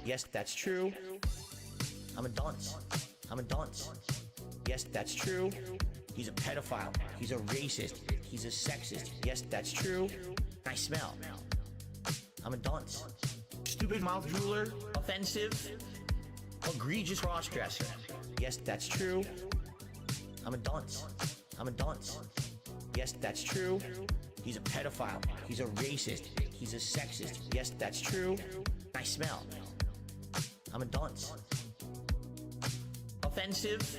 Yes, that's true. I'm a dunce. I'm a dunce. Yes, that's true. He's a pedophile. He's a racist. He's a sexist. Yes, that's true. I smell. I'm a dunce. Stupid mouth drooler. Offensive. Egregious cross-dresser. Yes, that's true. I'm a dunce. I'm a dunce. Yes, that's true. He's a pedophile. He's a racist. He's a sexist. Yes, that's true. I smell. I'm a dunce. Offensive.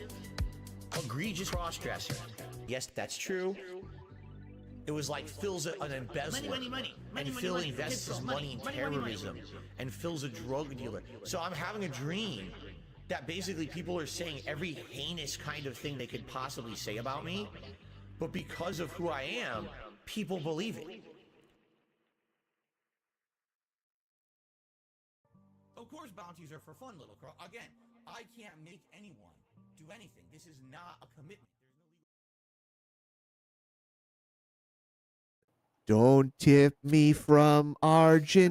Egregious cross-dresser. Yes, that's true. It was like Phil's an embezzler. Money. And Phil invests his money in terrorism. And Phil's a drug dealer. So I'm having a dream that basically people are saying every heinous kind of thing they could possibly say about me. But because of who I am, people believe it. Of course, bounties are for fun, little girl. Again, I can't make anyone do anything. This is not a commitment. Don't tip me from Argentina.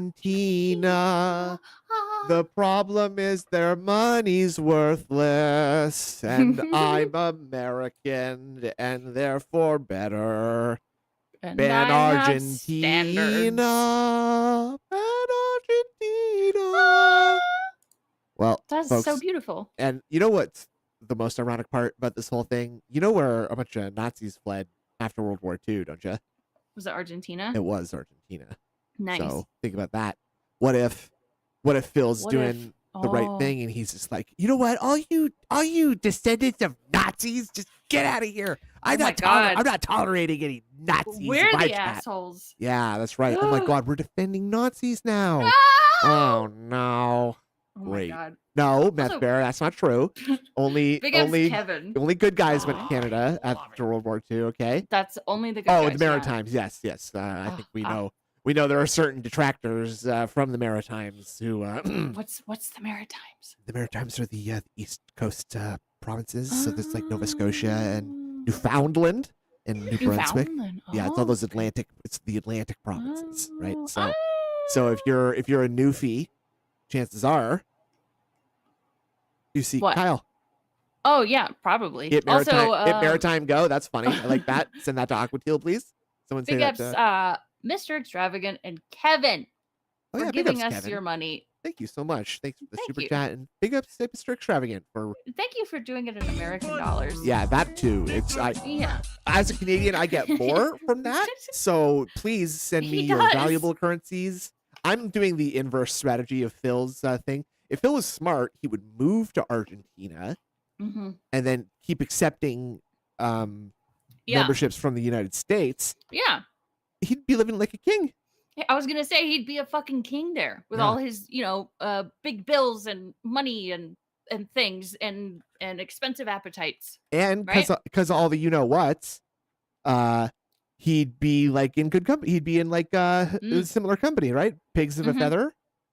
The problem is their money's worthless, and I'm American and therefore better. And Ban I have Argentina. Ban Argentina. Well, That's folks, so beautiful. and you know what's the most ironic part about this whole thing? You know where a bunch of Nazis fled after World War II, don't you? Was it Argentina? It was Argentina. Nice. So think about that. What if Phil's doing the right thing and he's just like, you know what? All you descendants of Nazis, just get out of here. I'm not tolerating any Nazis. We're in my the chat." assholes. Yeah, that's right. Oh my God, we're defending Nazis now. No! Oh no. Oh Great. my God. No, Meth Also- Bear, that's not true. Only Big ups, Kevin. only good guys went to Canada after World War II, okay? That's only the good Oh, guys, the yeah. Maritimes, yes. I think we know there are certain detractors from the Maritimes who What's the Maritimes? the Maritimes are the East Coast provinces, so there's like Nova Scotia and Newfoundland and New Brunswick. Newfoundland. Yeah, it's all those okay. it's the Atlantic provinces, right? Oh. So if you're a Newfie, chances are you see What? Kyle. Oh yeah, probably. Hit Maritime, Also, hit Maritime Go. That's funny. I like that. Send that to Aquateal, please. Someone say big that. ups, Mr. Extravagant and Kevin Oh for yeah, big giving ups, us Kevin. your money. Thank you so much. Thanks for the Thank super you. chat and big ups to Mr. Extravagant for Thank you for doing it in American dollars. yeah, that too. Yeah. As a Canadian, I get more from that. So please send me He your does. valuable currencies. I'm doing the inverse strategy of Phil's thing. If Phil was smart, he would move to Argentina Mm-hmm. and then keep accepting Yeah. memberships from the United States. Yeah. He'd be living like a king. I was gonna say he'd be a fucking king there with Yeah. all his, big bills and money and things and expensive appetites. And Right? because all the you know what's, he'd be like in good company. He'd be in like a similar company, right? Pigs of a Mhm. feather,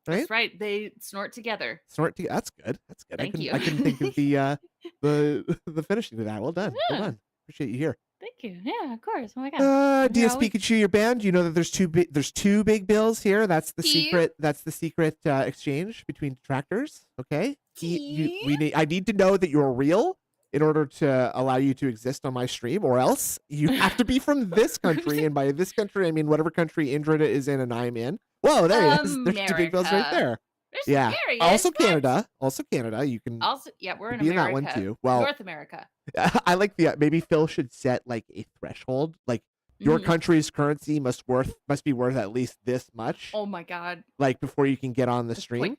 right? That's right. They snort together. That's good. That's good. Thank you. I couldn't think of the finishing to that. Well done. Well Yeah. done. Appreciate you here. Thank you. Yeah, of course. Oh my god. I'm here all DSP week. Pikachu, your band. You know that there's two big bills here. That's the Tea. secret. That's the secret exchange between detractors. Okay. Tea. I need to know that you're real in order to allow you to exist on my stream, or else you have to be from this country. And by this country, I mean whatever country Indra is in and I'm in. Whoa, there he is. There's two big bills right America. there. There's Yeah. there he Also is. What? Canada. Also Canada. You can Also, yeah, we're in be in that America. one too. Well, North America. I like the maybe Phil should set like a threshold. Like your Mhm. country's currency must be worth at least this much. Oh my god. Like before you can get on the It's stream.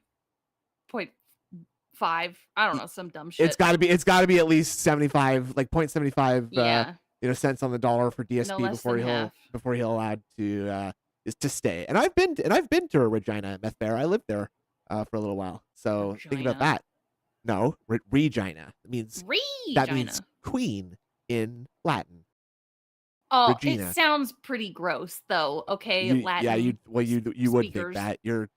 0.5. I don't know, some dumb shit. It's got to be at least 75, like 0.75 yeah. cents on the dollar for DSP No less than half. before he'll allowed to is to stay. And I've been to Regina, Meth Bear. I lived there for a little while. So think about Regina. that. No, Regina. It means that means Regina. queen in Latin. Oh, Regina. it sounds pretty gross though. Okay, Latin. Yeah, you would think speakers. that. You're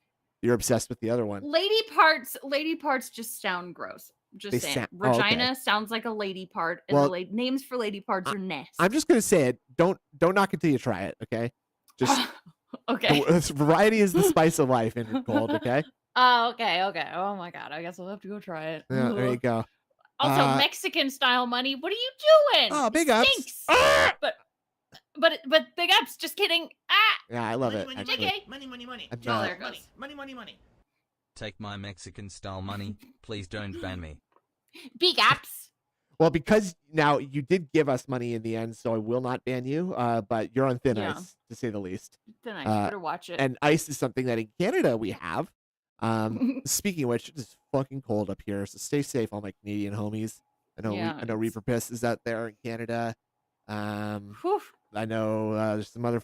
obsessed with the other one. Lady parts just sound gross. Just They saying. sound- oh, okay. Regina sounds like a lady part, and Well, the names for lady parts are nasty. I'm just gonna say it. Don't knock it till you try it. Okay. Just okay. variety is the spice of life in it cold. Okay. Oh, okay. Oh my god. I guess I'll have to go try it. Yeah, there you Ugh. go. Also, Uh, Mexican style money. What are you doing? Oh, It big ups. stinks. Ah! But big ups. Just kidding. Ah. Yeah, I love Money, it. money, Actually. money, money, money. I'm, Oh, there it goes. Money. Take my Mexican style money. Please don't ban me. Big apps. Well, because now you did give us money in the end, so I will not ban you. But you're on thin Yeah. ice, to say the least. Then I better watch it. And ice is something that in Canada we have. Speaking of which, it's fucking cold up here, so stay safe, all my Canadian homies. I know, Yeah, I know Reaper Piss is out there in Canada. Whew. I know there's some other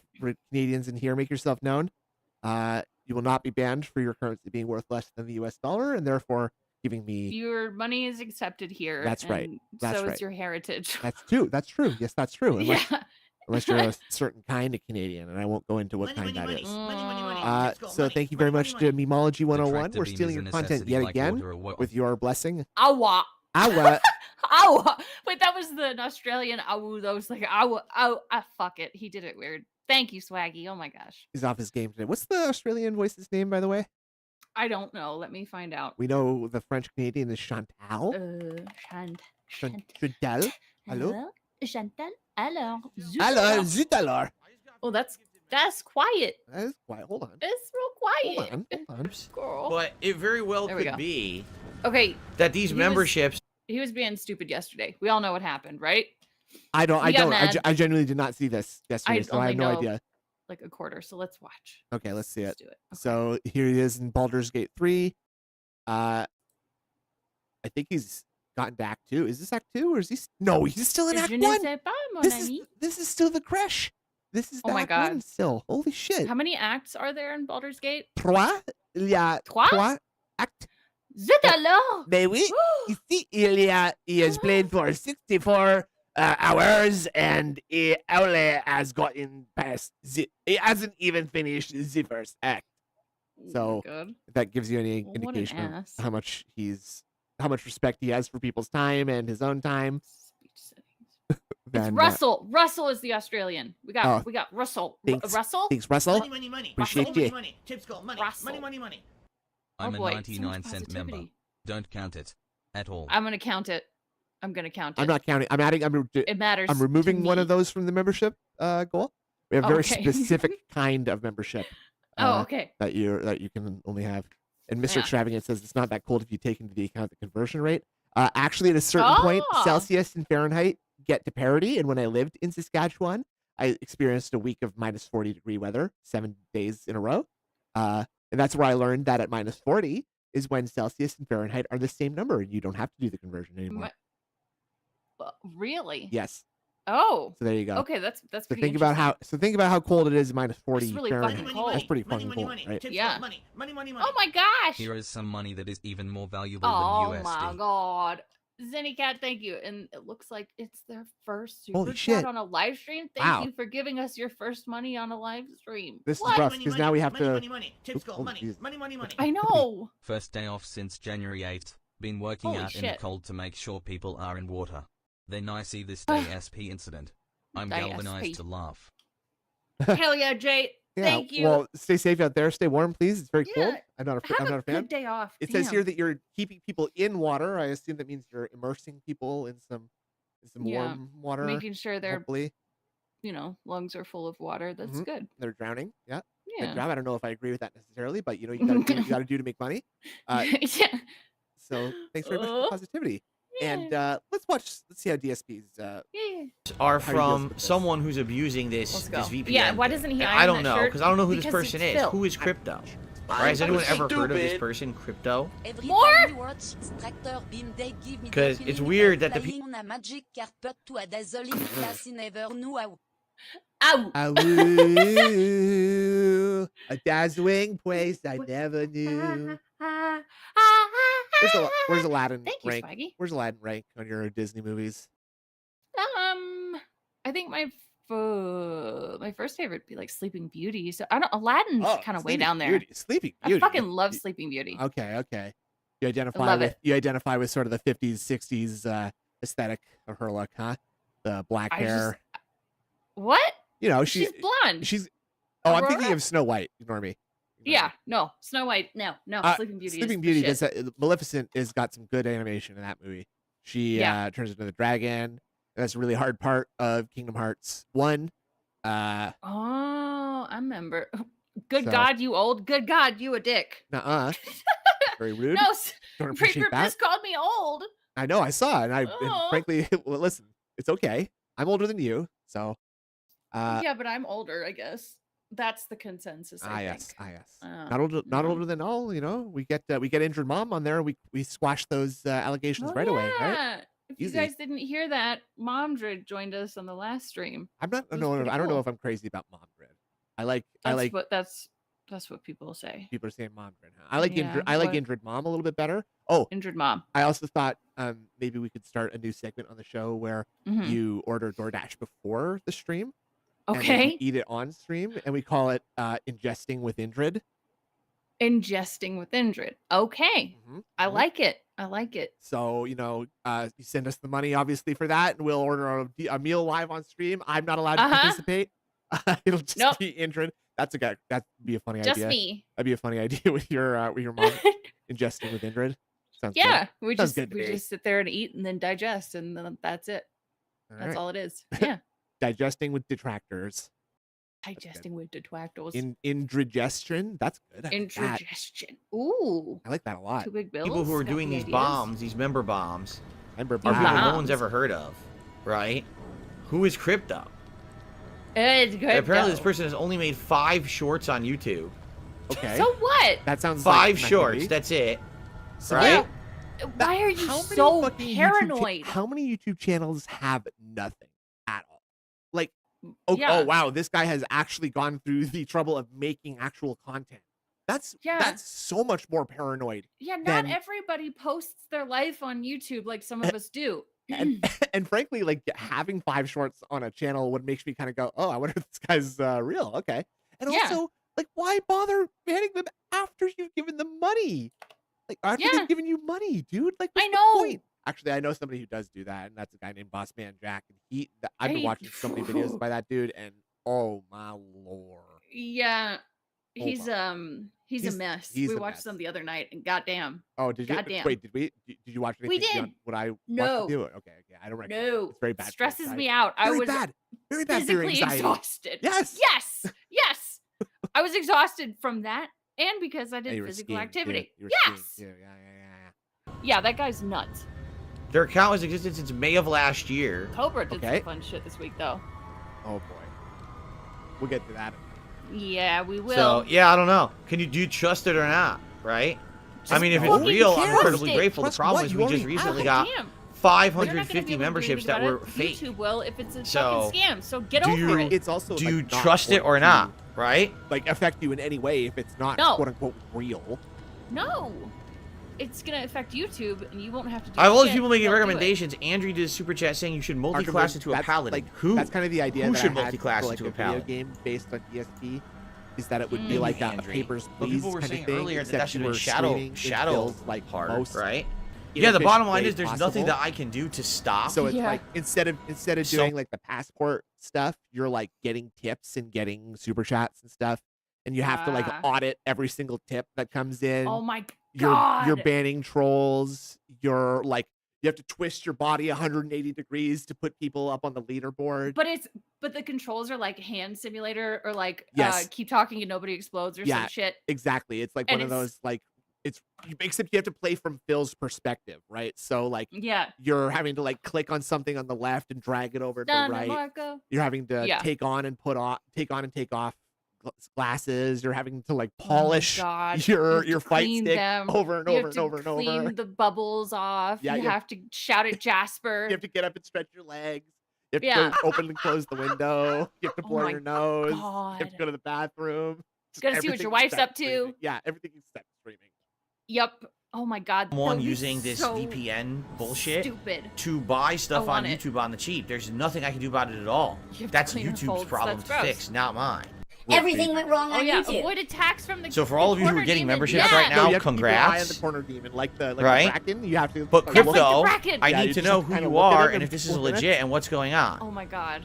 Canadians in here. Make yourself known. You will not be banned for your currency being worth less than the U.S. dollar, and therefore giving me. Your money is accepted here. That's right. and That's so right. is your heritage. That's true. That's true. Yes, that's true. Unless, Yeah. unless you're a certain kind of Canadian, and I won't go into what kind that is. Money. So thank you very much to Memology 101. Detractor We're Beam stealing is your a content necessity yet like again water or with your blessing. Awa. Awa. Awa. Wait, that was the Australian awu. That was like awa. Oh, fuck it. He did it weird. Thank you, Swaggy. Oh my gosh. He's off his game today. What's the Australian voice's name, by the way? I don't know. Let me find out. We know the French Canadian is Chantal. Chantal. Hello? Chantal. Alors. Zut Alors, alors. zut alors. Oh, that's quiet. That is quiet. Hold on. It's real quiet. Hold on. Girl. But it very well There we could go. be Okay. that these memberships. He was being stupid yesterday. We all know what happened, right? I don't. He got mad. I genuinely did not see this yesterday, so I have only no know idea. like a quarter. So let's watch. Okay, let's see it. Let's do it. Okay. So here he is in Baldur's Gate 3. I think he's gotten to Act 2. Is this Act 2 or is he? No, he's still in Act Je ne 1. sais pas, mon This ami. is still the Crash. This is Oh my Act 1 God. still. Holy shit. How many acts are there in Baldur's Gate? Trois? Il y a Trois? trois actes. Zut alors! Mais oui, ici, he has played for 64 hours and he only has gotten past he hasn't even finished the first act. So God. if that gives you any What an indication of ass. how much respect he has for people's time and his own time. Speech settings. It's Then Russell. Russell is the Australian. We got Russell. Thanks. Russell? thanks, Russell. Money. Appreciate Russell, you. money. Tipskull, Russell. money. I'm Oh a boy, so 99 much cent member. positivity. Don't count it at all. I'm gonna count it. I'm not counting. I'm adding. It matters. I'm removing to one me. of those from the membership goal. We have a very Okay. specific kind of membership. Oh, okay. That you can only have. And Mr. Yeah. Extravagant says it's not that cold if you take into the account the conversion rate. Actually, at a certain point, Oh. Celsius and Fahrenheit get to parity. And when I lived in Saskatchewan, I experienced a week of minus 40-degree weather 7 days in a row. And that's where I learned that at minus 40 is when Celsius and Fahrenheit are the same number, and you don't have to do the conversion anymore. Really? Yes. Oh. So there you go. Okay, that's So pretty think about how cold it is at minus 40 really Fahrenheit. fucking cold. That's pretty fucking cold, right? Yeah. Money. Oh my gosh! Here is some money that is even more valuable Oh than USD. my god. Zennycat, thank you. And it looks like it's their first super Holy chat shit. on a live stream. Thank Wow. you for giving us your first money on a live stream. This What? is rough because now we have to. Tipskull, Oh, money. geez. Money. I know. First day off since January 8th. Been working Holy out in the shit. cold to make sure people are in water. Then I see this day SP incident. I'm Day galvanized SP. to laugh. Hell yeah, Jay. Yeah, Thank you. Well, stay safe out there. Stay warm, please. It's very cold. Yeah, I'm not Have a a fan. good day off. It says Damn. here that you're keeping people in water. I assume that means you're immersing people in some Yeah, warm water. making sure their Hopefully, lungs are full of water. That's Mhm. good. they're drowning. Yeah. Good Yeah. job. I don't know if I agree with that necessarily, but you gotta do what you gotta do to make money. Yeah. So thanks very much for Oh. the positivity. And let's see how DSP's Yeah. Are How do you deal from with this? someone who's abusing Let's this go. VPN. Yeah, why thing. doesn't he And iron I don't that know shirt? because I don't know who this Because person it's is. Phil. Who is Crypto? Right? Has anyone ever heard of this person, Crypto? More? Because it's weird that the people. Ow. Awoo, a dazzling place I never knew. Where's Aladdin Thank you, rank? Swaggy. Where's Aladdin rank on your Disney movies? I think my first favorite would be like Sleeping Beauty. So I don't. Aladdin's kind of way Sleeping down there. Beauty. Sleeping Beauty. I fucking love Sleeping Beauty. Okay. You identify love with it. sort of the 50s, 60s aesthetic of her look, huh? The black hair. What? You know, She's blonde. she's. Oh, I'm thinking Aurora? of Snow White. Ignore me. Yeah, no, Snow White, no, Sleeping Beauty. Sleeping is Beauty the shit. does Maleficent has got some good animation in that movie. She turns into the dragon. And that's a really hard part of Kingdom Hearts 1. Oh, I remember. Good So- God, you old. Good God, you a dick. Nuh-uh. Very rude. No, Don't appreciate that. just called me old. I know, I saw it, and Oh. frankly, well, listen, it's okay. I'm older than you, so. Yeah, but I'm older, I guess. That's the consensus. I think. Yes. Oh, Not older than all. You know, we get injured mom on there. We squash those allegations right away, right? Yeah. If Easy. you guys didn't hear that, Mom Drid joined us on the last stream. I'm not. It was No, pretty I don't know cool. if I'm crazy about mom dread. I like. That's what people say. People are saying mom dread. Huh? I like Yeah, I like what- injured mom a little bit better. Oh, Injured Mom. I also thought maybe we could start a new segment on the show where Mhm. you order DoorDash before the stream. And then you Okay. eat it on stream, and we call it ingesting with Indrid. Ingesting with Indrid. Okay. I like it. I like it. So, you send us the money, obviously, for that, and we'll order a meal live on stream. I'm not allowed to participate. It'll just be Indrid. That'd be a funny Just idea. me. That'd be a funny idea with your mom ingesting with Indrid. Sounds good. Yeah. We Sounds just good to me. sit there and eat and then digest, and then that's it. That's right. all it is. Yeah. Digesting with detractors. Digesting with detractors. Indrigestion. That's good. I like that. Indigestion. Ooh. I like that a lot. Two big bills. People who are got doing the these ideas. bombs, these member bombs, Remember, are people no bombs. one's ever heard of, right? Who is Crypto? It's good. Apparently, this person has only made 5 shorts on YouTube. Okay. So what? That sounds 5 like meant to shorts. be. That's it. So Right? Why are you How many so fucking paranoid? how many YouTube channels have nothing at all? Like, oh Yeah. wow, this guy has actually gone through the trouble of making actual content. That's so much more paranoid. Yeah, not then- everybody posts their life on YouTube like some of us do. And frankly, like having 5 shorts on a channel would makes me kind of go, oh, I wonder if this guy's real. Okay. And Yeah. also, like, why bother banning them after you've given them money? Like, after Yeah. they've given you money, dude. Like, I what's the know. point? Actually, I know somebody who does do that, and that's a guy named Boss Man Jack. And I've been Hey. watching so many videos by that dude, and oh my lord. Yeah. He's Oh, he's a mess. he's We a watched mess. some the other night and goddamn. Oh, did you? Goddamn. Wait, did you watch anything? We did. beyond what I watched No. with you? Okay, I don't recommend it. No. It's very bad. for Stresses anxiety. me out. I Very was bad. Very bad for your physically anxiety. exhausted. Yes. Yes. Yes. I was exhausted from that and because I Yeah, did you were physical skiing, too. activity. You were Yes. skiing, too. Yeah. Yeah, that guy's nuts. Their account has existed since May of last year. Cobra did Okay. some fun shit this week though. Oh boy. We'll get to that. Yeah, we will. So, yeah, I don't know. Do you trust it or not, right? I mean, if it's fucking real, I'm trust incredibly it. grateful. The Trust problem what? is You we just already recently have got Damn. They're not gonna be 550 able to do memberships anything that about were it. fake. YouTube will if it's a So, fucking scam. So get do over you- it. It's also Do like, you not trust it going or to, not, right? like affect you in any way if it's not No. quote unquote real. No. It's gonna affect YouTube and you won't have to do I have all these shit. people making They'll do it. recommendations. Andrew did a super chat saying you should multi-class into a That's, paladin. like, Who? That's kind of the idea. Who that should I had multi-class for, like, into a video paladin? game based on ESP. Is that it would be Mm. like a Andrew. papers, But please people were kind saying of thing, earlier that except that should you have were been shadow streaming in skills, like hard, most right? Yeah, the inefficient bottom line way is there's nothing possible. that I can do to stop. So it's Yeah. like instead of So- doing like the passport stuff, you're like getting tips and getting super chats and stuff, and you have to like Ah. audit every single tip that comes in. Oh my you're god. banning trolls. You're like you have to twist your body 180 degrees to put people up on the leaderboard. But the controls are like hand simulator or like Yes. keep talking and nobody explodes or Yeah. some shit. Exactly. It's like And one of it's- those like except you have to play from Phil's perspective, right? So like Yeah. you're having to like click on something on the left and drag it over to the Done, right. Marco. You're having to Yeah. take on and take off glasses. You're having to like Oh my polish God. your You have to fight clean stick them. over and You over have and to over and clean over. the bubbles off. Yeah, you you have- have to shout at Jasper. You have to get up and stretch your legs. You have to Yeah. go open and close the window. You have to Oh blow my your nose. You God. have to go to the bathroom. Just Gotta see what everything your wife's except up to. streaming. Yeah, everything except streaming. Yep. Oh my God. Someone that would be using this so VPN bullshit Stupid. to buy stuff on want it. YouTube on the cheap. There's nothing I can do about it at all. You have to That's clean our YouTube's folds. problem That's to gross. fix, not mine. Everything went wrong Oh on yeah. YouTube. Avoid attacks from the. So for the all of you who are corner getting demon. memberships Yeah. right No, now, you have to keep your eye on the congrats. corner demon, like the Right? Kraken. You have to. But like, Crypto, crypto, like the Kraken. I Yeah, need you to just know have to who kinda you look at are it and and if this is look at it. legit and what's going on. Oh my God.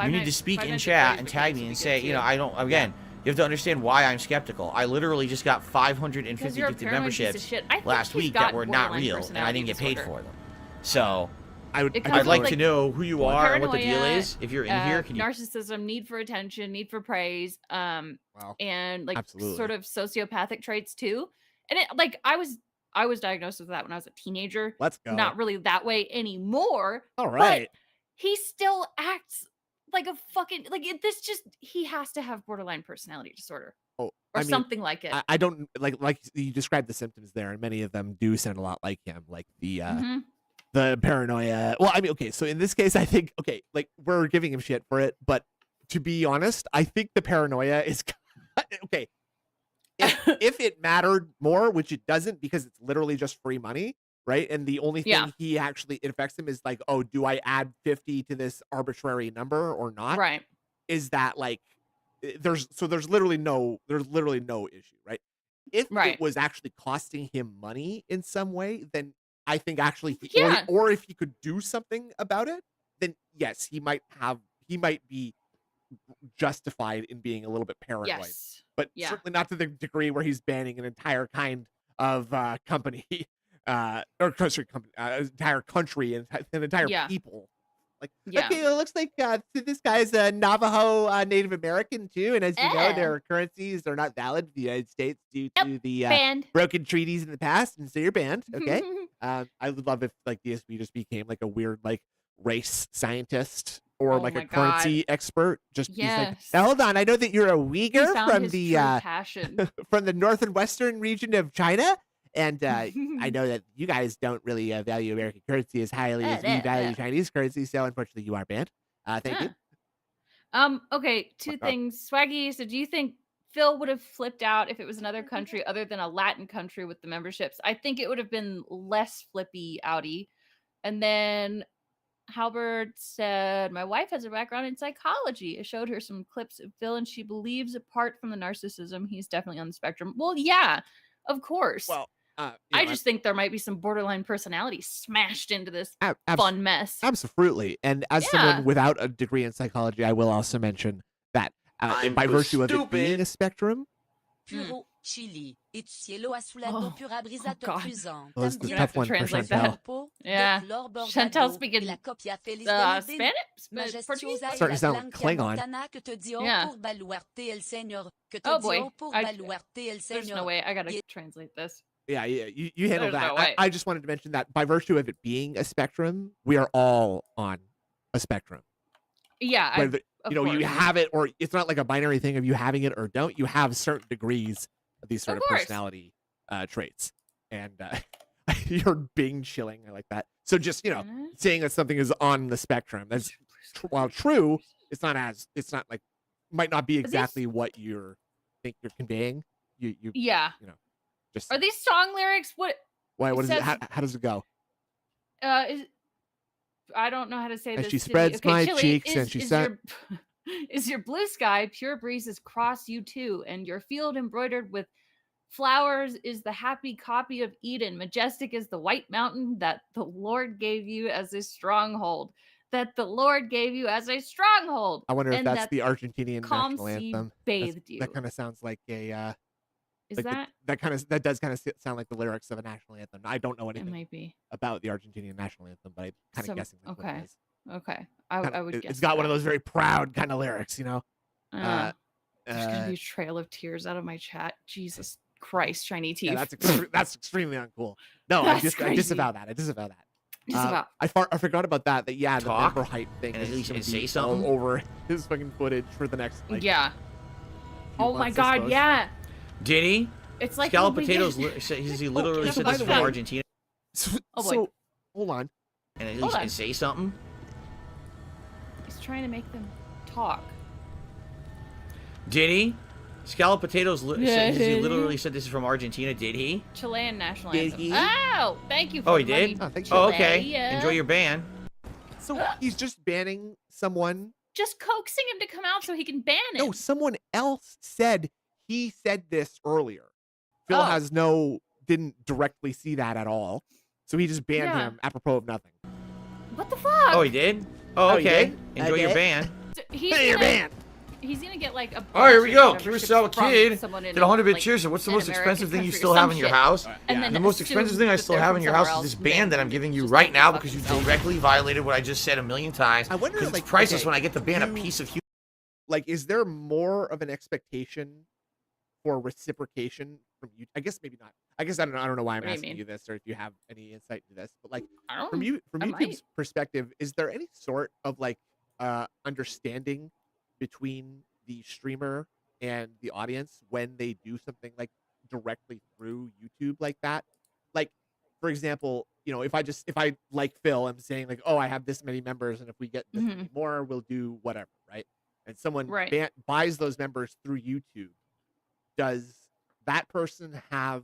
You need to speak in chat and tag me and say, you know, I don't. Again, You have to understand why I'm skeptical. I literally just got 550 Because you're a gifted paranoid piece of memberships shit. I think last he's week got that were not borderline real, and I personality didn't get paid disorder. for them. So It comes I'd with, like to know who you are and what the deal paranoia, is. If you're in here, can you? narcissism, need for attention, need for praise, Wow. and like Absolutely. sort of sociopathic traits too. And it like I was diagnosed with that when I was a teenager. Let's go. Not really that way anymore. All right. But he still acts like a fucking this just he has to have borderline personality disorder. Oh, Or I mean, something like it. I don't like you described the symptoms there, and many of them do sound a lot like him, like the paranoia. Well, I mean, okay, so in this case, I think like we're giving him shit for it, but to be honest, I think the paranoia is okay. If it mattered more, which it doesn't, because it's literally just free money, right? And the only thing he actually it affects him is like, oh, do I add 50 to this arbitrary number or not? Right. Is that like there's literally no issue, right? If it was actually costing him money in some way, then I think actually or if he could do something about it, then yes, he might be justified in being a little bit paranoid. Yes. But certainly not to the degree where he's banning an entire kind of company or country company, entire country and an entire people. Like, okay, well, it looks like this guy's a Navajo Native American too, and as you know, their currencies are not valid in the United States due to the broken treaties in the past, and so you're banned. Okay, I would love if like DSP just became like a weird like race scientist or like a currency expert. Just he's like, now, hold on, I know that you're a Uyghur from the from the northern western region of China. And I know that you guys don't really value American currency as highly as we value Chinese currency, so unfortunately you are banned. Thank you. Okay, two things. Swaggy, so do you think Phil would have flipped out if it was another country other than a Latin country with the memberships? I think it would have been less flippy outy. And then Halbert said, my wife has a background in psychology. I showed her some clips of Phil, and she believes apart from the narcissism, he's definitely on the spectrum. Well, yeah, of course. Well, I just think there might be some borderline personality smashed into this fun mess. Absolutely. And as someone without a degree in psychology, I will also mention that by virtue of it being a spectrum. Oh, God. Well, it's the tough one for Chantel. Yeah. Chantel's speaking Spanish? Portuguese? Starting to sound like Klingon. Yeah. Oh, boy. There's no way. I gotta translate this. Yeah, you handle that. I just wanted to mention that by virtue of it being a spectrum, we are all on a spectrum. Yeah, whether, you have it or it's not like a binary thing of you having it or don't. You have certain degrees of these sort of personality traits, and you're being chilling. I like that. So just saying that something is on the spectrum. That's while true, it's not like might not be exactly what you think you're conveying. Just, are these song lyrics? What is it? How does it go? I don't know how to say this. As she spreads my cheeks and she said, is your blue sky pure breezes cross you too, and your field embroidered with flowers is the happy copy of Eden. Majestic is the white mountain that the Lord gave you as a stronghold. That the Lord gave you as a stronghold. I wonder if that's the Argentinian national anthem. Bathed you. That kind of sounds like a. Is like that does kind of sound like the lyrics of a national anthem. I don't know anything about the Argentinian national anthem, but I'm kind of guessing that's what it is. Okay. I would guess. It's got one of those very proud kind of lyrics, There's gonna be a trail of tears out of my chat. Jesus Christ, shiny teeth. Yeah, that's extremely uncool. No, I disavow that. I forgot about that. The member hype thing. And at least say something over his fucking footage for the next. Oh my God! Yeah. Did he? It's like Scalloped Potatoes. He literally said this is from Argentina. So hold on. And at least can say something. He's trying to make them talk. Did he? Scalloped Potatoes. He literally said this is from Argentina. Did he? Chilean national anthem. Oh, thank you. For oh, he did. Oh, okay. Enjoy your ban. So he's just banning someone. Just coaxing him to come out so he can ban him. No, someone else said. He said this earlier. Phil didn't directly see that at all. So he just banned him apropos of nothing. What the fuck? Oh, he did? Oh, okay. Enjoy your ban. You're banned. He's gonna get like a. All right, here we go. memberships Carousel from Kid someone in, did 100-bit like, cheers. So what's the an most American expensive thing you country or still have some in your shit. house? And then The most assume expensive thing I that still they're have from in your house somewhere is this else. band that I'm giving you right now because you directly violated what I just said a million times. I wonder, Because like, it's priceless okay, when I get the band a you- piece of human. Like, is there more of an expectation for reciprocation from you? I guess maybe not. I guess I don't know why I'm What do you asking mean? you this, or if you have any insight into this. But like, I don't. from I YouTube's might. perspective, is there any sort of like understanding between the streamer and the audience when they do something like directly through YouTube like that? Like, for example, if I like Phil, I'm saying like, oh, I have this many members, and if we get this many more, we'll do whatever, right? And someone Right. buys those members through YouTube. Does that person have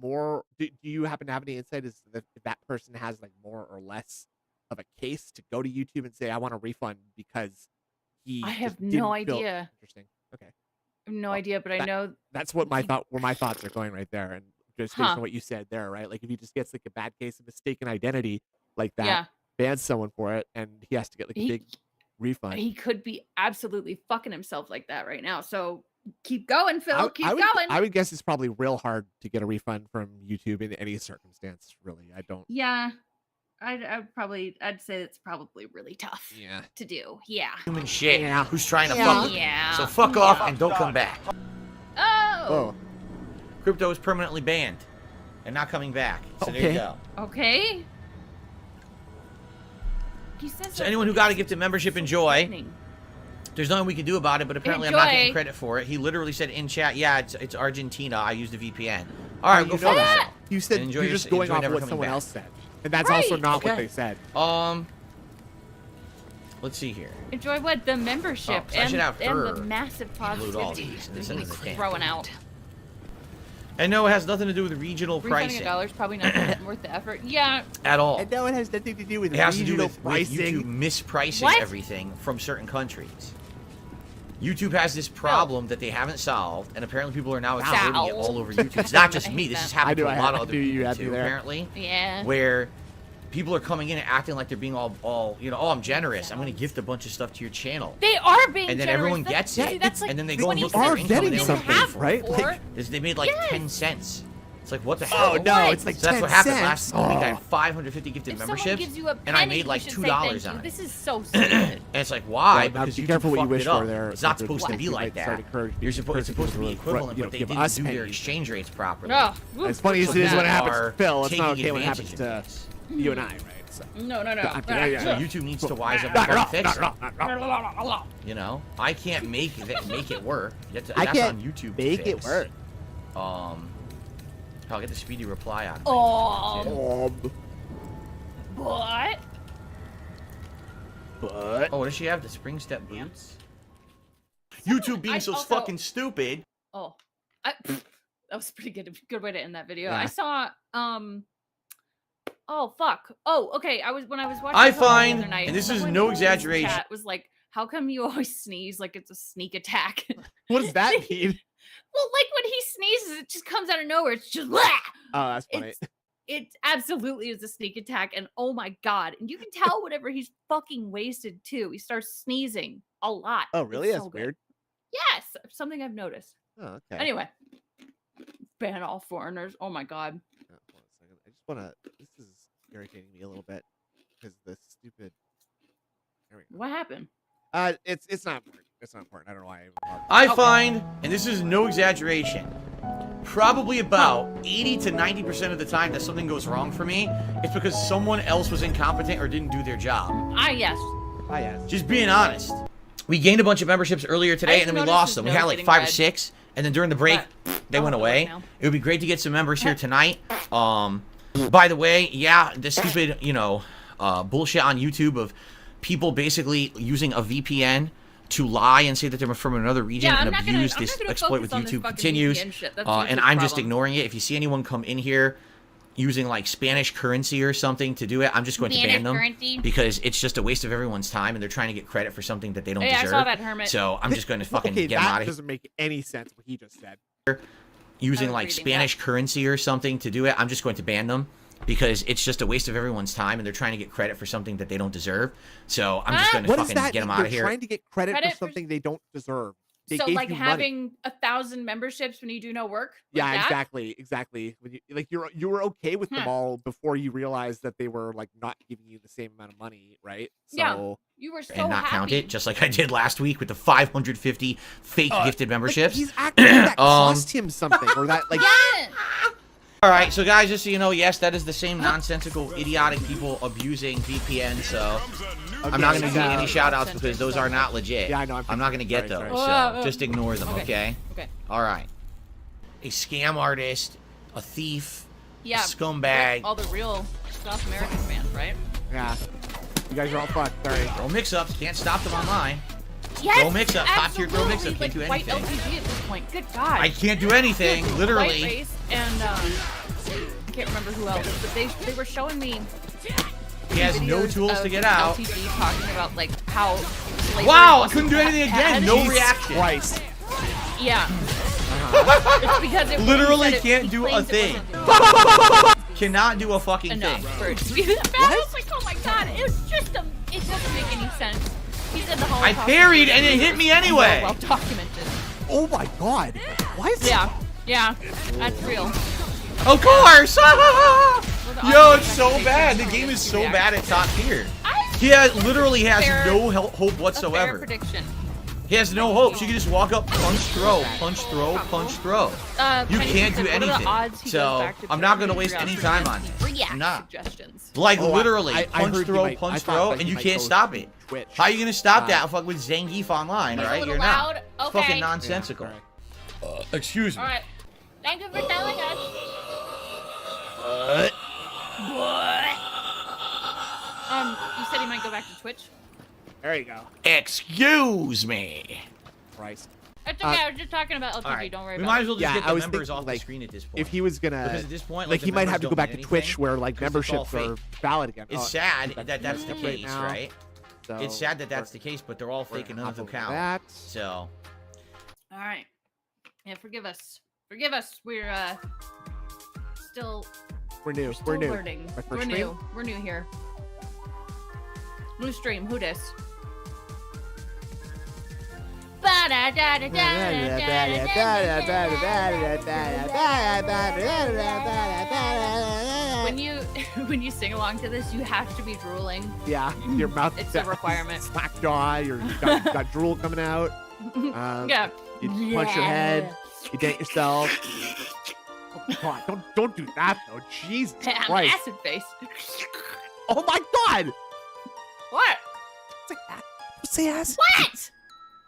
more? Do you happen to have any insight as to if that person has like more or less of a case to go to YouTube and say, I want a refund because he I have just no didn't feel idea. interesting. Okay. I have no Well, idea, but I know. That's what my thoughts are going right there, and just based Huh. on what you said there, right? Like if he just gets like a bad case of mistaken identity like that, Yeah. bans someone for it, and he has to get like a big refund. He could be absolutely fucking himself like that right now. So keep going, Phil. Keep I going. would guess it's probably real hard to get a refund from YouTube in any circumstance. Really, I don't. Yeah. I'd say it's probably really tough Yeah. to do. Yeah. Human shit Yeah. who's trying to Yeah. fuck with me. Yeah. So fuck off and don't come back. Oh. Oh, Crypto is permanently banned and not coming back. So there Okay. you go. Okay. He says So anyone who got a gifted membership, enjoy. There's nothing we can do about it, but apparently I'm not getting Enjoy. credit for it. He literally said in chat, yeah, it's Argentina. I used a VPN. All right, you go know fuck that. yourself. You said And enjoy you're your- just going enjoy off never what coming someone back. else said, and that's also Right. not what Okay. they said. Let's see here. Enjoy what? The membership Oh, so I should have and the her massive include all positivity these. that This he's is the damn throwing thing. out. And no, it has nothing to do with regional Refunding pricing $1 probably not worth the effort. Yeah. at all. And no, it has nothing to do with It has to do regional with pricing. YouTube mispricing What? everything from certain countries. YouTube has this problem that they haven't solved, and apparently people are now exploiting it all over YouTube. It's not just me. This has happened to a lot of other knew you people had me too, there. apparently. Yeah. Where people are coming in and acting like they're being all oh, I'm generous. I'm going to gift a bunch of stuff to your channel. They are being And then generous. everyone That's- gets see, it, that's like and then they go and look 20 at their are income and getting they don't something, pay for it. right? before. Like, They made like Yes. 10 cents. It's like, what the oh hell? no, What? it's like So that's 10 what happened cents. last week. I Oh. had 550 gifted If someone memberships, gives you a and I penny, made like you should $2 say thank on you. it. This is so stupid. And it's like, why? Well, now Because be YouTube careful what you fucked wish it up. for there. It's not supposed to be You like might start that. encouraging It's supposed to be people equivalent, to, but they give didn't us do their pennies. exchange rates properly. Oh, As funny as So it is when it people happens are to Phil, it's not taking okay when it advantage happens of to this. you and I, right? So. no. So YouTube needs to wise up and try to fix it. You know, I can't make it work. That's I can't on YouTube. to make it fix. work. I'll get the speedy reply on. Oh, what? But Oh, does she have the spring step boots? YouTube being I so also- fucking stupid. Oh, that was pretty good. Good way to end that video. Yeah. I saw. Oh fuck. Oh, okay. When I was watching. I Home the find, other night, and this is someone no in his exaggeration. chat was like, "How come you always sneeze like it's a sneak attack?" what does that mean? Well, like when he sneezes, it just comes out of nowhere. It's just blah! Oh, that's funny. It absolutely is a sneak attack, and oh my god! And you can tell whenever he's fucking wasted too. He starts sneezing a lot. Oh, really? It's That's so good. weird. Yes, something I've noticed. Oh, okay. Anyway, ban all foreigners. Oh my god. Hold on a second. I just want to. This is irritating me a little bit because the stupid. There we go. What happened? It's not important. It's not important. I don't know why. I find, and this is no exaggeration, probably about 80 to 90% of the time that something goes wrong for me, it's because someone else was incompetent or didn't do their job. Yes. I yes. Just being honest. We gained a bunch of memberships earlier today, and then we noticed lost his them. We nose had like getting 5 or red. 6, and then during the break, they I'll went have to look away. now. It would be great to get some members here tonight. By the way, yeah, the stupid, bullshit on YouTube of people basically using a VPN to lie and say that they're from another region and abuse this exploit with YouTube continues. And I'm just ignoring it. If you see anyone come in here using like Spanish currency or something to do it, I'm just going to ban them because it's just a waste of everyone's time and they're trying to get credit for something that they don't deserve. I saw that, Hermit. So I'm just going to fucking Okay, get them out that of here. doesn't make any sense what he just said. Using was like reading Spanish currency or something to do it, I'm just going to ban them because it's just a waste of everyone's time, and they're trying to get credit for something that they don't deserve. So I'm just going to What is fucking that? get them They're out of here. trying to get credit Credit for for- something they don't deserve. They So gave like you money. having 1,000 memberships when you do no work. Like Yeah, that? exactly. When you were okay with them all before you realized that they were like not giving you the same amount of money, right? Yeah. So You were so And not happy. count it, just like I did last week with the 550 fake gifted like, memberships. he's acting like that cost him something, or that like Yes. All right, so guys, just so you know, yes, that is the same nonsensical, idiotic people abusing VPN. So I'm not going to do any shout outs because those are not legit. Yeah, I know. I'm not going to get sorry, those. sorry. So just ignore them, okay? Okay. All right. A scam artist, a thief, Yeah. a scumbag. All the real South American fans, right? yeah. You guys are all fucked. Sorry. Throw mix-ups. Can't stop them online. Yes. Throw mix-up. Top-tier throw mix-up. Can't Like do white anything. LTG at this point. Good God. I can't do anything, White literally. race and I can't remember who else, but they were showing me. He has no videos tools to of get out. LTG talking about like how. slavery Wow, I wasn't couldn't do that anything bad. again. No Jesus reaction. Christ. Yeah. It's because it Literally he said can't he do a claims it thing. wasn't Cannot do a fucking enough thing. for it to be that bad. I was like, oh my God, it doesn't make any sense. He said the whole. I parried and it hit me anyway. Well documented. Oh my God. What? Yeah, that's real. Of course! the Yo, odds it's are so actually bad. The making game is sense. so bad at top tier. I- He literally has Fair- no hope A fair whatsoever. prediction. He has no hope. She can just walk up, punch, throw, punch, throw, punch, throw. You Penny can't said, do what are the anything. odds he So goes back to I'm not gonna Prestream waste any for time on it. React I'm not. suggestions. Like Oh, literally, I punch, heard he throw, might- I punch, thought, throw, like, and he you might can't go stop it. Twitch. How are you gonna stop that fuck with Zangief online, He's a right? little You're loud. not. It's Okay. fucking nonsensical. Excuse me. All right. Thank you for telling us. You said he might go back to Twitch. There you go. Excuse me. Christ. It's okay. I was just talking about LTG. All right. Don't worry We about might it. as well just Yeah, get I the was members thinking, off the like, screen at this point. If he was gonna, Because at this point, like, the he might members have to go don't back mean to Twitch, anything, where like 'cause it's all memberships are fake. valid again. It's Oh, sad that's that that's the right case, now. right? So It's sad that that's we're- the case, but they're all we're fake and gonna none of them hop over count. that. So, All right. Yeah, forgive us. Forgive us. We're still We're new. still We're new. learning. My first We're stream? new. We're new here. New stream. Who dis? When you sing along to this, you have to be drooling. Yeah, your mouth. It's a requirement. Slack jaw. You got drool coming out. Yeah. You punch your head. You dent yourself. Oh God! Don't do that though. Jesus I'm Christ! acid face. Oh my God! What? It's like that. Say ass. What?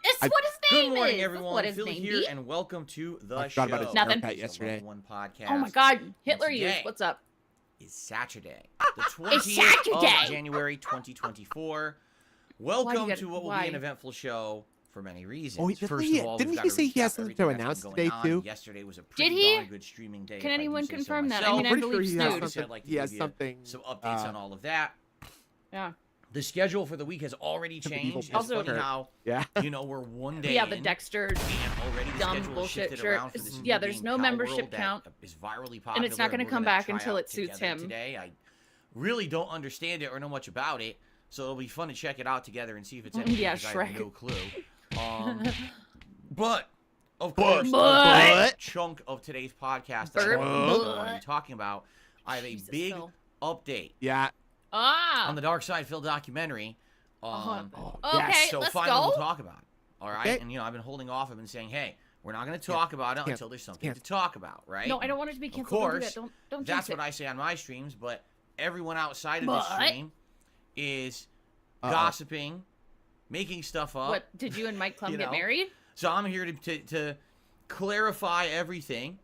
It's I- what his name good morning, is. everyone. What his Phil name here, be? and welcome to the I show. forgot about his Nothing. haircut yesterday. One podcast. Oh my God, Hitler Today. used. What's up? It's Saturday, the 20th Saturday. of January, 2024. Welcome gotta- to what will why? be an eventful show for many reasons. Oh, didn't First he- of all, didn't we've he got say he has recap something everything to that's announce been today, going on. too? Yesterday was a pretty Did he? darn good streaming day. Can if I do anyone say so confirm that? I myself. mean, I pretty believe sure he has Snood. Obviously, I'd like to He has give you something. some updates on all of that. Yeah. The schedule for the week has already Evil changed. It's Also- funny how, Yeah. you know, we're one day Yeah, the in, Dexter and already the dumb schedule is bullshit shifted shirt. around for this Yeah, new there's game, no Pal membership World, that count. is virally popular, And it's not gonna we're come gonna back try until out it suits together him. Today, I really don't understand it or know much about it, so it'll be fun to check it out together and see if it's anything. Yeah, 'cause I have Shrek. no clue. But of course, But- the big chunk of today's podcast that Burp. I'm going to But- be talking about, I have a Jesus, big Phil. update Yeah. Ah. on the Dark Side Phil documentary. Oh, Okay, yes. So let's finally go. we'll talk about it. All right. Okay. And you know, I've been holding off. I've been saying, hey, we're not going to talk about it Can't- until there's something can't. to talk about, right? No, I don't want it to be Of canceled. Don't do course, that. Don't that's jinx what it. I say on my streams, but everyone outside of But- this stream is Uh-oh. gossiping, making stuff up. What, did you and Mike Klum You get know? married? So I'm here to clarify everything.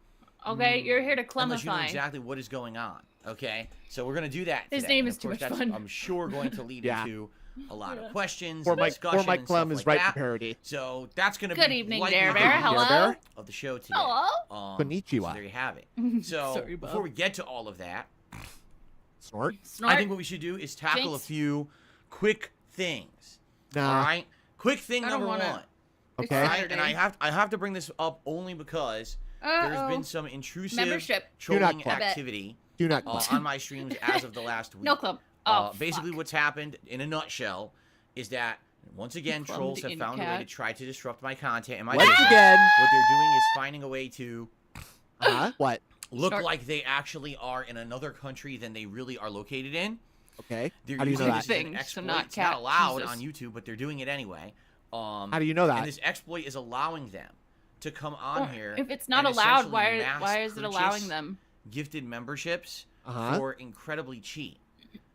Okay, you're here to And let you know Klumify. exactly what is going on. Okay, so we're gonna do that. His today. name And is of too course, much that's, fun. I'm sure going to lead Yeah. into a lot of questions, Poor and Mike. discussion, Poor Mike and stuff Klum is like ripe that. for parody. So that's gonna Good be evening, likely Dare the Bear. beginning Hello. Bear? of the show today. Hello. Konnichiwa. So there you have it. So Sorry, Bob. before we get to all of that, Snort. Snort. I think what we should do is tackle Jinx. a few quick things. No. All right, quick thing I don't number wanna- one. It's Okay. All right, Saturday. and I have to bring this up only because there's been some intrusive Membership. Do not trolling clap. activity Do not club. on my streams as of the last week. No club. Oh, Basically, fuck. what's happened in a nutshell is that once again, Clubbed trolls have in found a way cat. to try to disrupt my content and my Once business. again. What they're doing is finding a way to What? look Snark. like they actually are in another country than they really are located in. Okay. They're How do you know using that? this as an Things to exploit. not It's not cat. allowed Jesus. on YouTube, but they're doing it anyway. How do you know that? And this exploit is allowing them to come on Well, here. if it's not and allowed, essentially why mass is it allowing purchase them? gifted memberships Uh-huh. for incredibly cheap.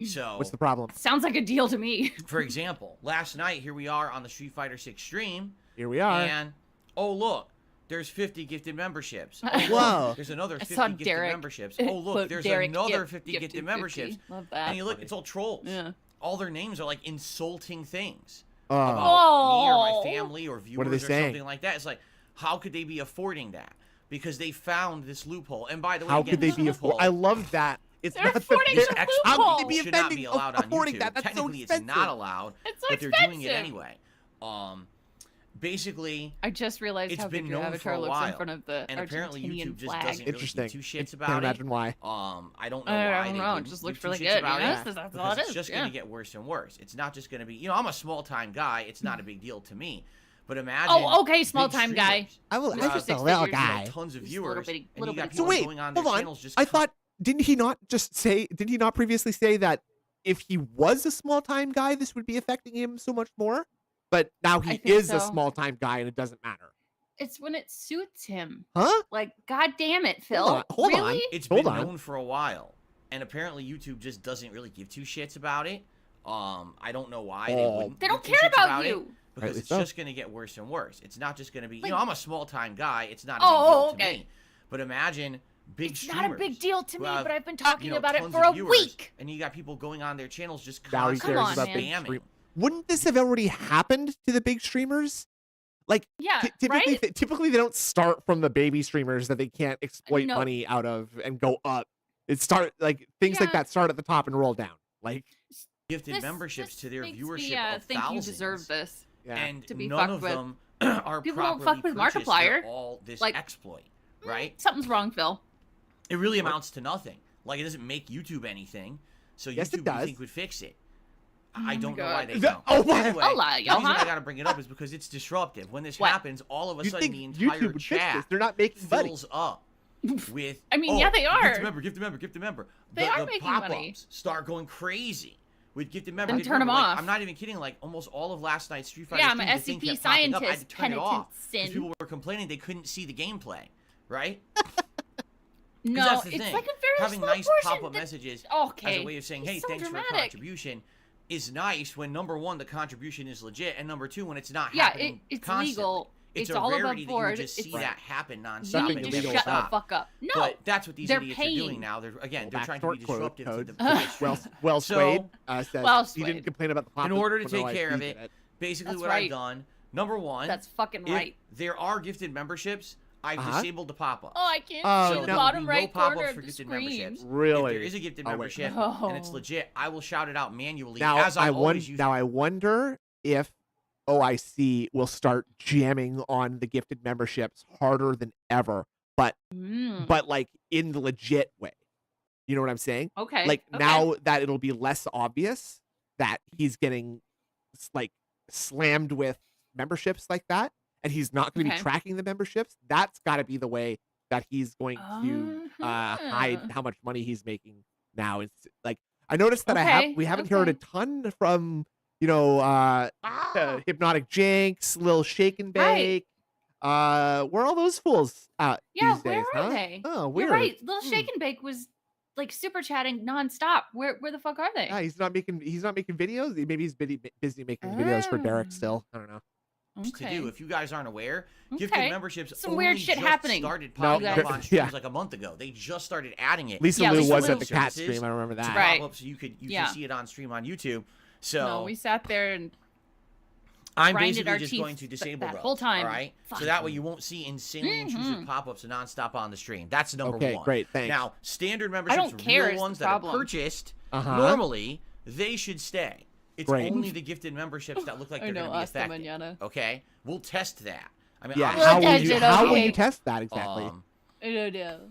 So, What's the problem? Sounds like a deal to me. for example, last night here we are on the Street Fighter 6 stream, Here we are. and oh look, there's 50 gifted memberships. Oh, Whoa. look, there's another I 50 saw gifted Derek memberships. Oh look, quote there's Derek another gift- 50 gifted gifted 50. memberships. Love that. And you look, it's all trolls. Yeah. All their names are like insulting things Oh. about me or Oh. my family or viewers What are they or saying? something like that. It's like, how could they be affording that? Because they found this loophole. And by the way, How again, could they this be loophole, I love that. It's They're not the affording this some exploit How could they be should not be offending- allowed on affording YouTube. that? That's so Technically, it's expensive. not allowed, It's so but they're doing it expensive. anyway. Basically, I just realized it's how been big your known for avatar a looks while, in front of the and apparently Argentinian YouTube just flag. doesn't really Interesting. give two shits Can't about it. imagine why. I don't know I why. don't they know, it wouldn't just give looks two really shits good, about you know? it, That's all because it it's is, just yeah. gonna get worse and worse. It's not just gonna be, you know, I'm a small time guy. It's not a big deal to me. But imagine. Oh, okay, big small-time guy. streamers, I'm Mr. just a Six little Figures, guy. tons of Just a little viewers, bitty- and little you got bitty people So wait, going on their hold on. channels just. I thought, didn't he not previously say that if he was a small time guy, this would be affecting him so much more? But now I he think is a so. small time guy and it doesn't matter. It's when it suits him. Huh? Like, god damn it, Phil. Hold on. Really? It's Hold been on. known for a while, and apparently YouTube just doesn't really give two shits about it. I don't know why they Oh. wouldn't. They don't give two care shits about it, you. because Rightly it's so. just going to get worse and worse. It's not just going to be, you Like- know, I'm a small time guy. It's not a big Oh, deal to okay. me. But imagine big It's streamers. not a big deal to who me, have, but I've been talking you know, about it tons for of a viewers, week. and you got people going on their channels just Now he constantly cares on, about man. big spamming. stream. Wouldn't this have already happened to the big streamers? Like, Yeah, typically, right? typically they don't start from the baby streamers that they can't exploit No. money out of and go up. It start like things like Yeah. that start at the top and roll down. Like, Gifted This- memberships this to their makes viewership me, of think thousands. you deserve this. yeah. And to be none fucked of with. them are People don't properly fuck with purchased. Markiplier. They're all this Like- exploit, right? Something's wrong, Phil. It really amounts to nothing. Like, it doesn't make YouTube anything. So Yes, it YouTube, does. you think, would fix it. Oh I my don't know why God. they The- don't. oh my- Anyway, I'll lie, the reason I huh? gotta bring it up is because it's disruptive. When this What? happens, all of a You sudden think the entire YouTube would fix this? chat They're not making money. fills up with. I mean, yeah, they are. Gift a member, gift a member, gift a member. They are the making pop-ups money. start going crazy with gifted member. Then gifted turn 'em member. Like, off. I'm not even kidding. Like almost all of last night's Street Fighter Yeah, I'm an streams, the thing SCP kept popping up. I had to scientist, turn it off penitent because sin. people were complaining they couldn't see the gameplay. Right? No, that's the it's thing. like a very Having small nice portion. pop-up that- messages Okay. as a way of saying, It's hey, so thanks for a dramatic. contribution is nice when number one, the contribution is legit, and number two, when it's not Yeah, happening it's constantly. legal. It's It's a all above rarity that you board. would just see It's- that happen You nonstop Something need and to illegal never shut the stop. fuck up. No, But that's what these they're idiots are paying. doing now. They're again, they're trying to Backdoor be quote disruptive to code. the Twitch. Well So- Swade says Well he didn't Swade. complain about the pop. In order to but no, take I care of did it, basically That's what right. I've done, number one, that's fucking if right. there are gifted memberships, I've Uh-huh. disabled the pop-up. Oh, I can't Oh, see So the no. bottom there'll be right no pop-ups corner for of the gifted screen. memberships. Really? If there is a gifted Oh, wait. membership No. and it's legit, I will shout it out manually. Now as I always use. now I wonder if OIC will start jamming on the gifted memberships harder than ever, but Mm, like in the legit way. You know what I'm saying? okay. Like okay. now that it'll be less obvious that he's getting like slammed with memberships like that, and he's not going to Okay. be tracking the memberships. That's got to be the way that he's going to hide Uh-huh. how much money he's making now. It's like I noticed that Okay, we haven't heard a okay. ton from Hypnotic Jinx, Lil Shake and Right. Bake. Where are all those fools Yeah, these where days? are huh? they? Oh, weird. You're right. Little Hmm. Shake and Bake was like super chatting nonstop. Where the fuck are they? Yeah, he's not making videos. Maybe he's busy making videos for Derek Oh. still. I don't know. To do. If you guys aren't aware, gifted Okay. memberships Some weird only shit just happening. started No, popping up there- on streams yeah. like a month ago. They just started adding it. Lisa Yeah, Lou Lisa was Lou at the cat services stream. I remember that. Right. Pop up so you could Yeah. see it on stream on YouTube. So No, we sat there and I'm grinded basically our just teeth going to disable that those, whole time. all right? Fuck. So that way you won't see insanely intrusive Mhm. pop-ups nonstop on the stream. That's number Okay, one. great. Thanks. Now, standard memberships, don't care real is the ones that are problem. purchased, Uh-huh. normally they should stay. It's Great. only the gifted memberships that look like I they're know, going to be hasta affected. mañana. Okay, we'll test that. I mean, Yeah, obviously, how will test you it, how will okay. you test that exactly? I don't know.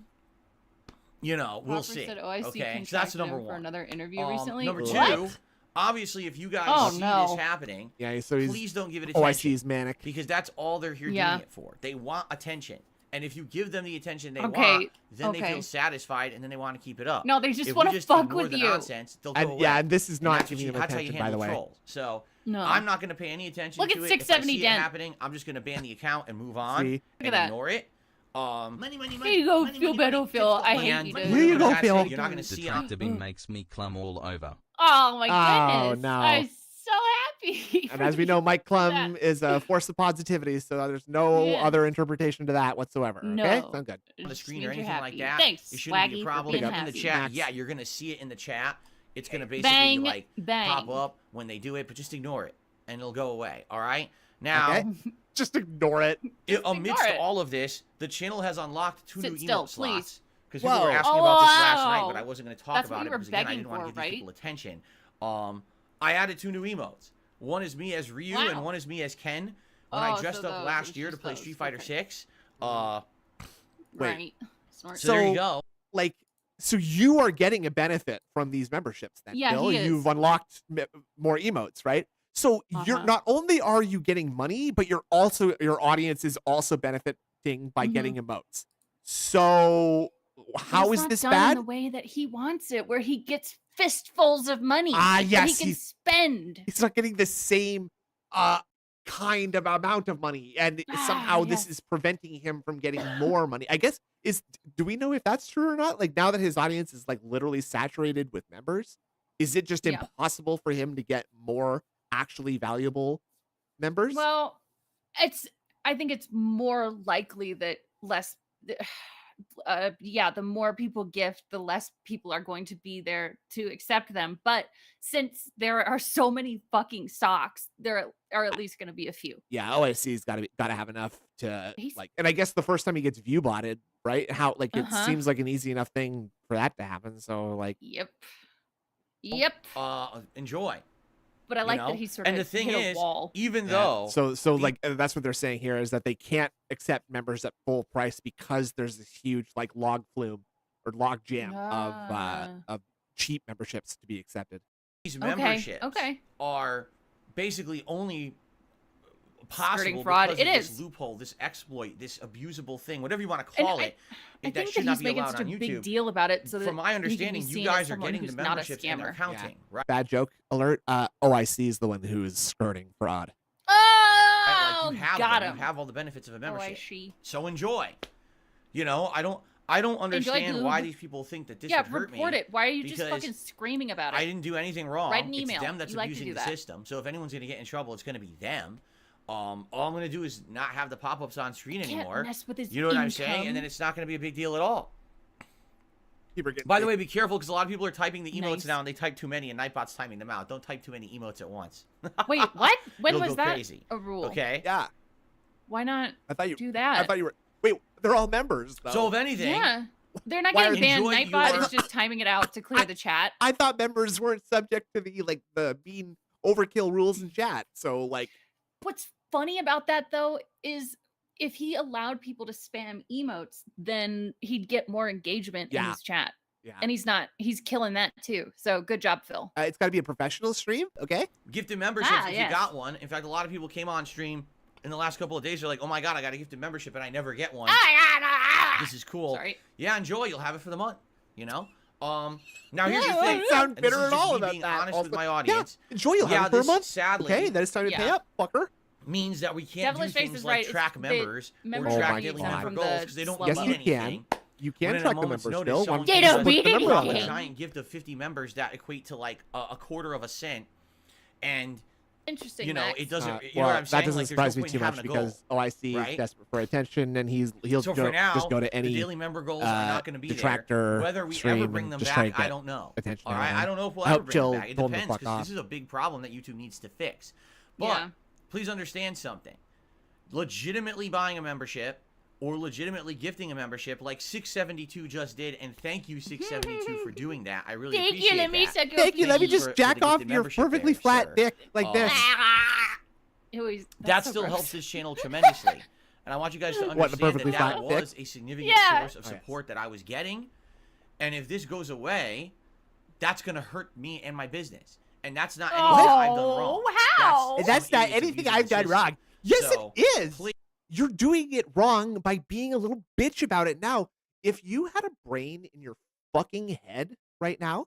you know, we'll Popper see. said OIC Okay, so that's contracted number him for one. another interview recently. Number two, What? obviously, if you guys Oh, see no. this happening, Yeah, so he's please don't give it attention. OIC's manic. Because that's all they're here Yeah. doing it for. They want attention. And if you give them the attention they Okay, want, then they okay. feel satisfied and then they want to keep it up. No, they just If want we to just fuck ignore with the you. nonsense, they'll go And away. yeah, and this is And not that's giving him how you attention, by the handle way. trolls. So No. I'm not going to pay any attention Look to at it. 670 if I see dent. it happening, I'm just going to ban the account and move on See? Look at and that. ignore it. Money, money, Here you go, feel better, Phil. I hate you, dude. Here you go, That's Phil. it. You're not going to see it on Detractor Beam makes me clum all over. Oh my Oh, goodness. no. I'm so happy. And as we know, Mike Klum that. is a force of positivity, so there's no Yeah. other interpretation to that whatsoever. Okay, No. sound good. on the Just screen or means you're anything like happy. that. Thanks, It shouldn't be Swaggy, a for problem. being In the happy. chat, Max. yeah, you're going to see it in the chat. It's going to basically Bang, like bang. pop up when they do it, but just ignore it and it'll go away. All right. Now, Okay. Just ignore it. amidst ignore it. all of this, the channel has unlocked 2 Sit new still, emote slots. please. Because people were Whoa. asking Oh, about this last night, wow. but I wasn't going to talk That's what about we it were because again, I begging didn't want to for, give these right? people attention. I added 2 new emotes. One is me as Ryu Wow. and one is me as Ken. When Oh, I so dressed up those, last it's year to just play those, Street Fighter okay. 6. Wait. Right. Snort. So there you So- go. Like, so you are getting a benefit from these memberships then, Yeah, Bill. he is. You've unlocked more emotes, right? So you're Uh-huh. not only are you getting money, but you're also your audience is also benefiting by Mhm. getting emotes. So But how it's is not this done bad? in the way that he wants it, where he gets fistfuls of money Ah, that yes, he can spend. He's not getting the same kind of amount of money, and somehow this yes. is preventing him from getting more money. I guess do we know if that's true or not? Like now that his audience is like literally saturated with members, is it just Yeah. impossible for him to get more actually valuable members? Well, I think it's more likely that less the more people gift, the less people are going to be there to accept them. But since there are so many fucking socks, there are at least going to be a few. Yeah, OIC's got to have enough to He's- like, and I guess the first time he gets view botted, right? How like it Uh-huh. seems like an easy enough thing for that to happen. So like, Yep. Yep. Enjoy. But I you like know? that he sort And of the thing hit is, a wall. even yeah. though so the- like that's what they're saying here is that they can't accept members at full price because there's this huge like log flume or log jam of cheap memberships to be accepted. these Okay. memberships Okay. are basically only Skirting possible fraud. because It of this is. loophole, this exploit, this abusable thing, whatever you want to And call I it. I that think should that not he's be making allowed such a on big YouTube. deal about it. So that From my he can be understanding, you seen guys as are someone getting the who's not a memberships and they're scammer. counting, right? Bad joke alert. OIC is the one who is skirting fraud. Oh, Like you have got them, him. you have all the benefits of a Oh, membership. I see. So enjoy. You know, I don't understand why dude. these people think that this Yeah, would hurt me. report it. Why are you just because fucking screaming about it? I didn't do anything wrong. Write an email. It's them that's You like to abusing do the that. system. So if anyone's gonna get in trouble, it's gonna be them. All I'm gonna do is not have the pop-ups on screen Can't anymore. mess with his You know what I'm saying? income. And then it's not gonna be a big deal at all. People are getting By the way, be careful because a lot of people are typing the emotes Nice. now and they type too many and Nightbot's timing them out. Don't type too many emotes at once. Wait, what? When It'll was go that crazy. a rule? Okay. yeah, Why not I thought you. do that? I thought you were. Wait, they're all members though. So if anything, Yeah. They're not Why getting are- banned. Enjoy Nightbot your- is just timing it out to clear the chat. I thought members weren't subject to the being overkill rules in chat. So like, What's funny about that though is if he allowed people to spam emotes, then he'd get more engagement in Yeah. his chat. yeah, And he's killing that too. So good job, Phil. it's got to be a professional stream, okay? gifted memberships if yes. you got one. In fact, a lot of people came on stream in the last couple of days. They're like, "Oh my god, I got a gifted membership and I never get one. This is cool." Sorry. Yeah, enjoy. You'll have it for the month. You know. Now here's Yeah, the thing. don't sound and this bitter is at just all me about being that. honest with Also- my audience. Yeah, enjoy. You'll Yeah, have it for a this month. sadly Okay, then it's time to pay Yeah. up, fucker. Means that we can't Devilish do Face things is like right. track It's members the or membership track fees daily are member from goals the because they don't slow Yes, mean you anything. can. You When can in a track the moment's members notice, still. someone Once They you don't put mean the member on anything. a there. giant gift of 50 members that equate to like a quarter of a cent, and Interesting. you know Max. it doesn't. You know well, what I'm saying? that doesn't Like, surprise there's no me point too in much having a goal. because OIC right? is desperate for attention, and he'll So for now, just go to the any daily member goals are not going to be detractor there. Whether we stream ever bring and them just try to back, I get don't know. attention All out of right, them. I don't know if we'll I hope ever bring Jill them back. It told them to depends fuck because off. this is a big problem that YouTube needs to fix. But Yeah. please understand something: legitimately buying a membership or legitimately gifting a membership, like 672 just did, and thank you 672 for doing that. I really Thank appreciate you. Let me that. suck your Thank you. Let me Thank you just for jack the off gifted your membership perfectly there, flat sir. dick like this. That still helps this channel tremendously. And I want you guys to What, the understand perfectly that flat dick? was a significant Yeah. source of Oh, yes. support that I was getting. And if this goes away, that's gonna hurt me and my business. And that's not anything I've done wrong. How? That's not idiots anything abusing I've the done system. wrong. Yes, So, it is. please- You're doing it wrong by being a little bitch about it now. If you had a brain in your fucking head right now,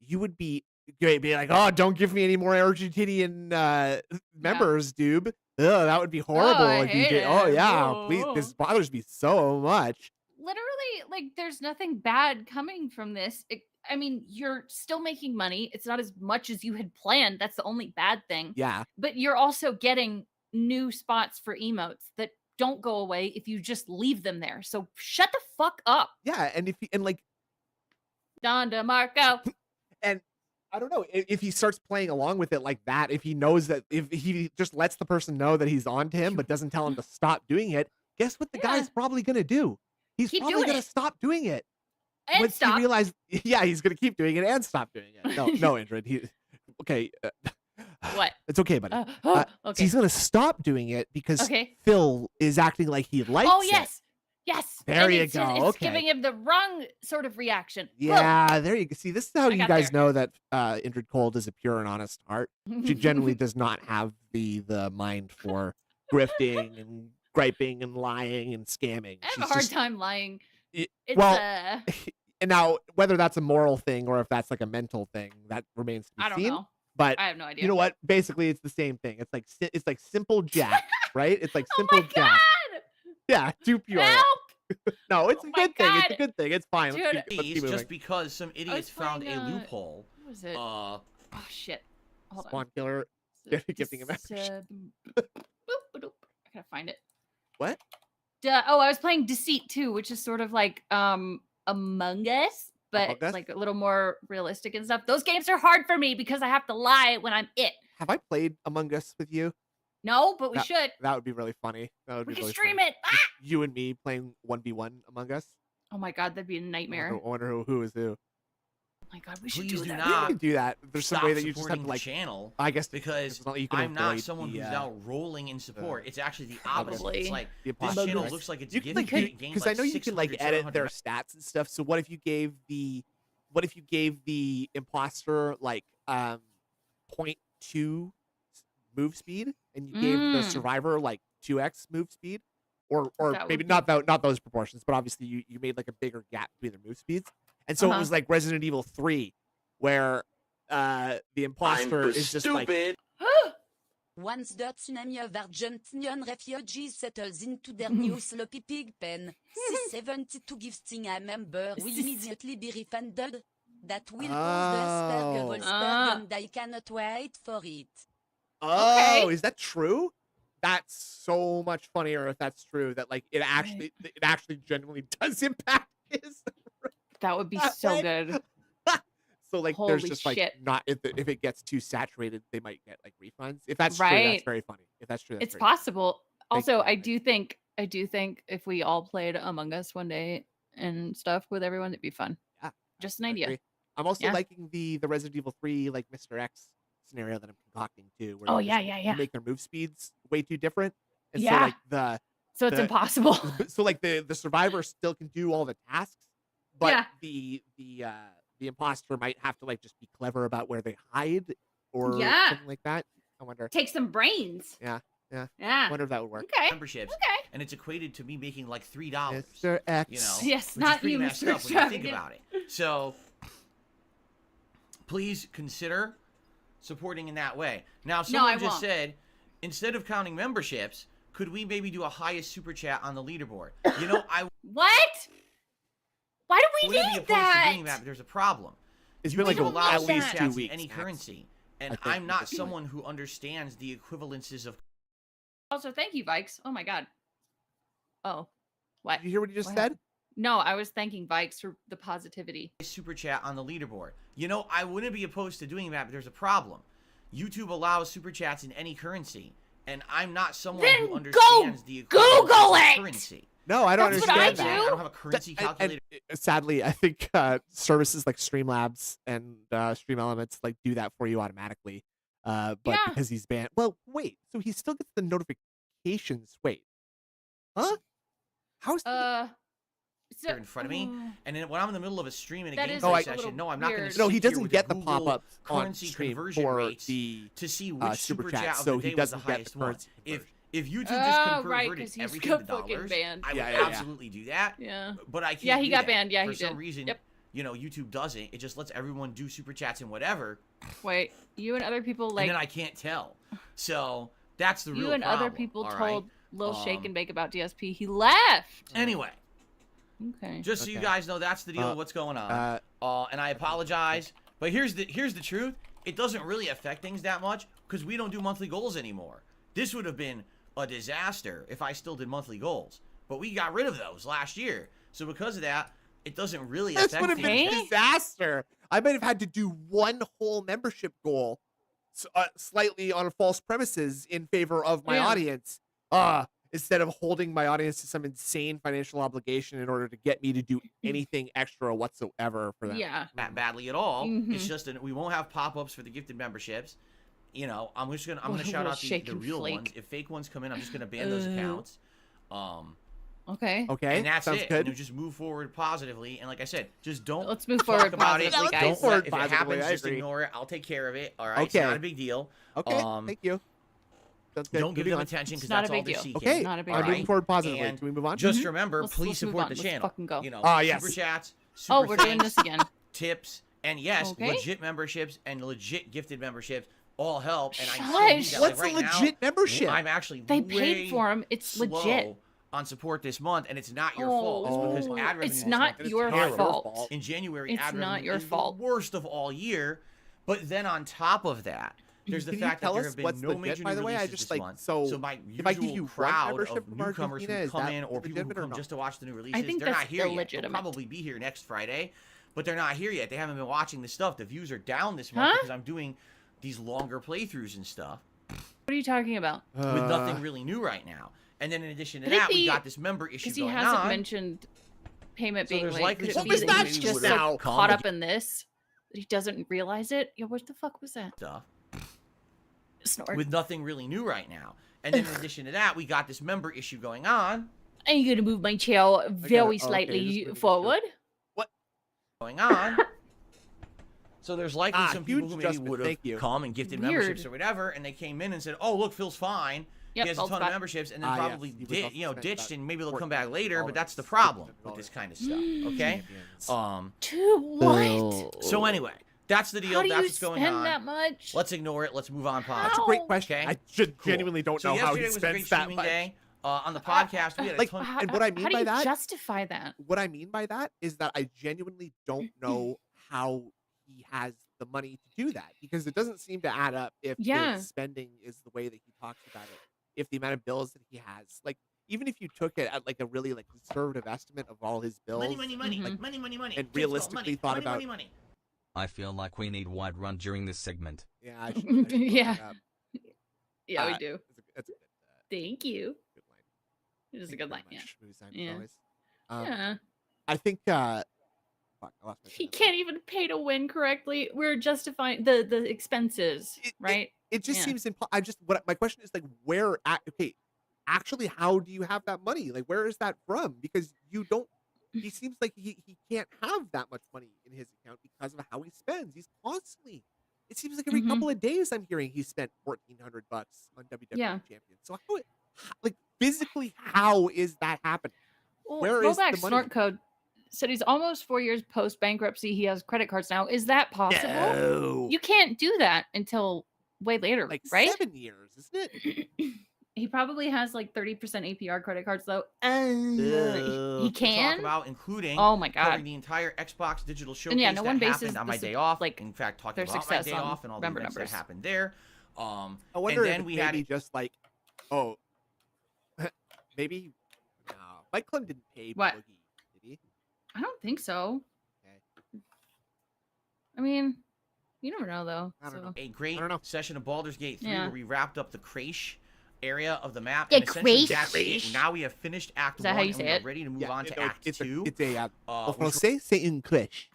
you would be like, oh, don't give me any more Argentinian members, dude. Ugh, that would be horrible. I if you hate did. Oh it. yeah, Whoa. please. This bothers me so much. Literally, like, there's nothing bad coming from this. I mean, you're still making money. It's not as much as you had planned. That's the only bad thing. Yeah. But you're also getting new spots for emotes that don't go away if you just leave them there. So shut the fuck up. Yeah, and like Don DeMarco. and I don't know if he starts playing along with it like that, if he knows that, if he just lets the person know that he's on to him but doesn't tell him to stop doing it, guess what the guy's probably going to do? He's Keep probably doing going it. to stop doing it. And Once stop. he realized, yeah, he's going to keep doing it and stop doing it. No, Android. Okay. What? It's okay, buddy. Okay. He's going to stop doing it because Okay. Phil is acting like he likes Oh, it. yes. Yes. There And you it's go. It's Okay. giving him the wrong sort of reaction. Boom. Yeah, there you go. See, this is how I you got guys there. know that Indrid Cold is a pure and honest heart. She generally does not have the mind for grifting and griping and lying and scamming. I have She's a hard just- time lying. It- It's well, and now whether that's a moral thing or if that's like a mental thing, that remains to be I don't seen. know. But I have no idea. you know what? Basically, it's the same thing. It's like simple Jack, right? It's like Oh simple my Jack. god! Yeah, too pure. Help! No, it's Oh a my good thing. It's a God. good thing. It's fine. Dude. Let's keep Just moving. because some idiots found playing, a loophole. What was it? Uh, Oh shit. Hold Spawn on. killer. So gifting a this, membership. boop, boop, boop. I gotta find it. What? Oh, I was playing Deceit too, which is sort of like Among Us, but Among Us? like a little more realistic and stuff. Those games are hard for me because I have to lie when I'm it. Have I played Among Us with you? No, but we That- should. That would be really funny. That would We be can really stream funny. it. Ah! Just you and me playing 1v1 Among Us. Oh my god, that'd be a I nightmare. wonder who is who. Oh my god, we should Please do do that. not. We can do that. There's some stop way that you just have supporting to the like. channel I guess because it's not, you can I'm not avoid someone the, who's out rolling in support. It's actually the opposite. Probably. It's like the this imposter. channel looks like it's You can giving like games because like I know you can like 600, edit their 700. stats and stuff. So what if you gave the imposter like 0.2 move speed and you gave the Mm. survivor like 2x move speed, or That maybe would not those proportions, but obviously you made like a bigger gap between their move speeds, and so it Uh-huh. was like Resident Evil 3 where the imposter is just like Once the tsunami of Argentinian refugees settles into their new sloppy pig pen, C72 gifting a member will immediately be refunded. That will cause the Asperger Oh. Volksberg and I cannot wait for it. Oh, Okay. is that true? That's so much funnier if that's true. That like it actually genuinely does impact his. That would be that so way. good. So like, there's Holy just like shit. not if it gets too saturated, they might get like refunds. If that's true, that's Right. very funny. If that's true, that's It's very possible. Thank Also, you. I do think if we all played Among Us one day and stuff with everyone, it'd be fun. Yeah, Just an I idea. agree. I'm also Yeah. liking the Resident Evil 3 like Mr. X scenario that I'm concocting too. Where Oh, you yeah, just- yeah, you yeah. make their move speeds way too different, and so Yeah. like the So it's the- impossible. so like the survivor still can do all the tasks, but Yeah. the imposter might have to like just be clever about where they hide or Yeah. something like that. I wonder. Take some brains. Yeah, yeah. Yeah. I wonder if that would work. Okay. memberships, Okay. and it's equated to me making like $3. Mr. X. You know, Yes, which is not pretty you, messed Mr. up when you think Extravagant. about it. So please consider supporting in that way. Now, I someone just won't. said, instead of counting memberships, could we maybe do a highest super chat on the leaderboard? You know, I What? Why do we wouldn't be need opposed to doing that, that? but there's a problem. It's You been like can a, allow at super least chats 2 in weeks. any max. currency, I and think I'm we not could do it. someone who understands the equivalences of Also, thank you, Vikes. Oh my god. Oh, what? Did you hear what he just What said? happened? No, I was thanking Vikes for the positivity. super chat on the leaderboard. You know, I wouldn't be opposed to doing that, but there's a problem. YouTube allows super chats in any currency, and I'm not someone Then who go understands the equivalences Google of it! currency. No, I don't That's what I understand that. do. I don't have a currency And- calculator. sadly, I think services like Streamlabs and Stream Elements like do that for you automatically. But Yeah. because he's banned, well, wait. So he still gets the notifications. Wait, huh? How's here in front of me, and then when I'm in the middle of a stream and a That is, gameplay like, a little session, no, I'm not going weird. to. No, he sit here doesn't with get the Google pop-ups on currency stream conversion for rates the to see which super chat chat, of so the day he was the doesn't get highest the one. currency conversion. If YouTube just right, converted 'cause he's everything got to fucking dollars, banned. I would Yeah. absolutely do that. Yeah. But I can't. Yeah, he do got that. banned. Yeah, For he some did. reason, Yep. YouTube doesn't. It just lets everyone do super chats and whatever, Wait, you and other people like and then I can't tell. So that's the real you and problem. other people all told right? Lil Shake and Bake about DSP. He left. Anyway, Okay. just so you Okay. guys know, that's the deal of what's going on. And I apologize, but here's the truth. It doesn't really affect things that much because we don't do monthly goals anymore. This would have been a disaster if I still did monthly goals, but we got rid of those last year. So because of that, it doesn't really This affect would have been things. a disaster. I might have had to do one whole membership goal, slightly on false premises in favor of my Yeah. audience, instead of holding my audience to some insane financial obligation in order to get me to do anything extra whatsoever for them. Yeah. That badly at all. Mhm. It's just we won't have pop-ups for the gifted memberships. You know, I'm gonna What a shout little out the shake and real flake. ones. If fake ones come in, I'm just gonna ban those accounts. Okay. Okay, And that's sounds it. good. And just move forward positively. And like I said, just don't Let's move talk forward about it. positively, Yeah, guys. let's move forward If it positively, happens, I just agree. ignore it. I'll take care of it. All right, Okay. it's not a big deal. Okay, thank you. Sounds good. Don't give Moving them on. attention because It's not that's a all big they're deal. seeking. Okay, Not a big I'm deal. moving forward positively. And Can we move on? Just remember, Let's please move support on. the Let's channel. fucking go. You know, Yes. super chats, Oh, super we're doing thanks, this again. tips, and yes, Okay. legit memberships and legit gifted memberships all help. And I still Shush. need that. What's like a right now, legit membership? I'm actually They way paid for him. It's slow legit. on support this month, and it's not your fault. It's because Oh, ad revenue it's this not month is your terrible. fault. In January, It's ad not revenue your is fault. the worst of all year. But then on top of that, there's the Can you fact that tell there us have been what's no legit, major by new the way? I releases just, this like, month. so my if I give usual you one crowd membership of from newcomers who Argentina, is come that in or people who legitimate or come no? just to watch the new releases, think they're not that's here yet. They'll illegitimate. probably be here next Friday, but they're not here yet. They haven't been watching the stuff. The views are down this month Huh? because I'm doing these longer playthroughs and stuff What are you talking about? with nothing really new right now. And then in addition to Could it that, we be- got this member issue Because he going hasn't on. mentioned payment So being there's late. likely Could it some be people that who he's maybe just would so now caught up in this that he doesn't realize it? Yo, what the fuck was that? Stuff. Snort. With nothing really new right now. And then in addition to that, we got this member issue going on. Are you going to move my chair very okay, slightly just moving the forward? Going on. So there's likely some people huge who maybe adjustment, would thank have you. come and gifted Weird. memberships or whatever, and they came in and said, "Oh, look, Phil's fine. Yep, he has a Phil's ton fine. of memberships," and then Yes, probably he was also spent ditched, about and maybe they'll come back later. But $14 that's the problem with $15. this kind of stuff. Okay. To what? So anyway, that's the deal. How do That's you what's going spend on. that much? Let's ignore it. Let's move on. How? That's a great question. Okay. I just Cool. genuinely don't So know how he yesterday was a great spends that streaming much. day. On the podcast, we had a like, ton. and what I mean how do by you that- justify that? What I mean by that is that I genuinely don't know how he has the money to do that, because it doesn't seem to add up if Yeah. his spending is the way that he talks about it. If the amount of bills that he has, like, even if you took it at like a really like conservative estimate of all his bills, Money, money, money, Mhm. like money, money, money. and Kids go, realistically money, thought money, about- money, money. I feel like we need wide run during this segment. yeah, I should look Yeah. that up. Yeah, we Uh, do. That's a good, Thank you. good line. It is a Thank good you line. very Yeah. much, Movie Simon, as Yeah. always. Yeah. I think fuck, I lost my He train of thought. can't even pay to win correctly. We're justifying the expenses, right? It just Yeah. seems I just what my question is like, where okay, actually, how do you have that money? Like, where is that from? Because you don't. He seems like he can't have that much money in his account because of how he spends. He's constantly. It seems like every Mhm. couple of days I'm hearing he spent $1,400 on WWE Yeah. Champion. So like physically, how is that happening? Well, Where is the Rollback money? Snort Code said he's almost 4 years post bankruptcy. He has credit cards now. Is that possible? No. You can't do that until way later, Like right? 7 years, isn't it? He probably has like 30% APR credit cards though. He We'll can. talk about including Oh my covering god. the entire Xbox digital showcase yeah, no one that bases happened on my this, day off. like, In fact, talking their about my success day on off and all the member events numbers. that happened there. I wonder and if then it's we had maybe just like, oh, maybe no. Mike Clem didn't pay What? Boogie, did he? I don't think so. Okay. I mean, you never know though. I don't so. know. a great I don't know. session of Baldur's Gate 3 Yeah. where we wrapped up the Crash area of the map. Yeah, and essentially Crash. that's it. Now we have finished Act Is that 1 how you and say we are it? ready to move on to no, Act 2. It's a which français, c'est une crèche.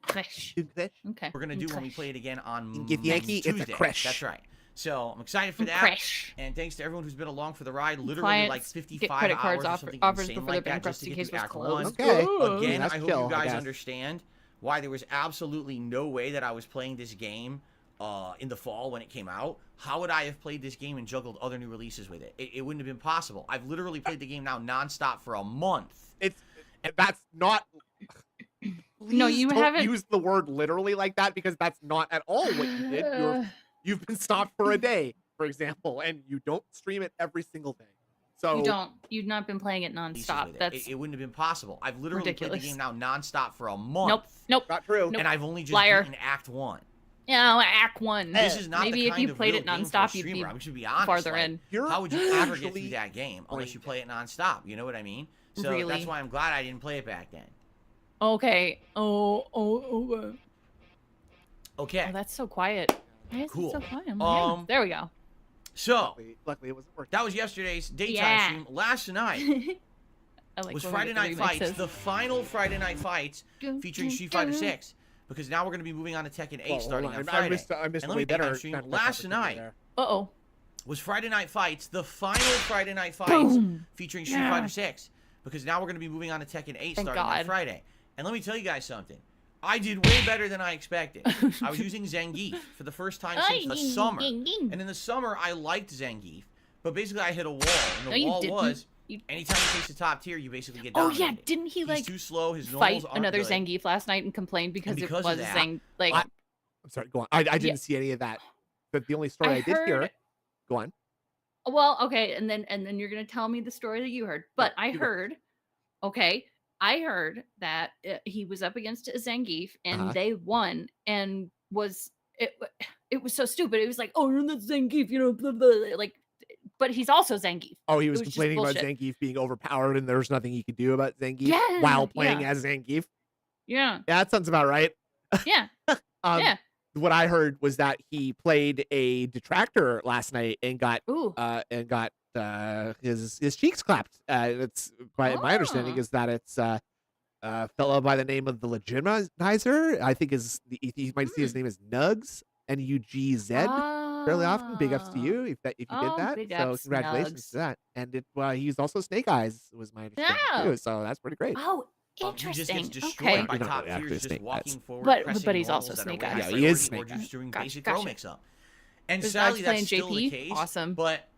Crash. Une crèche. Okay. we're going to do when we Crash. play it again on In Yankee, it's a Tuesday. crash. That's right. So I'm excited for that. Crash. And thanks to everyone who's been along for the ride. Literally Clients like get 55 credit cards hours or something offers insane before their like that just to bankruptcy get case to was Act closed. 1. Okay. Again, That's I hope chill, you I guys guess. understand why there was absolutely no way that I was playing this game in the fall when it came out. How would I have played this game and juggled other new releases with it? It wouldn't have been possible. I've literally played the game now nonstop for a month. That's not. No, Please you don't haven't- use the word literally like that, because that's not at all what you did. You've been stopped for a day, for example, and you don't stream it every single day. So You don't. You've not been playing it Releases nonstop. with it. That's It wouldn't have been possible. I've literally ridiculous. played the game now nonstop for a month. nope. not true. Nope. And I've only just Liar. beaten Act 1. Yeah, Act 1. This is not Maybe the if kind you of played real it game for a nonstop, you'd be streamer. I should be honest. farther like, in. You're How would you ever get usually through that game unless you play it brain nonstop? You know what I mean? So Really? that's why I'm glad I didn't play it back then. Okay. Oh, Okay. that's so quiet. Why is Cool. it so quiet? I'm like, yeah, there we go. So Luckily, it wasn't working. that was yesterday's daytime Yeah. stream. Last night I like was when we Friday get the Night Fights, remixes. the final Friday Night Fights featuring Street Fighter 6. Because now we're going to be moving on to Tekken 8 Well, starting hold on I Friday. missed And let way me better. think, stream last night Uh-oh. was Friday Night Fights, the final Friday Night Fights Boom. featuring Street Yeah. Fighter 6. Because now we're going to be moving on to Tekken 8 Thank starting on God. Friday. And let me tell you guys something. I did way better than I expected. I was using Zangief for the first time since the summer. And in the summer, I liked Zangief. But basically, I hit a wall. And No, the you wall didn't. was, You- anytime you face the top tier, you basically get Oh dominated. yeah, didn't he He's like too slow. His fight normals aren't another good. Zangief last night and complain because, because it of was that, Zang like I'm sorry, go on. I didn't see any of that. But the only story I, did hear. heard- Go on. Well, okay, and then you're gonna tell me the story that you heard. But I you go. heard, okay, I heard that he was up against a Zangief and Uh-huh. they won, and it was so stupid. It was like, oh, you're not Zangief, you know, blah, blah, like, but he's also Zangief. Oh, he was was just complaining about bullshit. Zangief being overpowered, and there's nothing he could do about Zangief Yeah, while playing yeah. as Zangief. Yeah, Yeah, that sounds about right. yeah, yeah. What I heard was that he played a detractor last night and got Ooh, his cheeks clapped. It's quite my understanding Ah. is that it's a fellow by the name of the Legitimizer. I think you might see his name is Nugs, Nugz. Fairly often. Big ups to Ah. you if you Oh, did that. big So ups, congratulations Nugs. to that. And he's also Snake Eyes was my understanding Yeah. too. So that's pretty great. Oh, He just interesting. gets destroyed Okay. by You're not top really tiers actually just Snake walking Eyes. forward, But pressing he's also normals that are Snake way Eyes. high Yeah, he is priority, or Snake just doing Gotcha, basic gotcha. throw mix up. And Was sadly, Nugs that's playing still the JP? case. Awesome. But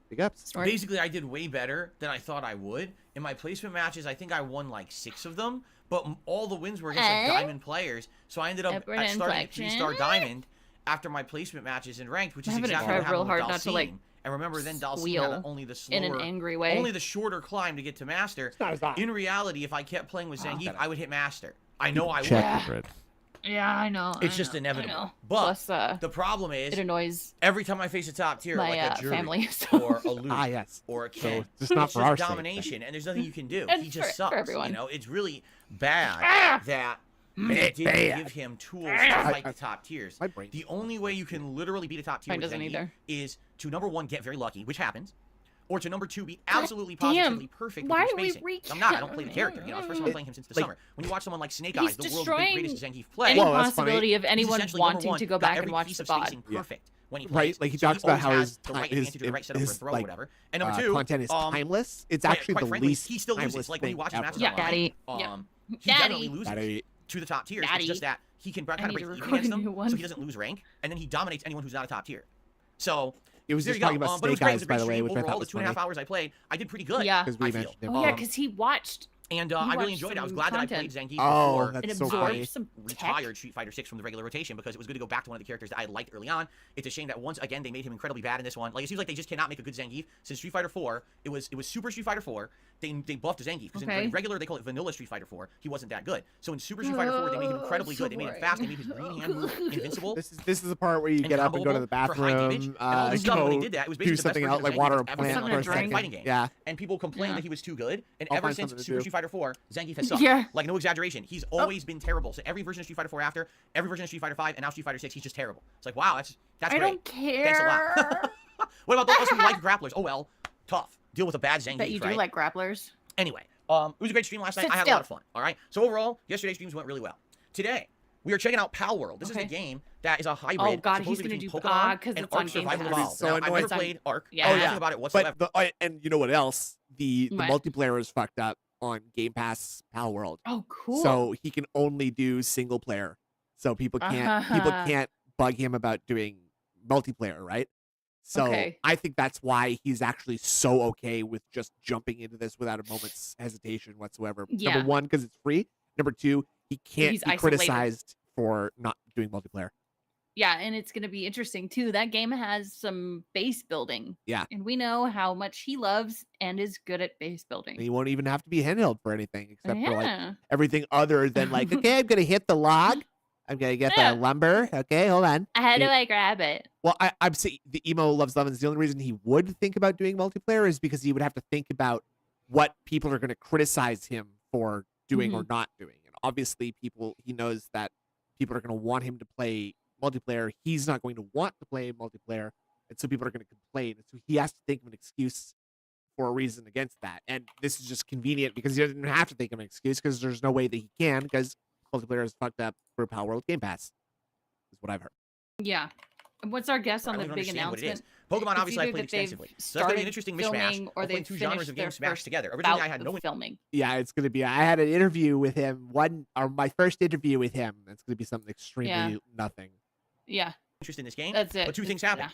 Big ups. Smart. basically, I did way better than I thought I would. In my placement matches, I think I won like 6 of them, but all the wins were against like diamond players. So I ended up Upward starting at inflection. 3-star diamond after my placement matches in ranked, which is I'm having to exactly try what happened real with hard Dalsim. not to, like, And remember, then Dalsim squeal had only the in an slower, angry way. only the shorter climb to get to master. Not as hot. In reality, if I kept playing with Oh. Zangief, I would hit master. I know I would. Check. Yeah, I know. It's I just know, I inevitable. know. But Plus, the problem is, it annoys every time I face a top tier, my like a Jury family. So. or a Luke Yes. or a So Ken, just not it's for just our sake. domination, and there's nothing you can do. And He just for sucks. everyone. You know, it's really bad Ah! that Mm. they didn't Bad. give him tools to fight I- the top tiers. My brain. The only way you can literally beat a top tier Mine with doesn't Zangief either. is to number 1 get very lucky, which happens, or to number 2 be God absolutely damn. positively perfect Why with are your we spacing. I'm not. I don't play the character. You know, it's the first time I'm playing him since the summer. When you watch someone like Snake He's Eyes, the world's destroying greatest Zangief play, Any Well, that's funny. possibility of he's anyone essentially number wanting 1, to go got back every and watch piece the of VOD. spacing perfect when he plays. Right, like he So talks about always how has his the right his, advantage or the right setup his for a throw or like whatever. And number 2, content is timeless. It's actually quite the frankly, least he still loses. timeless Like when you thing watch his ever. matches Yeah, online, Daddy. Yeah. he definitely Daddy. loses Daddy. to the top tiers. Daddy. It's just that he can kind of need break to even record against a them, new one. so he doesn't lose rank, and then he dominates anyone who's not a top tier. So It was there just you talking go. about But it was Snake great. It Eyes, was a by great the way, stream. which I Overall, thought the was 2.5 funny. hours I played, I did pretty good. Yeah. Because we I feel. mentioned him. Oh yeah, because he watched And You I really watched enjoyed it. I was some glad that I played content. Zangief Oh, before that's and so absorbed funny. some tech. retired Street Fighter 6 from the regular rotation because it was good to go back to one of the characters that I liked early on. It's a shame that once again they made him incredibly bad in this one. Like it seems like they just cannot make a good Zangief. Since Street Fighter 4, it was Super Street Fighter 4. They buffed Zangief because Okay. in regular they call it Vanilla Street Fighter 4. He wasn't that good. So in Super Street Fighter 4 they made him incredibly so good. They made him boring. fast. They made his green hand move invincible. This is the part where you get up and go to the comboable for high damage, bathroom, and all this stuff. When he go did that, it was do basically the best something version else of like Zangief water a that's ever plant been Something for to a drink. second. fighting game. Yeah. And people complained Yeah. that he was too good. And I'll ever find since something to Super do. Street Fighter 4, Zangief has sucked. Yeah. Like, no exaggeration. He's always been terrible. So every version of Street Fighter 4 after, every version of Street Fighter 5, and now Street Fighter 6, he's just terrible. It's like, wow, that's I great. don't Thanks a care. lot. What about those who like grapplers? Oh, well, tough. Deal with a bad Zangief, Bet you do right? like grapplers. Anyway, it was a great stream last night. Sit I had a still. lot of fun. All right. So overall, yesterday's streams went really well. Today, We are checking out Pal World. This is a game that is a hybrid. Oh God, he's supposedly gonna do between Pokemon because and it's on Ark Game Survival Pass. Evolved. So Now, I've annoying. never played Ark. Yeah. I don't know anything about it whatsoever. But and you know what else? The What? multiplayer is fucked up on Game Pass Pal World. Oh, cool. So he can only do single player. So people can't bug him about doing multiplayer, right? So Okay. I think that's why he's actually so okay with just jumping into this without a moment's hesitation whatsoever. Yeah. Number one, because it's free. Number two, he can't He's be isolated. criticized for not doing multiplayer. Yeah, and it's going to be interesting too. That game has some base building. Yeah. And we know how much he loves and is good at base And building. he won't even have to be handheld for anything except for like Yeah. everything other than like, okay, I'm gonna hit the log. I'm gonna get Yeah. the lumber. Okay, hold on. How do It- I grab it? Well, I'm saying the emo loves lemons. The only reason he would think about doing multiplayer is because he would have to think about what people are going to criticize him for doing or not doing. And obviously, he knows that people are going to want him to play multiplayer. He's not going to want to play multiplayer, and so people are going to complain. And so he has to think of an excuse for a reason against that. And this is just convenient because he doesn't have to think of an excuse because there's no way that he can because multiplayer is fucked up for Power World Game Pass. Is what I've heard. Yeah. And what's our guess I on don't the even big understand what it is. announcement? Pokemon, It's obviously, I either played that they've extensively. So that's going to be an interesting started mishmash filming or of playing they've two genres finished of their games smashed first together. Originally, I bout had of no filming. Yeah, it's gonna be. I had an interview with him. My first interview with him. It's gonna be something extremely nothing. Yeah. interest in this game. That's it. But two things Yeah. happened.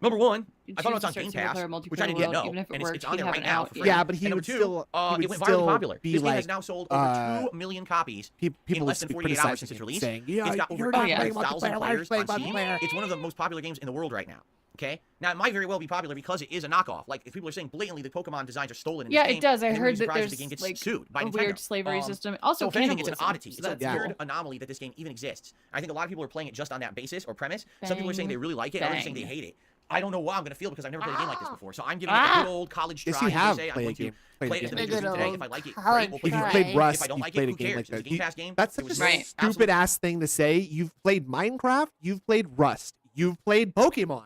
Number one, You I found choose it's on to Game start Pass, single-player, which I didn't multiplayer yet world, know, even if it and works, it's on you'd there have right it now out, for free. Yeah, but he And number would two, still. He it would went wildly still popular. be This game like, has now sold over 2 million copies people in less than would 48 hours since its criticizing him, release. saying, "Yeah, It's got you're over not yeah. playing 800,000 multiplayer. Why are you players playing on Steam. multiplayer?" It's one of the most popular games in the world right now. Okay, now it might very well be popular because it is a knockoff. Like if people are saying blatantly the Pokemon designs are stolen in this Yeah, game, it does. I then heard wouldn't be that surprised if there's the game gets like sued by a Nintendo. weird slavery system. Also, So if anything, it's an cannibalism, oddity. so It's a that's weird cool. anomaly that this game even exists. I think a lot of people are playing it just on that basis or premise. Some people are saying they really like it, others are saying they Bang. hate it. I don't know what I'm going to feel because I've never played a game like this before. So I'm giving it a good old college try. Yes, you as they have say. I'm played a going to game. play it Played as a an game. interesting Good today. old If I like it, college great. We'll play If you've it. try. played Rust, If I don't you've like played it, a who game cares? like It's a that. Game Pass game. That's It such a was Right. stupid ass thing to say. You've played Minecraft. You've played Rust. You've played Pokemon.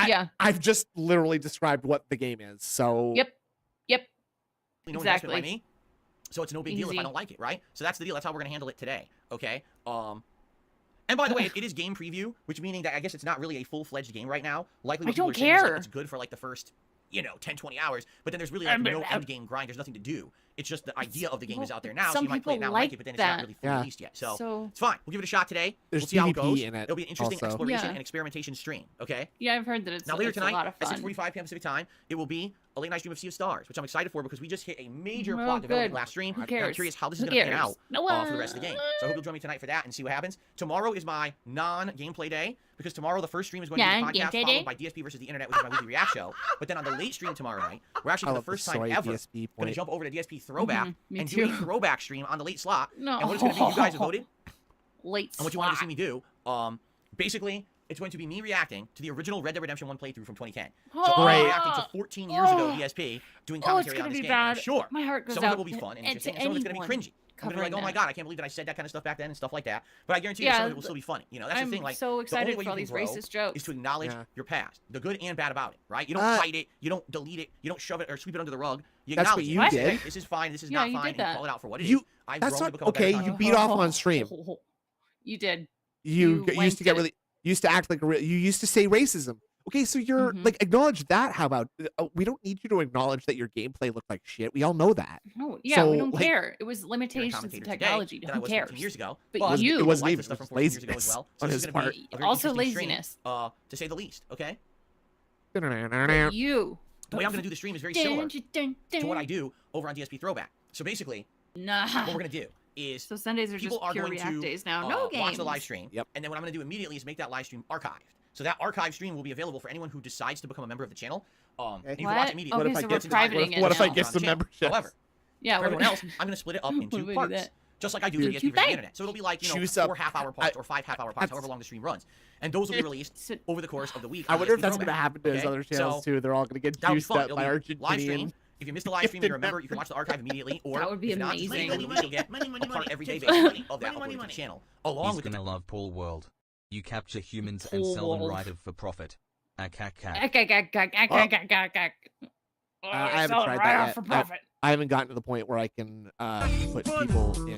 Yeah. I've just literally described what the game is. So Yep. no investment by Exactly. me. So it's no big deal if I Easy. don't like it, right? So that's the deal. That's how we're gonna handle it today. Okay. And by the way, it is game preview, which meaning that I guess it's not really a full-fledged game right now. Likely, what I don't people are saying is, like, care. it's good for like the first, 10, 20 hours. But then there's really like no end game grind. There's nothing to do. It's just the idea of the game is out there now, so some you might play it people now, like like it, but then it's not that. really fully Yeah. released yet. So So it's fine. We'll give it a shot today. There's We'll see how it PvP goes. in it It'll be an interesting also. exploration Yeah. and experimentation stream. Okay. yeah, I've heard that it's Now later it's tonight a lot of at fun. 6:45 p.m. Pacific time, it will be a late night stream of Sea of Stars, which I'm excited for because we just hit a major Oh, plot development good. last stream. Who And I'm cares? curious how this is Who going to pan cares? out No for the rest of the game. So I hope you'll join me tonight for that and see what happens. Tomorrow is my non-gameplay day because tomorrow the first stream is going to be a podcast Non-gameplay followed day? by DSP versus the Internet, which is my weekly react show. But then on the late stream tomorrow night, we're actually I for the love the first time soy ever DSP going to point. jump over to DSP Throwback Me and too. do a throwback stream on the late slot. No. And what it's going to be, you guys voted. Late And what you wanted to see slot. me do, basically, it's going to be me reacting to the original Red Dead Redemption 1 playthrough from 2010. So I'm Great. reacting to 14 years ago Oh. DSP doing Oh, it's commentary gonna on this be game. bad. I'm sure. My heart goes Some of out it will be fun and to interesting, and some of it's going to be anyone cringy. I'm going to be like, covering oh my that. god, I can't believe that I said that kind of stuff back then and stuff like that. But I guarantee you some of it will still be funny. That's I'm the thing. Like, so the only excited way for all you these can grow racist jokes. is to acknowledge Yeah. your past, the good and bad about it, right? You don't hide it, you don't delete it, you don't shove it or sweep it under the rug. You That's what acknowledge you it. did. Say, this is fine, this is Yeah, not you fine, did and you that. call it out for what it is. You- I've that's grown to not become a better okay. content You beat off on stream. You did. You You used to get wanked it. really used to act like you used to say racism. Okay, so you're Mhm. like acknowledge that. How about we don't need you to acknowledge that your gameplay looked like shit. We all know that. No, yeah, we So, don't like- care. It was Better limitations commentator of today technology. than I Who was cares? 14 years ago. But you- It wasn't like even the stuff from just 14 years ago as laziness well. on So this his is gonna part. be a very Also interesting stream, laziness. to say the least. Okay. But you. The way I'm going to do the stream is very similar to what I do over on DSP Throwback. So basically, Nah. what we're going to do is So Sundays are people just are pure going react to days now. No games. watch the live stream. Yep. And then what I'm going to do immediately is make that live stream archived. So that archive stream will be available for anyone who decides to become a member of the channel. And you can watch What? it immediately. Okay, What if I so get we're to privating it what if I now. get some memberships? However, Yeah, for we're everyone else, I'm going to split it up into What do we do parts. that? Just like I do Do for two DSP versus the things. Internet. So it'll be like, Choose up- 4 half-hour parts or 5 half-hour parts, That's- however long the stream runs. And those will be released So- over the course of the week. I on wonder if DSP that's going to Throwback. happen to his Okay? other channels So too. They're all going to get that'll be juiced fun. up It'll by be live stream. Argentinian. If you missed the live stream, you're a member, you can watch the archive immediately, or That would be if not, just amazing. later in the week, you'll get a part every day basically of that uploaded to the channel, along He's with the gonna love Paul World. You capture humans and Paul sell them World. right for profit. Ack. I haven't tried that yet. For profit. I haven't gotten to the point where I can put people in.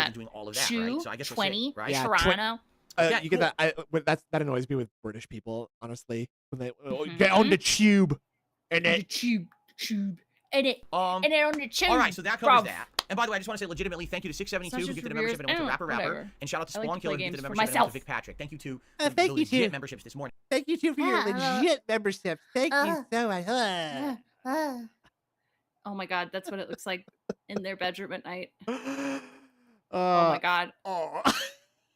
and doing all of that, right? So I guess that's it, 20, right? Yeah, Toronto. Okay, You get cool. that. That annoys me with British people, honestly. When they Mhm. get on the tube, and The it tube, and it, and it on the tube. All right, so that covers bruv. that. And by the way, I just want to say legitimately thank you to 672 who Such gifted a as membership and went to reviewers. Rapper Rapper. Whatever. And shout out to I like Spawn to Killer play who gifted a games for membership and went to myself. Vic Patrick. Thank you to thank the you legit too. memberships this morning. Thank you too for your legit membership. Thank you so much. Oh my god, that's what it looks like in their bedroom at night. Oh Oh my god. Oh.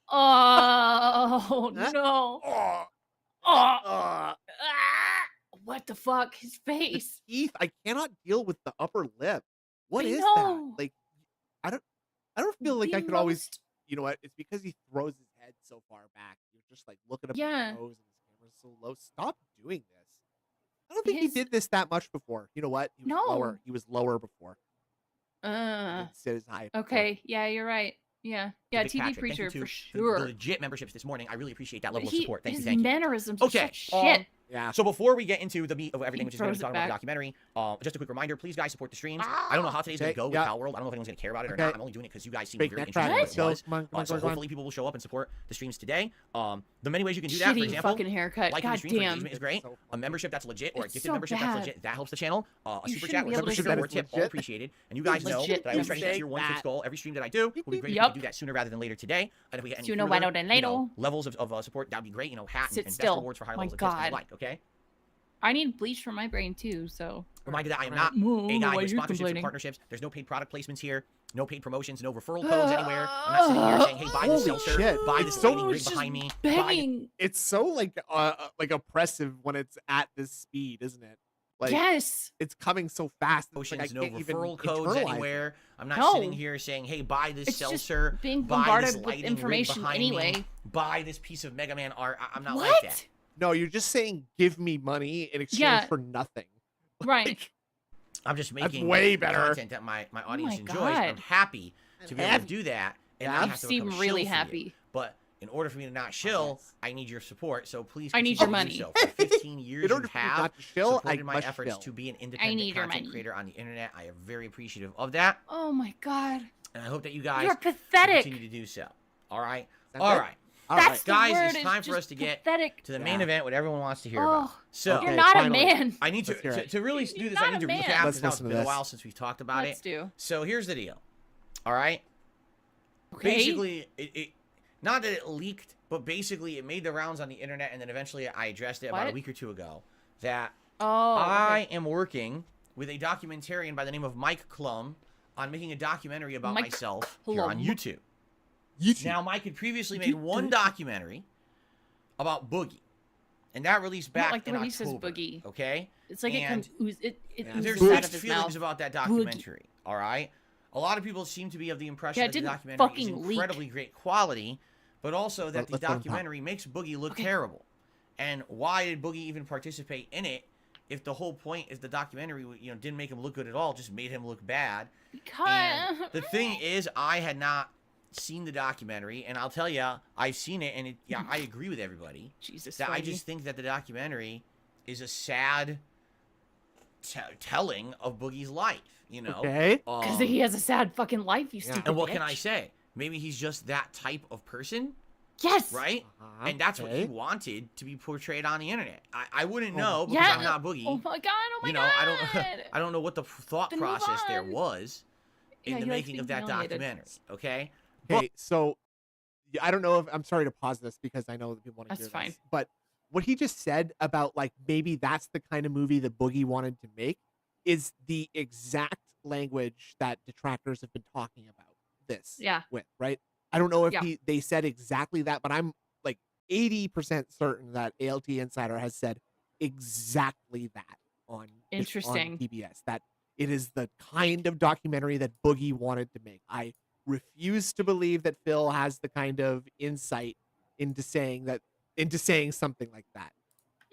Oh no. Oh. Oh. Oh. Ah! What the fuck? His The face. teeth. I cannot deal with the upper lip. What I is know. that? Like, I don't feel like The I could always. most- You know what? It's because he throws his head so far back. You're just like looking up Yeah. his nose and his camera's so low. Stop doing this. I don't think he His- did this that much before. You know what? He was No. lower. He was lower before. He didn't sit as high. before. Okay, yeah, you're right. Yeah. Yeah, Vic TV Patrick. preacher Thank you for to the sure. legit memberships this morning. I really appreciate that level of He- support. Thank you, his thank you. mannerisms are Okay, such shit. Yeah. So before we get into the meat of everything, He which is going to throws be it talking about the back. documentary, just a quick reminder, please guys support the streams. I don't know how today's going to Okay, go with yeah. Pal World. I don't know if anyone's going to care about it or Okay. not. I'm only doing it because you guys seem Big very neck interested in track. what it was. Come on, So come on. hopefully people will show up and support the streams today. The many ways you can do that, for Shitty example, fucking haircut. liking the God stream for damn. engagement is great. So A membership that's legit or a It's gifted so membership that's bad. legit, that helps the channel. A You super shouldn't chat be with a able to membership say or a that. tip, all Legit. appreciated. And you guys know Legit. that I always try to hit Say tier 1 fixed that. goal every stream that I do. It would be great if we Yup. could do that sooner rather than later today. And if we get any Sooner further, rather than later. levels of support, that'd be great. You know, hat Sit and best still. rewards for higher My levels of tips that you God. like, okay? I need bleach for my brain too, so. Reminder that I am Right. not a guy Why with you're sponsorships or complaining? partnerships. There's no paid product placements here, no paid promotions, no referral codes anywhere. I'm not sitting here saying, hey, buy this Holy seltzer, shit. buy It's this so- lighting rig it's just behind me, buy begging. It's so like oppressive when it's at this speed, isn't it? Like Yes. it's coming so fast. It's promotions, like I no can't even referral codes internalize it. anywhere. I'm not No. sitting here saying, hey, buy this It's just seltzer, being buy bombarded this with lighting rig information behind anyway. me, buy this piece of Mega Man art. I'm not What? like that. No, you're just saying give me money in exchange Yeah. for nothing. Right. Like, I'm just That's making way better. content that my audience my enjoys. God. I'm happy to be able to happy. do that. And Yeah. not You have to seem become a really shill for you. happy. But in order for me to not shill, yes. I need your support. So please I need continue your to do money. so. For 15 years In order you for me have not to shill, I supported my must efforts shill. to be an independent need your content money. creator on the internet. I am very appreciative of that. Oh my god. And I hope that you guys You're will pathetic. continue to do so. All right? Sound All good? right. All That's right. the Guys, word. it's time for just us to get pathetic. To the Yeah. main event, what everyone wants to hear Oh, about. So You're Okay, not finally. a man. I need Let's hear it. to really You're do this. not I need a to man. recap Let's because now it's listen to been a this. while since we've talked about Let's it. do. So here's the deal. All right? Okay. Basically, it not that it leaked, but basically it made the rounds on the internet, and then eventually I addressed it about a What? week or two ago that Oh. I okay. am working with a documentarian by the name of Mike Klum on making a documentary about Mike myself here on Klum. YouTube. YouTube. Now, Mike had previously made one documentary about Boogie, and that released I don't back like the in way he says October. Boogie. Okay? It's like and it can ooze. It Yeah. oozes There's out mixed of his feelings mouth. about that documentary, all right? A lot of people seem to be of the impression Yeah, it that the didn't documentary is fucking leak. incredibly great quality, but also that Let's the let him talk. documentary makes Boogie look Okay. terrible. And why did Boogie even participate in it if the whole point is the documentary, didn't make him look good at all, just made him look bad? And Because the thing is, I had not seen the documentary, and I'll tell you, I've seen it, and I agree with everybody. Jesus. That I Swaggy. just think that the documentary is a sad telling of Boogie's life, Okay. Because he has a sad fucking life, you stupid And what can bitch. I say? Maybe he's just that type of person, Yes. right? Uh-huh, And that's what he okay. wanted to be portrayed on the internet. I wouldn't Oh. know because Yeah. I'm not Boogie. Oh my god. Oh my you know, god. I don't I don't know what the thought Then move process there on. was in Yeah, the he likes making of being that humiliated. documentary. Okay? Okay, so yeah, I don't know if I'm sorry to pause this because I know that people want to That's hear fine. this, but what he just said about like maybe that's the kind of movie that Boogie wanted to make is the exact language that detractors have been talking about this Yeah. with, right? I don't know if Yeah. they said exactly that, but I'm like 80% certain that ALT Insider has said exactly that on Interesting. PBS, that it is the kind of documentary that Boogie wanted to make. I refuse to believe that Phil has the kind of insight into saying something like that.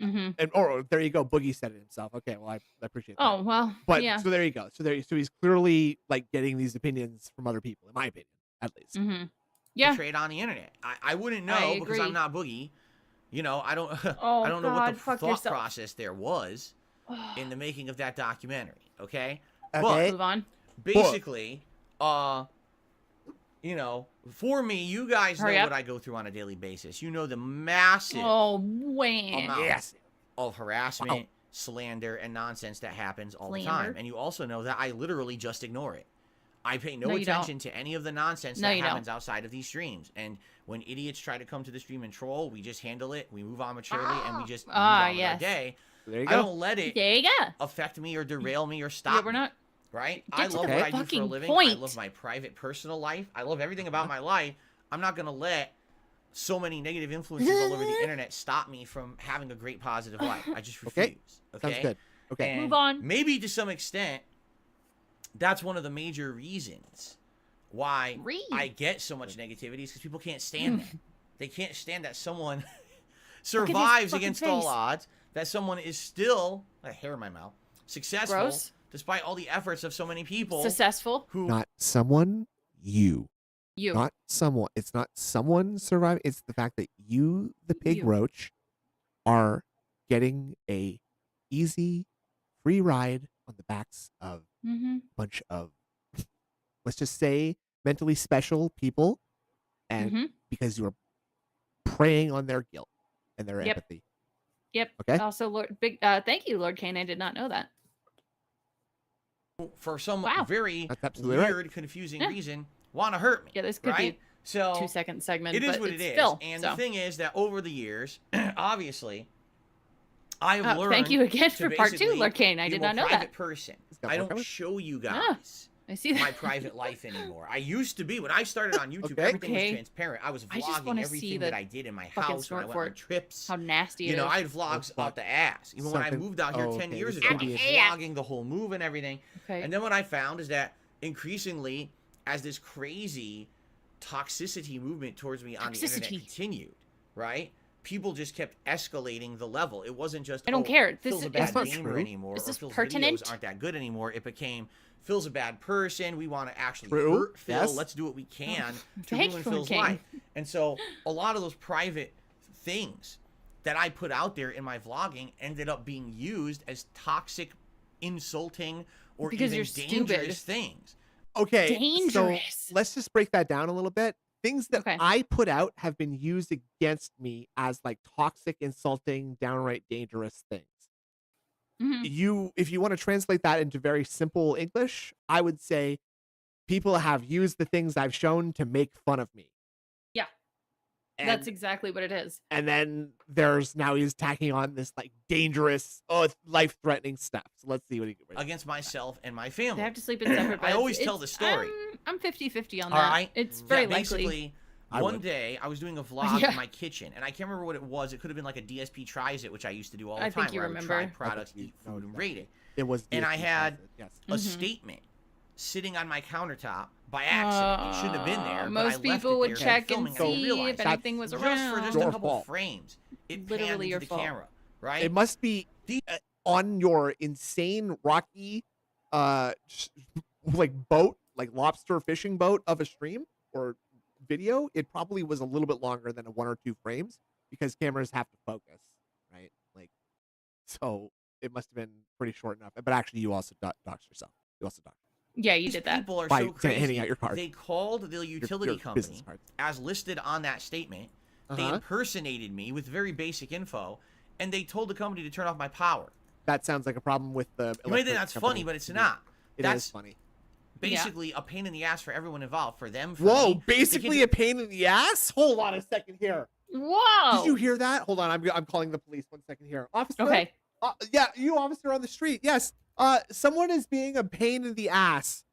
Mm-hmm. And there you go, Boogie said it himself. Okay, well I appreciate that. Oh well. But yeah. so there you go. So he's clearly like getting these opinions from other people, in my opinion, at least. Mm-hmm. Yeah. Portrayed on the internet. I wouldn't know I because agree. I'm not Boogie. I don't Oh, I don't know what God, the fuck thought yourself. process there was in the making of that documentary, okay? Okay. Move on. Basically, you know, for me, you guys know Hurry up. what I go through on a daily basis. You know the massive Oh, wham. amount of harassment, slander, and nonsense that happens all the time. And you also know that I literally just ignore it. I pay no attention to any of the nonsense that happens outside of these streams. And when idiots try to come to the stream and troll, we just handle it. We move on maturely, and we just move on with our day. There you I go. don't let it affect me or derail me or stop Yeah, we're not. me, right? Get I to love the what I do for a fucking living. point. I love my private, personal life. I love everything about my life. I'm not going to let so many negative influences all over the internet stop me from having a great, positive life. I just refuse. Okay? Sounds good. Okay. And Move on. maybe to some extent, that's one of the major reasons why I get so much negativity is because people can't stand that. They can't stand that someone survives against all odds, that someone is still, a hair in my mouth, successful, despite all the efforts of so many people. Successful. Who Not someone, you. You. Not someone. It's not someone surviving. It's the fact that you, the pig roach, are getting a easy, free ride on the backs of a bunch of, let's just say, mentally special people, and because you are preying on their guilt and their empathy. Yep. Okay. Also, thank you, Lord Kane. I did not know that. For some very weird, confusing reason, want to hurt me. Yeah, this could be so 2-second segment. It is but what it's it is. Phil, And the thing is that over the years, obviously, I've learned. Thank you again for part 2, Lord Kane. I be did a more not know private that. person. I don't show you guys I see that. my private life anymore. I used to be. When I started on YouTube, everything was transparent. I was vlogging everything that I did in my house when I went on trips. How nasty You know, I had vlogs out the ass. Even when I moved out here 10 years ago, I was vlogging the whole move and everything. And then what I found is that increasingly, as this crazy toxicity movement towards me on the internet continued, right? People just kept escalating the level. It wasn't just, I don't care. Phil's a bad gamer anymore, Is this or Phil's pertinent? videos aren't that good anymore. It became, Phil's a bad person. We want to actually True. hurt Phil. Yes. Let's do what we can to Thank ruin you, Phil's King. life. And so a lot of those private things that I put out there in my vlogging ended up being used as toxic, insulting, or Because even you're dangerous stupid. things. Okay. Dangerous. So let's just break that down a little bit. Things that I put out have been used against me as like toxic, insulting, downright dangerous things. If you want to translate that into very simple English, I would say people have used the things I've shown to make fun of me. Yeah. That's exactly what it is. And then now he's tacking on this like dangerous, life-threatening stuff. So let's see what he can bring against myself and my family. They have to sleep in separate beds. I always tell the story. I'm 50-50 on All that. right. It's very basically, likely. One day I was doing a vlog in my kitchen, and I can't remember what it was. It could have been like a DSP tries it, which I used to do all the time. think you where remember. I would try products, eat food, and rate it. It was, and I DSP had yes. a statement sitting on my countertop by accident. It shouldn't have been there. But I Most left people it would there check and filming, see realized if anything was around. just a couple frames. It Literally panned your into the fault. camera, right? It must be on your insane rocky, like boat, like lobster fishing boat of a stream or video. It probably was a little bit longer than 1 or 2 frames because cameras have to focus, right? Like, so it must have been pretty short enough. But actually, you also doxed yourself. You also doxed. Yeah, you did that. People are By so crazy. handing out your card. They called the utility company as listed on that statement. They impersonated me with very basic info, and they told the company to turn off my power. That sounds like a problem with the. You may think that's funny, but it's not. That's funny. Basically, a pain in the ass for everyone involved. For them. For Whoa! me, Basically, a pain in the ass. Hold on a second here. Whoa! Did you hear that? Hold on. I'm calling the police. 1 second here, officer. Okay. Yeah, you officer on the street. Yes. Someone is being a pain in the ass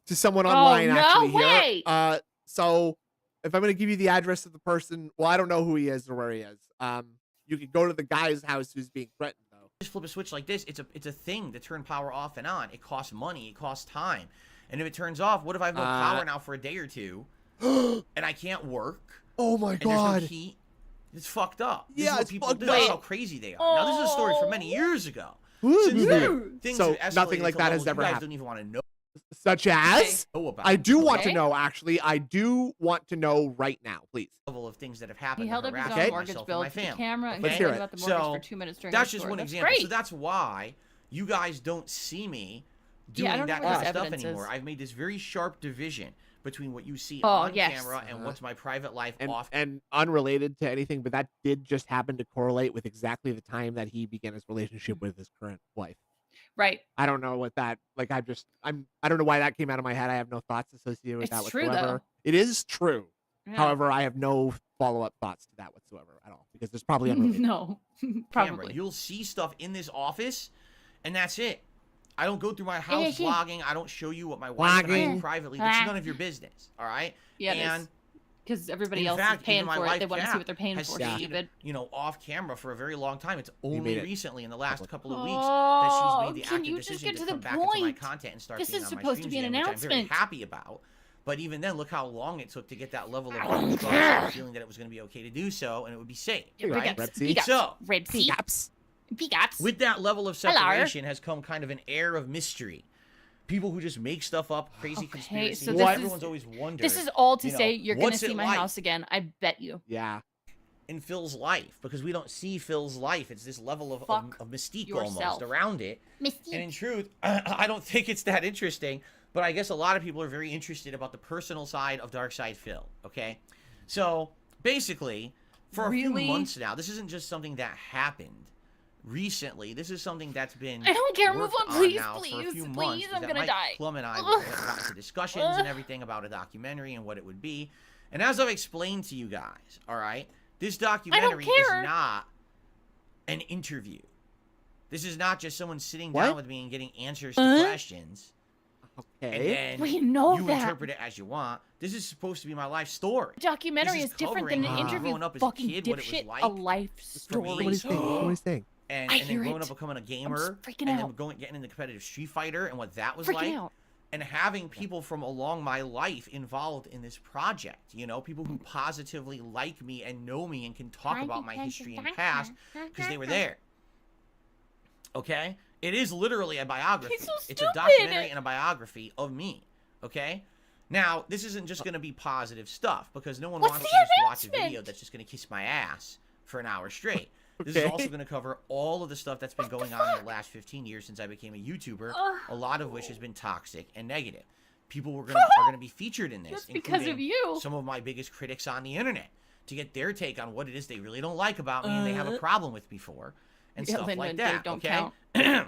to someone online. Actually, way. Here. So if I'm going to give you the address of the person, well, I don't know who he is or where he is. You can go to the guy's house who's being threatened, though. Just flip a switch like this. It's a thing to turn power off and on. It costs money. It costs time. And if it turns off, what if I have no power now for a day or two, and I can't work? Oh my God! There's no heat. It's fucked up. This Yeah, is what it's people fucked do. That's up. how crazy they are. Now, this is a story from many years ago. Since then, things so have escalated nothing like to that levels has ever you guys happened. don't even want to know. Such as, about I do want to Okay. know. Actually, I do want to know right now, please. Level of things that have happened. He held to up his harass own myself mortgage and bill my to the family. camera and Let's hear complained it. about the mortgage So, for 2 minutes during that's the just store. one That's example. great. So that's why you guys don't see me doing Yeah, I don't know that what kind this of stuff evidence anymore. is. I've made this very sharp division between what you see Oh, on yes. camera and what's my private life off. And unrelated to anything, but that did just happen to correlate with exactly the time that he began his relationship with his current wife. Right. I don't know what that, like, I don't know why that came out of my head. I have no thoughts associated with It's that true, whatsoever. though. It is true. Yeah. However, I have no follow-up thoughts to that whatsoever at all, because there's probably unrelated. No, Camera. probably. You'll see stuff in this office, and that's it. I don't go through my house vlogging. I don't show you what my wife and I do privately. That's none of your business, all right? Yeah, and because everybody in else fact, is paying even my for it. wife, They want to see Kat, what they're paying has for. stayed, Stupid. you know, off camera for a very long time. It's only made it recently in the last couple of weeks Oh, that she's made the can active you just decision get to to come the back into my point? content and start This being is on my supposed to streams be an again, which I'm very announcement. happy about. But even then, look how long it took to get that level of trust and feeling that it was going to be okay to do so and it would be safe, right? So, Red Sea. with that level of separation has come kind of an air of mystery. People who just make stuff up, crazy conspiracies. So everyone's always wondered. This is all to you know, say you're going to what's see it my like house again. I bet you. Yeah. in Phil's life, because we don't see Phil's life. It's this level of mystique yourself. almost around it. Mystique. And in truth, I don't think it's that interesting, but I guess a lot of people are very interested about the personal side of Darkside Phil, okay? So, basically, for a few months now, this isn't just something that happened recently. This is something that's been I don't care. Move worked on, please, now for a please, few please. months, I'm that gonna Mike die. Plum and I got into discussions and everything about a documentary and what it would be. And as I've explained to you guys, all right, this documentary is not an interview. This is not just someone sitting down with me and getting answers to questions. Okay. And then We know you that. interpret it as you want. This is supposed to be my life story. Documentary This is different than an covering interview. growing up as a Fucking kid, what it was dipshit. like A life for me. story. What is what is saying? And I then hear growing it. up becoming a I'm gamer, just freaking and out. then getting into competitive Street Fighter and what that was Freaking like. out. And having people from along my life involved in this project, you know, people who positively like me and know me and can talk about my history and past because they were there. Okay? It is literally a biography. He's so It's a stupid. documentary and a biography of me. Okay? Now, this isn't just going to be positive stuff because no one What's wants the to just watch a video announcement? that's just going to kiss my ass for an hour straight. This is also going to cover all of the stuff that's been going on in the last 15 years since I became a YouTuber, a lot of which has been toxic and negative. People are going to be featured in this, That's because of including you. some of my biggest critics on the internet, to get their take on what it is they really don't like about me and they have a problem with me for, and stuff Lin like and that. Dave don't Okay. count.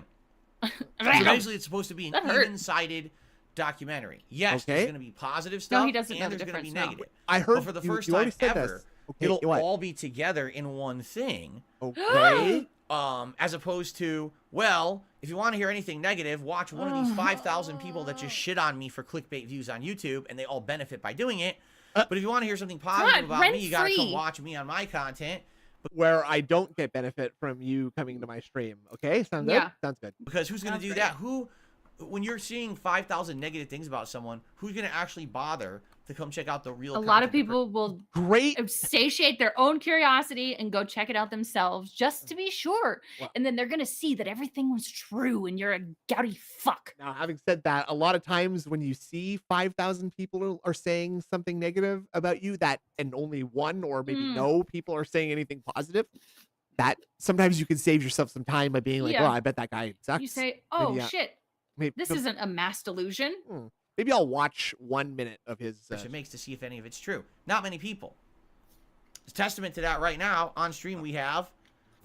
So basically, it's supposed to be an That hurt. even-sided documentary. Yes, Okay. there's going to be positive stuff, he doesn't know and the there's going to be difference, no. negative. I heard But for the you- first you time already said ever, this. Okay, it'll what? all be together in one thing. Okay. As opposed to, well, if you want to hear anything negative, watch one of these 5,000 people that just shit on me for clickbait views on YouTube, and they all benefit by doing it. But if you want to hear something positive about me, you got to come watch me on my content. Where I don't get benefit from you coming to my stream. Okay, sounds good. Yeah. Sounds good. Because who's going to Sounds do great. that? When you're seeing 5,000 negative things about someone, who's going to actually bother to come check out the real A lot of content? people will Great. satiate their own curiosity and go check it out themselves just to be sure. Well- And then they're going to see that everything was true and you're a gouty fuck. Now, having said that, a lot of times when you see 5,000 people are saying something negative about you, that and only one or maybe no people are saying anything positive, that sometimes you can save yourself some time by being like, Yeah. "Well, I bet that guy sucks." You say, oh, Maybe, shit, maybe, this isn't a mass delusion. maybe I'll watch 1 minute of his. Which it makes to see if any of it's true. Not many people. It's testament to that right now. On stream, we have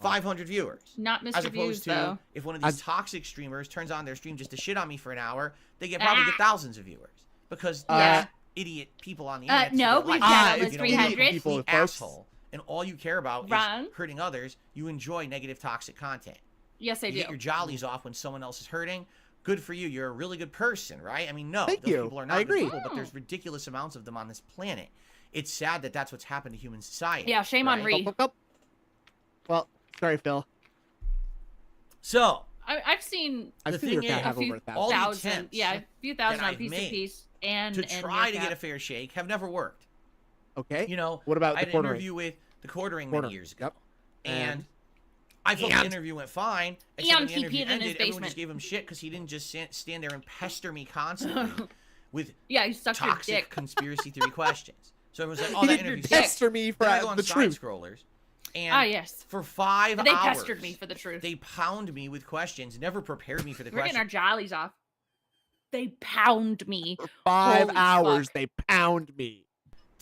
500 viewers. Not Mr. As Views, opposed to though. if one of these toxic streamers turns on their stream just to shit on me for an hour, they probably get thousands of viewers. Because Yeah. idiot people on the internet. no, feel we've like, got you almost know, when you're 300. a People, complete folks. asshole, and all you care about Wrong. is hurting others, you enjoy negative toxic content. Yes, I You do. get your jollies off when someone else is hurting. Good for you. You're a really good person, right? I mean, no, Thank those you. people are I not good agree. people, but there's ridiculous amounts of them on this planet. It's sad that that's what's happened to human society. Yeah, shame on right? Ree. Well, sorry, Phil. So, I've seen I've The seen your thing cat is, have a few over 1,000. all the thousand, attempts yeah, a few thousand that on I've piece made to piece, and to and try to Meerkat. get a fair shake have never worked. Okay. You know, What about I the had an quartering? interview with the quartering Quarter. many years ago. Yep. And I thought the interview went fine. Except when the he interview peed in his ended, everyone basement. just gave him shit because he didn't just stand there and pester me constantly with Yeah, you sucked your toxic dick. conspiracy theory questions. So it was like, oh, He that didn't interview's pester me for Then I go on the side truth. scrollers, and Ah, yes. for 5 They hours, pestered me for the truth. they pound me with questions, never prepared me for the We're getting questions. our jollies off. They pound me. For 5 Holy hours, fuck. they pound me.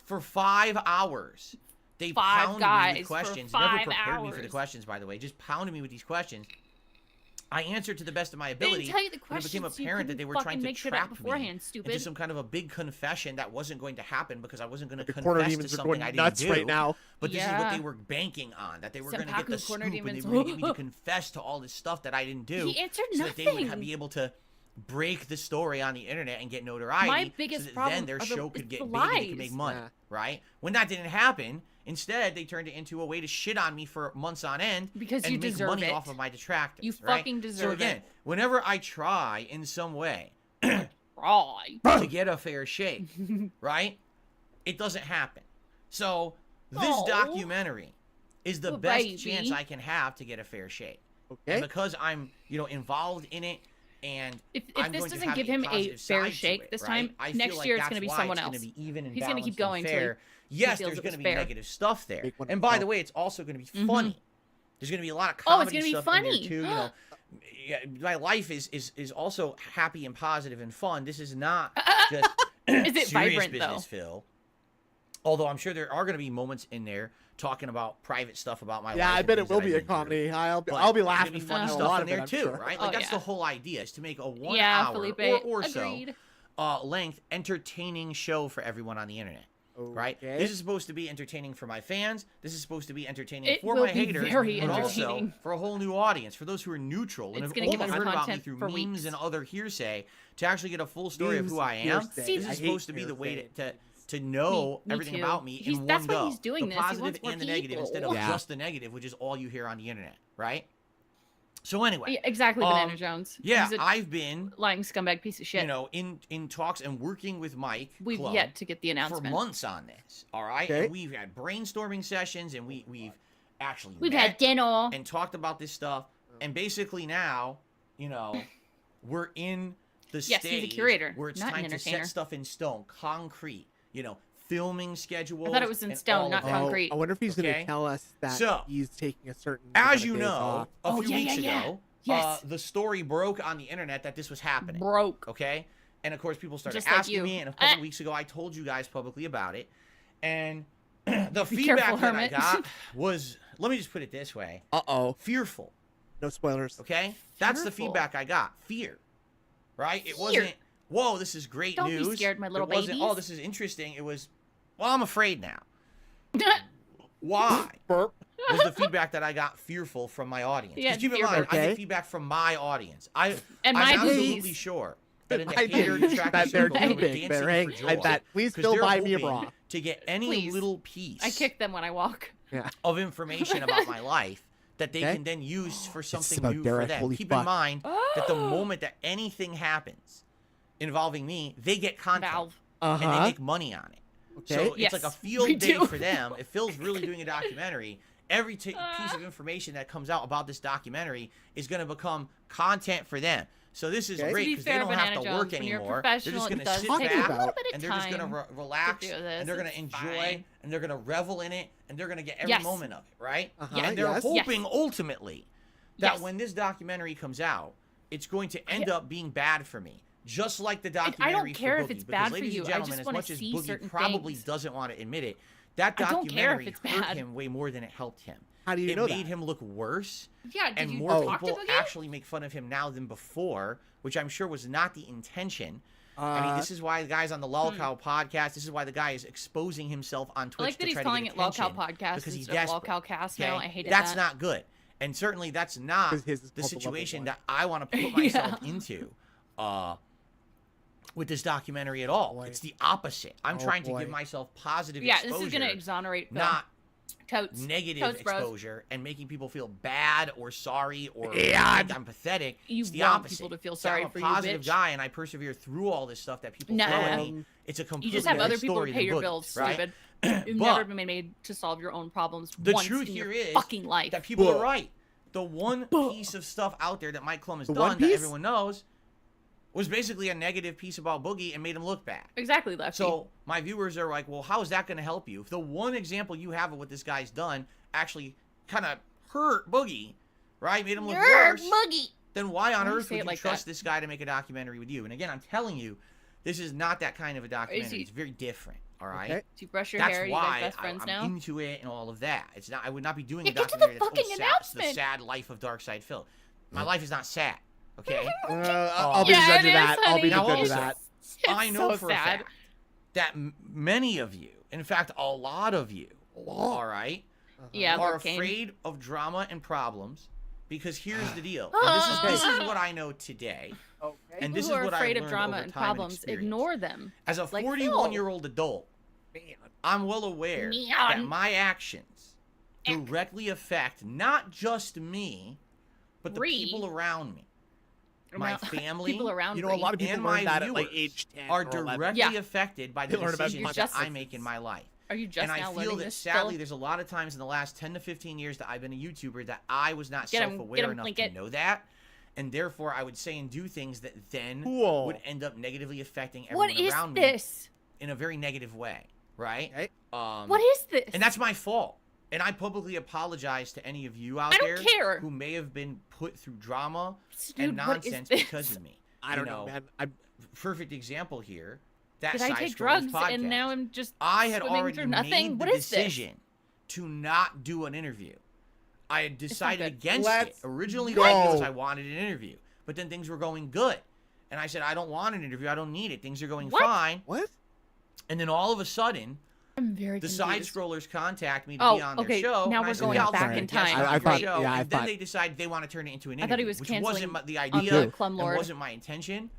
For 5 hours. They Five pounded me guys with for questions. 5 Never prepared me for the hours. questions, by the way. Just pounded me with these questions. I answered to the best of my They ability. didn't tell you the But it questions. became So you apparent that they couldn't were trying fucking to make shit up trap me beforehand, stupid. into some kind of a big confession that wasn't going to happen because I wasn't going to The corner confess to demons are something going I didn't nuts do. right now. But this is what Yeah. they were banking on, that they were going to get the Senpaku scoop corner and they demons. were going to get me to confess to all this stuff that I didn't do. He answered so that they would nothing. be able to break the story on the internet and get notoriety. My biggest so that problem then their are the- show could it's get the big and they could make lies. money, Yeah. right? When that didn't happen, instead they turned it into a way to shit on me for months on end Because and you make deserve money it. off of my detractors. You right? fucking So deserve again, it. whenever I try in some way Right. to get a fair shake, right? It doesn't happen. So this Aw. documentary is the Little best baby. chance I can have to get a fair shake. Okay. And because I'm, involved in it, and If I'm this going to doesn't have give him a positive fair side to shake it, this right? time, I feel next like year it's that's gonna be why someone it's else. Gonna be even and He's gonna keep balanced and going till he fair. Yes, feels there's it going to was be fair. negative stuff there, Make one and by up. the way, it's also going to be Mhm. funny. There's going to be a lot of Oh, it's comedy gonna be stuff funny. in there too. Yeah, my life is also happy and positive and fun. This is not just Is it serious vibrant, though? business, Phil. Although I'm sure there are going to be moments in there talking about private stuff about my life. Yeah, I and bet it things that will I've be a been through. comedy. I'll be But laughing. there'll be funny at a stuff lot in of there it, I'm too, sure. right? Oh, Like that's yeah. the whole idea, is to make a 1 Yeah, hour Felipe, or so agreed. length entertaining show for everyone on the internet. Right? Okay. This is supposed to be entertaining for my fans. This is supposed to be entertaining It for will my be haters, very but also entertaining. for a whole new audience, for those who are neutral and It's have gonna give only us heard about me content through for memes weeks. and other hearsay, to actually get a full story of Memes who I and am. hearsay. See, This I is hate supposed to be the way hearsay. to know Me everything too. about me in That's one why go. he's doing the this. He positive wants more and the negative instead of people. Yeah. just the negative, which is all you hear on the internet, right? So anyway, Yeah, exactly, Banana Jones. yeah, He's a I've been, lying scumbag piece of shit. in talks and working with Mike We've Club yet to get the for announcement. months on this. All right, Okay. and we've had brainstorming sessions, and we've actually We've met had dinner. and talked about this stuff, and basically now, we're in the Yes, he's a stage curator, where it's not an time to set entertainer. stuff in stone, concrete. Filming schedule. I thought it was in stone, not concrete. I wonder if he's going Okay. to tell us that So, he's taking a certain. As amount of you days know, off. a Oh, few yeah, weeks yeah, ago, Yes. the story broke on the internet that this was happening. Broke. Okay? And of course, people started Just like asking you. me, and a couple of weeks ago, I told you guys publicly about it. And the Be feedback careful, that I hermit. got was, let me just put it this way, Uh-oh. fearful. No spoilers. Okay? That's the Fearful. feedback I got. Fear. Right? It Fear. wasn't, whoa, this is great Don't be news. scared, my little It wasn't, oh, babies. this is interesting. It was, well, I'm afraid now. Why? Burp. Was the feedback that I got fearful from my audience. Yeah, Because keep in fear mind, burp. I Okay. get feedback from my audience. I'm And my absolutely boobies. sure that in the I hater bet detractor they're circle, too they're big. dancing They're for angry. I joy, bet. Please 'cause still they're buy me a hoping bra. to get any Please. little piece I kick them when I walk. Yeah. of information about my life that they Okay. can then use for something about new Derek, for them. holy Keep fuck. in mind that the moment that anything happens involving me, they get content Valve. and they Uh-huh. make money on it. Okay. So it's Yes, like a we field day do. for them. If Phil's really doing a documentary, every piece of information that comes out about this documentary is going to become content for them. So this is Okay. great To be because they fair, don't have Banana to Jones, work when you're a anymore. They're just professional, going it to does sit take a back little bit of and they're just going time to relax to do this. and they're going to It's enjoy fine. and they're going to revel in it and they're going to get every Yes. moment of it, right? Uh-huh, Yeah, And they're yes. hoping ultimately that Yes. when this documentary comes out, it's going to end up being bad for me. Just like the I don't documentary care for if Boogie. it's Because, bad for ladies you, and I gentlemen, just as wanna much as see Boogie certain probably things. doesn't want to admit it, that I don't care if documentary it's hurt bad. him way more than it helped him. How do you It know made that? him look worse, Yeah, did and you more talk to people Boogie? actually make fun of him now than before, which I'm sure was not the intention. I mean, this is why the guys on the Lolcow podcast, this is why the guy is exposing himself on I Twitch like that to he's try calling to it get Lolcow attention Podcast because he's instead of desperate. Lolcow Cast now. Okay? I hated That's that. not good. And certainly that's not 'Cause his is the called The Lovely situation Boy. that I want to put myself into with this documentary at all. Boy. It's the opposite. I'm Oh, trying to boy. give myself positive Yeah, exposure, this is gonna exonerate Phil. not Totes. negative Totes, bros. exposure and making people feel bad or sorry or Yeah. think I'm pathetic. You it's the want opposite. people to feel So sorry I'm for a you, positive bitch. guy and I persevere through all this stuff that people No. throw at me. It's a completely You just have other different people story to pay than your Boogie, bills, right? stupid. You've But never been made to solve your own problems the once truth in your here is fucking life. that people Buh. are right. The one Buh. piece of stuff out there that Mike Klum has The done one that piece? everyone knows was basically a negative piece about Boogie and made him look bad. Exactly, Lefty. So my viewers are like, well, how is that going to help you? If the one example you have of what this guy's done actually kind of hurt Boogie, right? Made him look worse. Boogie. then why on Why do you earth say would it you like trust that? this guy to make a documentary with you? And again, I'm telling you, this is not that kind of a documentary. he- It's very different. All right. Okay. Do you brush your That's hair? You why guys best friends I'm now? into it and all of that. It's not. I would not be doing Yeah, a get to the documentary that's fucking the announcement. sad life of Darkside Phil. My life is not sad. Okay. I'll be the Yeah, judge it of that. is, I'll be honey. the Now judge of also, that. I know so for sad. a fact that many of you, in fact, a lot of you, all right, Yeah, are Lord Kane. afraid of drama and problems because here's the deal. And this is what I know today. Okay. And People this who is are what afraid I've of learned drama over and time problems, experience. ignore them. As a Like Phil. 41-year-old adult, I'm well aware that Neon. my actions directly affect not just me, but the Ree. people around me. My family People around You know, a lot of Ree. people and learn my that at like viewers age 10 are or 11. directly Yeah. affected by They the learn about decisions You're that I just- make in my life. Are you just And I now feel learning that this? sadly, Phil? there's a lot of times in the last 10 to 15 years that I've been a YouTuber that I was not Get 'em, self-aware enough Blink to it. know that. And therefore, I would say and do things that then Cool. would end up negatively affecting What everyone is around me this? in a very negative way, right? Okay. What is this? And that's my fault. And I publicly apologize to any of you out I don't there care. who may have been put through drama Dude, and what is nonsense this? because of me. I don't know, man. Perfect example here. That Did I Side take Scrollers drugs podcast. and now I'm just I had swimming already through made nothing? the What is this? decision to not do an interview. I had decided good. against Let's it originally go. because I wanted an interview, but then things were going good, and I said I don't want an interview. I don't need it. Things are going What? fine. What? And then all of a sudden, I'm very the confused. Side Scrollers contact me to Oh, be on okay, their show. now and I we're said, going yeah, I'll back be a in guest time. on I your thought- show. yeah, I and then thought- they decide they want to turn it into an I interview, thought he was which canceling wasn't the on idea the Clum and Lord. wasn't my intention.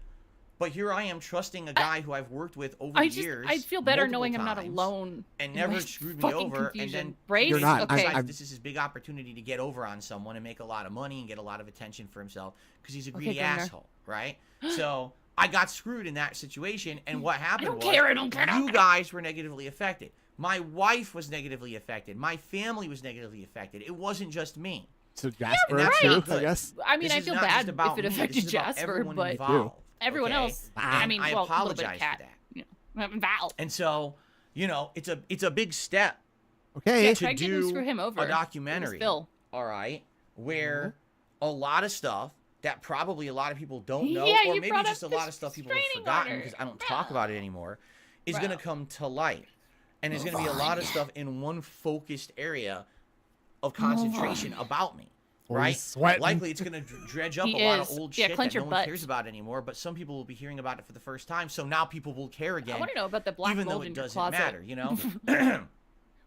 But here I am trusting a guy who I've worked with over I the just years. I feel better multiple knowing I'm not times, alone. and in never my screwed me fucking over, confusion. and then Brace? You're not. Okay. decides I'm- this is his big opportunity to get over on someone and make a lot of money and get a lot of attention for himself because he's a greedy Gringer. asshole, right? So I got screwed in that situation, and what happened was I don't care. you guys were negatively affected. My wife was negatively affected. My family was negatively affected. It wasn't just me. So Jasper, and that's too, not I good. guess. I mean, This I is feel not just bad about if it me. affected This is about Jasper, everyone but involved, everyone okay? else. And I mean, I well, a little bit apologize of for cat. that. You know, Val. And so, you know, it's a big step Okay. Yeah, to Craig didn't do screw him over. a It was documentary. Phil. All right, where a lot of stuff that probably a lot of people don't know, Yeah, or you maybe brought just a up lot this of stuff people have restraining forgotten order. because I don't talk about it anymore, is going to Bro. come to light. And there's going to be a lot of stuff in one focused area of concentration about me. Oh, Right? he's sweating. Likely it's going to dredge up He a lot of is. old Yeah, shit clench that no your one butt. cares about anymore, but some people will be hearing about it for the first time, so now people will care I again, want to know about the black even though mold it in your doesn't closet. matter, you know?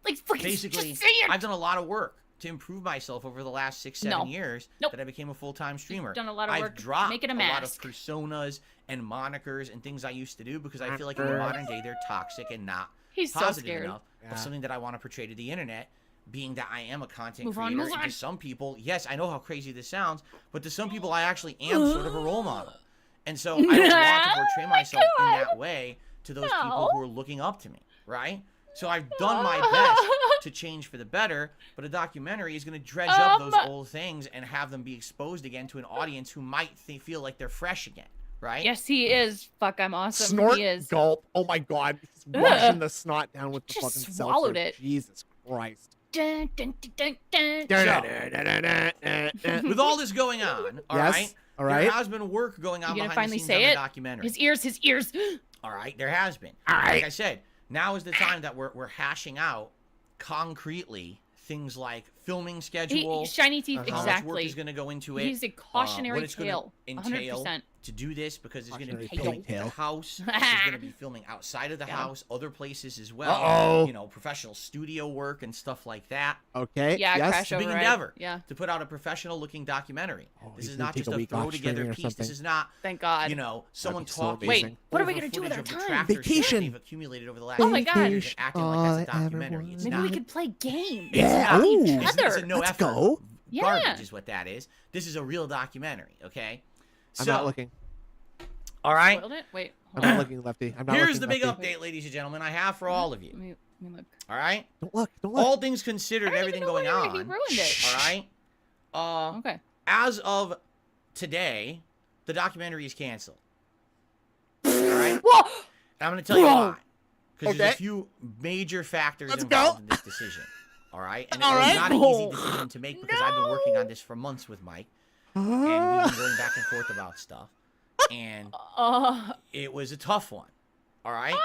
Like, fucking Basically, just say it. I've done a lot of work to improve myself over the last 6-7 No. years Nope. that I became a full-time streamer. done a lot of I've work dropped making a lot of mask. personas and monikers and things I used to do because I feel like in the modern day they're toxic and not He's so positive scared. enough Yeah. of something that I want to portray to the internet, being that I am a content Move on, creator. move And on. to some people, yes, I know how crazy this sounds, but to some people I actually am sort of a role model. And so I don't want to portray myself in that way to those people No. who are looking up to me, right? So I've done my best to change for the better, but a documentary is going to dredge up those old things and have them be exposed again to an audience who might feel like they're fresh again, right? Yes, he is. Fuck, I'm awesome. Snort, He is. gulp. Oh my god. He's washing the snot down with the Just fucking swallowed seltzer. it. Jesus Christ. Dun, dun, dun, dun, dun. With With all this going on, all Yes, right, all right. there has been work going on You gonna behind finally the scenes say on the it? documentary. His ears, his ears. All right, there has been. All right. Like I said, now is the time that we're hashing out concretely things like filming schedule, Shiny teeth, how much work exactly. is going to go into it, He's a cautionary what it's going tale. to entail 100%. to do this because there's going to be Cautionary filming in tale. the house. There's going to be filming outside of the Yeah. house, other places as well. Uh-oh. You know, professional studio work and stuff like that. Okay. Yeah, yes. crash It's a big override. endeavor Yeah, to put out a professional-looking documentary. Oh, This he's is gonna not take just a a week off throw-together streaming or piece. This something. is not, thank God. you know, someone be so talking. amazing. Wait, what are we over gonna do with footage our of time? Detractor shit Vacation. they've accumulated over the last Oh my God. years, acting like that's a documentary. everyone. It's Maybe not. we could play games. Yeah. with Ooh. each It's other. a no Let's effort go. Yeah. garbage is what that is. This is a real documentary, okay? I'm So, not looking. all right. Spoiled it? Wait. I'm Hold on. not looking, Lefty. I'm not Here's looking, the big Lefty. update, ladies and gentlemen, I have for all of Let you. me look. All right? Don't look. Don't look. All things I considered, don't everything even know going where on. He ruined it. All right? Okay. As of today, the documentary is canceled. All right? Whoa! And I'm going to tell you Whoa. why. Because there's a Okay. few major factors Let's involved go. in this decision. All right? And it All was right. not an easy decision to make because I've been working on this for months with Mike. and we've been going back and forth about stuff, and it was a tough one. All right,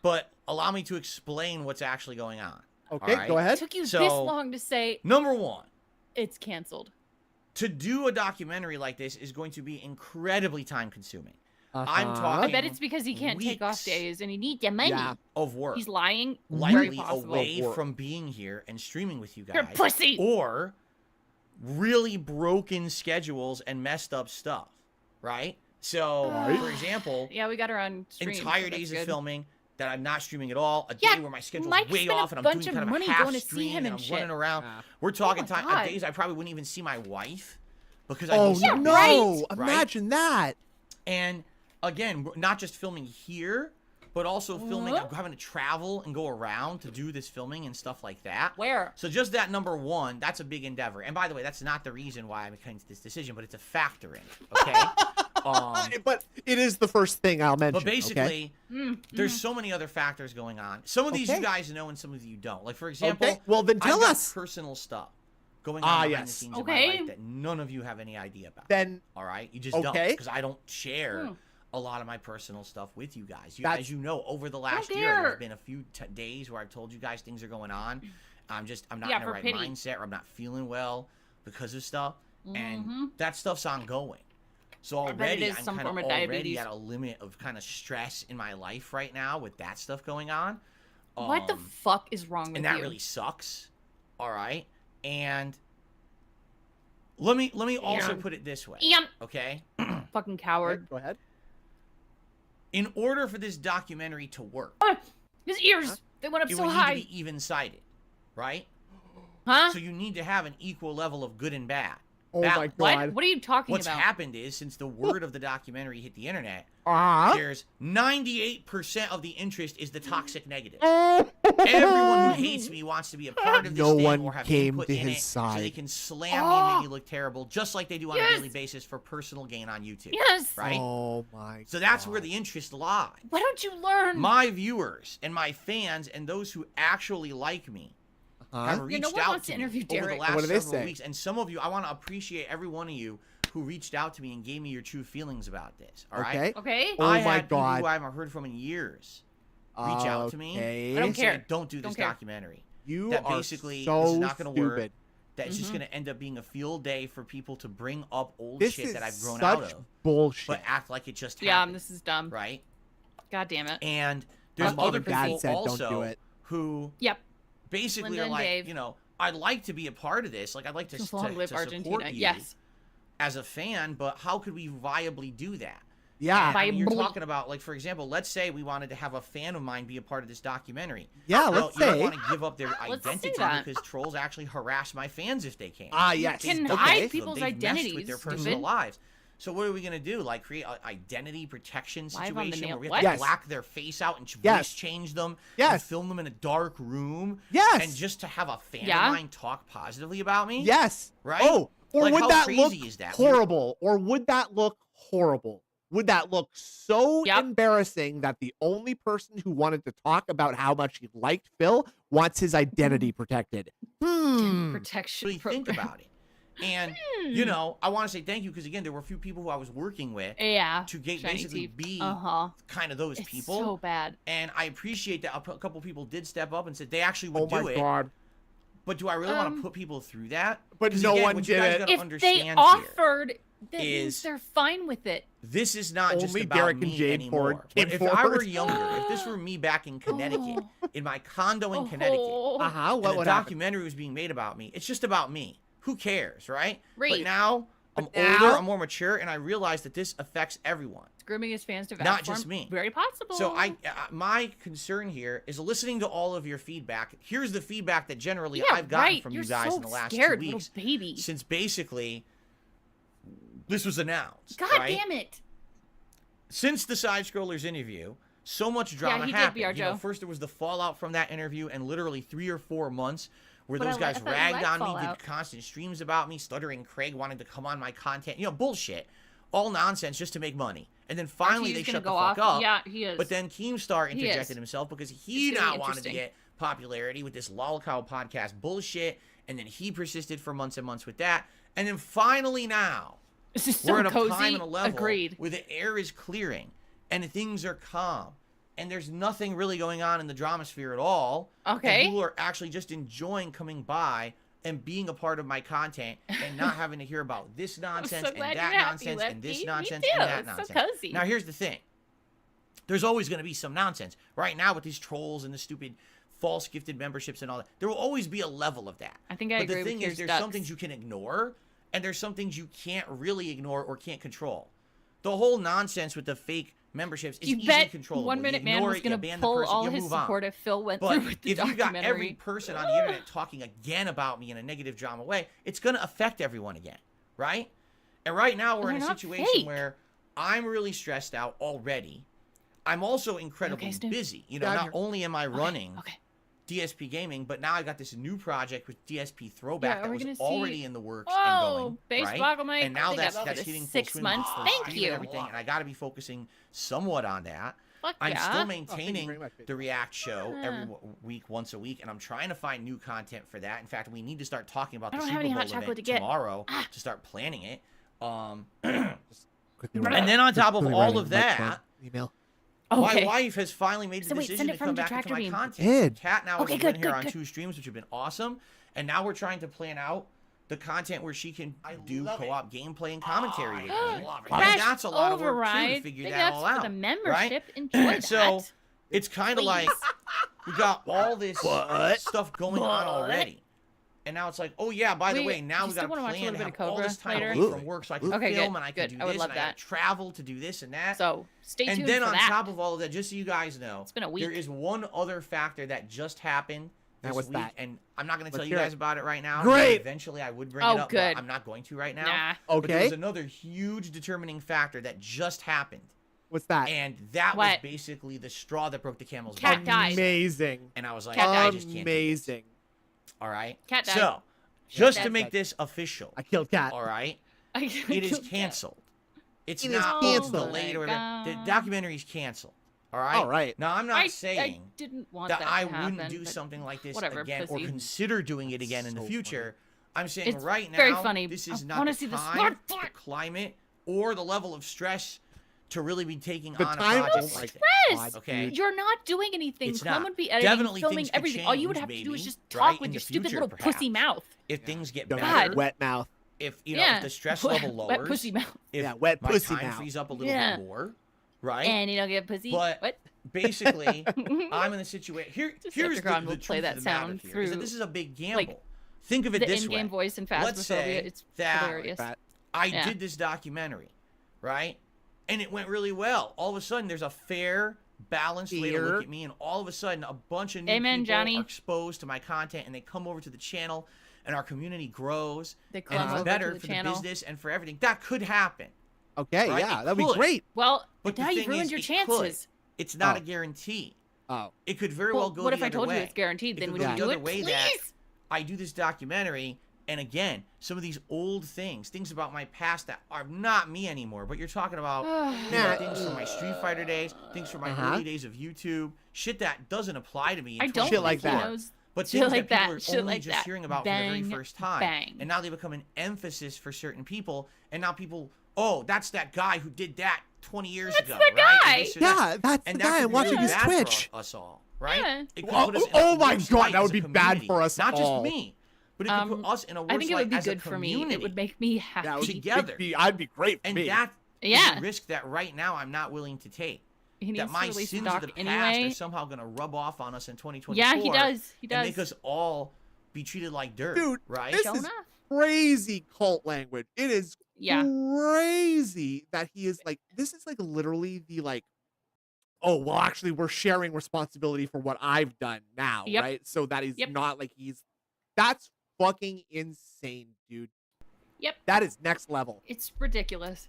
but allow me to explain what's actually going on. Okay, right? go ahead. It took you So- this long to say Number one, it's canceled. to do a documentary like this is going to be incredibly time consuming. I'm Uh-huh. talking I bet it's because he can't take off weeks days and he needs the money. Yeah. of work. He's lying. Very likely possible. away Work. from being here and streaming with you guys. You're a pussy. Or really broken schedules and messed up stuff, right? So, for example, Yeah, we got her on stream. entire so that's days of good. filming that I'm not streaming at all, a Yeah, day where my schedule's Mike way spent a off and I'm bunch doing of kind of a money half going to see stream him and and I'm shit. running around. Yeah. We're talking my time God. days I probably wouldn't even see my wife because I'd Oh be so no! busy, right? Imagine that. And again, we're not just filming here, but also filming. I'm having to travel and go around to do this filming and stuff like that. Where? So just that number one, that's a big endeavor. And by the way, that's not the reason why I'm coming to this decision, but it's a factor in it. Okay. But it is the first thing I'll mention. But basically, Mm, there's so many other factors going on. Some of these Okay. you guys know, and some of you don't. Like for example, Okay. Well, then tell I've got us. personal stuff going on behind the yes. scenes in Okay. my life that none of you have any idea about. Then All right, you just don't, Okay. because I don't share Hmm. a lot of my personal stuff with you guys. That's- As you know, over the last don't year, dare. there's been a few days where I've told you guys things are going on. I'm not Yeah, in the for right pity. mindset, or I'm not feeling well because of stuff, Mhm. and that stuff's ongoing. So I bet it already, is I'm some kind of form of already diabetes. at a limit of kind of stress in my life right now with that stuff going on. What the fuck is wrong with And that you? really sucks. All right, and let me also put it this way. Ian, Okay. fucking coward. go ahead. In order for this documentary to work, His ears, they went up it so would high. need to be even-sided, right? Huh? So you need to have an equal level of good and bad. Oh my balance. What? god. What are you talking What's about? happened is, since the word of the documentary hit the internet, Uh-huh. there's 98% of the interest is the toxic negative. Oh. Everyone who hates me wants to be a part of this No thing one or have came input to in his it so they side. can slam me and make me look terrible, just like they do on a daily basis for personal gain on YouTube. Yes. Right? Oh my. So that's god. where the interest lies. Why don't you learn? My viewers and my fans and those who actually like me have Huh? reached no one out wants to to me interview over the Derek. last What do they several say? weeks. And some of you, I want to appreciate every one of you who reached out to me and gave me your true feelings about this. All right? Okay. Okay. Oh I my had people god. who I haven't heard from in years reach out to me. Okay. I don't and say, care. don't do this Don't care. documentary. You That are basically so this is not going to work. stupid. That it's just Mm-hmm. going to end up being a field day for people to bring up old This shit is that I've grown such out of, bullshit. but act like it just Yeah, happened. this is dumb. Right? God damn it. And there's Mom other and Dad people said, "Don't also do it." who Yep. basically Linda are and like, Dave. you know, I'd like to be a part of this. Like, I'd like to, Long live support Argentina. you Yes. as a fan, but how could we viably do that? Yeah. And, I mean, you're Viably. talking about, like, for example, let's say we wanted to have a fan of mine be a part of this documentary. Yeah, Well, let's you don't say. want to give up their Let's identity say that. because trolls actually harass my fans if they can. Ah, yes. Can They've hide messed with people's them. They've messed identities, with their stupid. personal lives. So what are we gonna do? Like create an identity protection Live on the situation nail- where we have what? to Yes. black their face out and Yes. voice change them, and Yes. film them in a dark room, Yes. and just to have a fan Yeah. of mine talk positively about me? Yes. Right? Oh, or Like, would how that crazy look is that? horrible? Or would that look horrible? Would that look so Yep. embarrassing that the only person who wanted to talk about how much he liked Phil wants his identity protected? Protection Really think program. about it. And you know, I want to say thank you because again, there were a few people who I was working with Yeah. to get Shiny basically teeth. be Uh-huh. kind of those It's people. so bad. And I appreciate that a couple people did step up and said they actually would Oh do my it. god. But do I really want to put people through that? But 'Cause no again, one what you did guys it. gotta If they understand here, offered, that means is- they're fine with it. this is not just Only about Derek and me Jade anymore. Ford came But if I were forward. younger, if this were me back in Connecticut, in my condo in Connecticut, Uh-huh. and What a would happen? documentary was being made about me, it's just about me. Who cares, right? But Right. now I'm But now- older, I'm more mature, and I realize that this affects everyone. Grooming his fans to vouch Not for just him. me. Very possible. So my concern here is listening to all of your feedback. Here's the feedback that generally yeah, I've gotten right. from You're you guys so in the last scared, 2 weeks little baby. since basically this was announced. God right? damn it. Since the Side Scrollers interview, so much drama he did, happened. BR You know, Joe. first there was the fallout from that interview, and literally 3 or 4 months where But those I guys thought you ragged liked on me, Fallout. did constant streams about me, Stuttering Craig wanted to come on my content. You know, bullshit. All nonsense just to make money. And then finally He's they gonna shut the go fuck off. up. Yeah, he is. But then Keemstar He interjected is. himself because he It's gonna now be wanted to interesting. get popularity with this lolcow podcast bullshit. And then he persisted for months and months with that. And then finally now, This is we're so at a cozy. time and a level Agreed. where the air is clearing and things are calm. And there's nothing really going on in the drama sphere at all. Okay. And people are actually just enjoying coming by and being a part of my content and not having to hear about this nonsense so glad and that you're happy, nonsense and this Lefty. nonsense Me and too. that It's so nonsense. cozy. Now, here's the thing. There's always going to be some nonsense. Right now with these trolls and the stupid false gifted memberships and all that, there will always be a level of that. I think I but agree the thing with is, your there's some ducks. things you can ignore and there's some things you can't really ignore or can't control. The whole nonsense with the fake memberships is You easily bet controllable. 1 Minute You Man ignore was it, you going to ban the pull person, all you his move on. support if Phil went But through with the if you got every documentary. person on the internet talking again about me in a negative drama way, it's going to affect everyone again, right? And right now we're They're in a not situation fake. where I'm really stressed out already. I'm also incredibly Okay, Stu? busy. You know, Yeah, I'm not here. only am I running Okay. DSPgaming, but now I got this new project with DSP Yeah, Throwback are that we was gonna see- already in the works Oh, and going, base right? Boglimite. And now I think that's I've that's got hitting full 6 swing months. full Thank stream you. and everything, and I got to be focusing somewhat on that. Fuck I'm yeah. still thank you maintaining very much, baby. the React show Yeah. every week, once a week, and I'm trying to find new content for that. In fact, we need to start talking about I the don't have Super any Bowl hot chocolate event to get. tomorrow Ah. to start planning it. Quickly And then on top of quickly all writing of Mike that, Trump email. Okay. my wife has finally made the So wait, decision send to it from come back into Detractor my Beam. content. Did. Kat now Okay, has good, been here good, on good. 2 streams, which have been awesome. And now we're trying to plan out the content where she can do co-op gameplay and commentary with me. And Crash that's a lot of work too to override. figure Big that ups all for out. the right? membership. Enjoy that. So it's kind of like we got all this What? stuff going on already. And now it's like, oh yeah, by the Wait, way, now you we got still to wanna watch a plan little to bit have of all Cobra this time later? away from work so I can Okay, film good, and I can good. do I would this love and I that. got to travel to do this and that. So stay tuned And then for on that. top of all of that, just so you guys know, It's been a week. there is one other factor that just happened Now this what's week, that? and I'm not going to Let's tell you hear guys it. about it right now. Great. Eventually, I would bring Oh, it up, good. but I'm not going to right now. Nah. But there Okay. was another huge determining factor that just happened, What's that? and that was What? basically the straw that broke the camel's Cat back. died. Amazing. And I was like, Cat I died. just can't do this. Amazing. All right. Cat died. So, just Cat to make died. this official, I killed Cat. all right, I it is canceled. It's It is not canceled. delayed or whatever. The God. documentary is canceled. All right. All right. Now I'm not I saying didn't want that that I to happen, wouldn't do but something like this whatever, again pussy. or consider doing it again in the So future. I'm saying It's right now, very funny. this I is not wanna the see the time, smart the part. climate, or the level of stress to really be taking The on time- a project oh my like this. Yes. Okay. You're not doing anything. It's Clem not. would be editing, Definitely filming things could everything. All you would change, have to do is maybe, just right, talk with in your the stupid future, little pussy perhaps. mouth. If things get Don't better, get wet mouth. if you know Yeah. if the stress level lowers, Wet pussy mouth. if Yeah, wet my pussy time mouth. frees up a little Yeah. bit more, right? And you don't get pussy. But what? basically, I'm in a situation. Here's Decepticon the will play truth that of the matter sound here, is through, that this is a big gamble. like, Think of it The this in-game way. voice in Let's Phasmophobia. say It's that hilarious. I Yeah. did this documentary, right? And it went really well. All of a sudden, there's a fair, balanced way to Here. look at me, and all of a sudden, a bunch of new Amen, people Johnny. are exposed to my content, and they come over to the channel, and our community grows, They and come it's over better to the for channel. the business and for everything. That could happen. Okay, Right? yeah, It that'd be could. great. Well, But now the you've thing ruined is, your it chances. could. It's not Oh. a guarantee. Oh, It could very well go what the if I other told way. you it's guaranteed? It Then could would go you the do other it? way Please. that I do this documentary, and again, some of these old things about my past that are not me anymore, but you're talking about things from my Street Fighter days, things from my early days of YouTube, shit that doesn't apply to me in I don't Shit like think he that. knows. but Shit things like that people that, are shit only like just that. hearing about for the very Bang, first time. bang. And now they become an emphasis for certain people, and now people, oh, that's that guy who did that 20 years ago, the right? guy! And this or that. yeah, that's And the that guy. could I'm be watching really his bad for Twitch. us all, right? Yeah. It could Oh, put us in oh a my worse God, light that as would a be bad community. for us Not all. just me, but it could put us in a worse I think it light would be as a good for me. community. It would make me happy. That would Together. I'd be great for And me. that is Yeah. a risk that right now I'm not willing to take. He needs That to my release sins stock of the past anyway. are somehow going to rub off on us in 2024. Yeah, he does. He And does. make us all be treated like dirt, Dude, right? this Show is enough. crazy cult language. It is Yeah. crazy that he is like, this is like literally the like, oh, well, actually, we're sharing responsibility for what I've done now, Yep. right? So that he's Yep. not like that's fucking insane, dude. Yep. That is next level. It's ridiculous.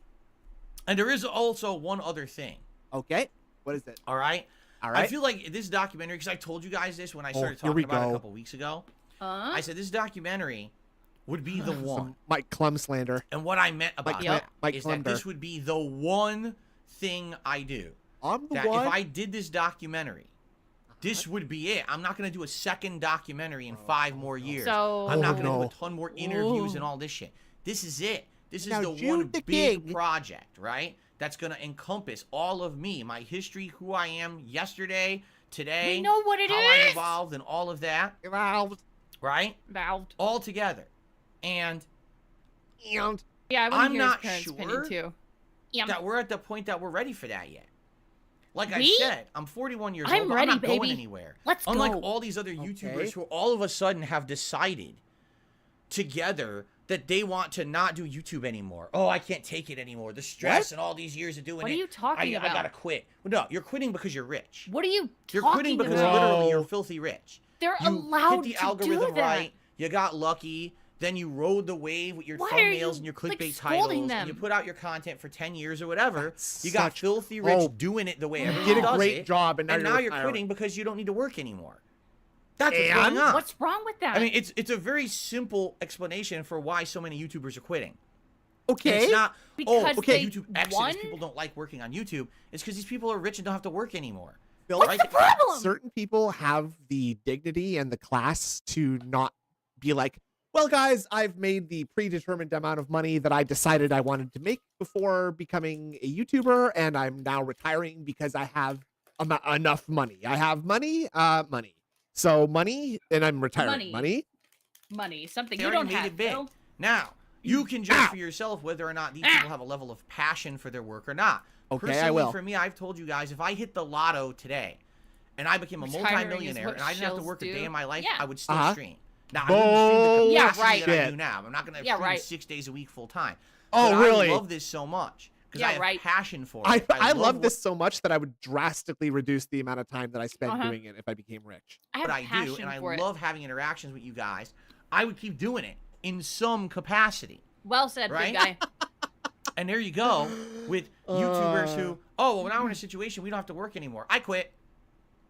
And there is also one other thing, Okay. What is it? all right? All right. I feel like this documentary, because I told you guys this when I Oh, started here we talking about it a go. couple weeks ago. Huh? I said this documentary would be the one. Some Mike Clem slander. And what I meant about Mike, it Yep. Mike is that Clember. this would be the one thing I do. I'm the That one. if I did this documentary, this would be it. I'm not going to do a second documentary in 5 more years. So I'm not going to no. do a ton more interviews Ooh. and all this shit. This is it. This is Now, the Jude one the big King- project, right? That's going to encompass all of me, my history, who I am yesterday, today. We know what it how I've is. evolved and all of that, Evolved. right? Valved. All together. And Yeah, I want I'm to hear not his parents' opinion sure too. Yeah. that we're at the point that we're ready for that yet. Like I We? said, I'm 41 years I'm old, but ready, I'm not going baby. anywhere. Let's Unlike go. all these other YouTubers Okay. who all of a sudden have decided together that they want to not do YouTube anymore. Oh, I can't take it anymore. The stress What? and all these years of doing it. What are you talking I about? gotta quit. Well, no, you're quitting because you're rich. What are you You're talking quitting because about? literally you're No. filthy rich. They're You allowed hit the to algorithm do that. right. You got lucky. Then you rode the wave with your Why are you, thumbnails and your like, clickbait scolding titles. them? And you put out your content for 10 years or whatever. That's You got such- filthy rich Oh. doing it the way You everyone You did a does great it. job, and now And now you're retiring. quitting because you don't need to work anymore. That's what's And? going on. What's wrong with that? I mean, it's a very simple explanation for why so many YouTubers are quitting. And Okay. it's not, Because okay, they YouTube X, won? people don't like working on YouTube. It's because these people are rich and don't have to work anymore. Bill, What's the problem? certain people have the dignity and the class to not be like, well, guys, I've made the predetermined amount of money that I decided I wanted to make before becoming a YouTuber, and I'm now retiring because I have enough money. I have money, money. So money, and I'm retiring. Money. Something They you already don't made have, it big. Phil. Now, you can judge for yourself whether or not these people have a level of passion for their work or not. Okay, Personally, I will. for me, I've told you guys, if I hit the lotto today and I became a Retiring multimillionaire is what and I didn't have to shills work a do. day in my life, Yeah. I would still Uh-huh. stream. Now, I wouldn't stream the Yeah, capacity right. that I do Shit. now. I'm not going to Yeah, stream right. 6 days a week full time. Oh, But really? I love this so much because Yeah, I have right. passion for I it. love what- this so much that I would drastically reduce the amount of time that I spend Uh-huh. doing it if I became rich. I have what I passion do, and I for it. love having interactions with you guys. I would keep doing it in some capacity. Well said, Right? big guy. And there you go with YouTubers who, oh, well, now we're in a situation we don't have to work anymore. I quit.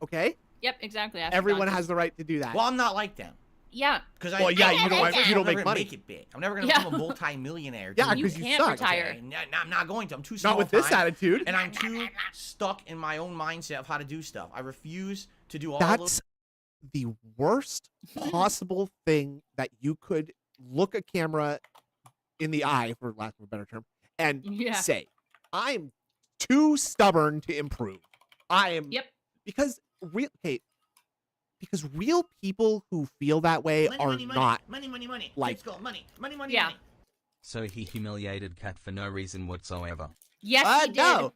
Okay? Yep, exactly. Ask Everyone Don. has the right to do that. Well, I'm not like them. Yeah. Because Well, yeah, you don't I'm make never money. Make it big. I'm never gonna Yeah. become a multi-millionaire. Yeah, doing You 'cause you can't suck. retire. Okay, I'm not going to. I'm too small Not with this time, attitude. and I'm too stuck in my own mindset of how to do stuff. I refuse to do all That's those. the worst possible thing that you could look a camera in the eye, for lack of a better term, and Yeah. say, I'm too stubborn to improve. I am. Yep. Because because real people who feel that way are not money. like- Let's go, money. Yeah. Money. So he humiliated Kat for no reason whatsoever. Yes, he did. no.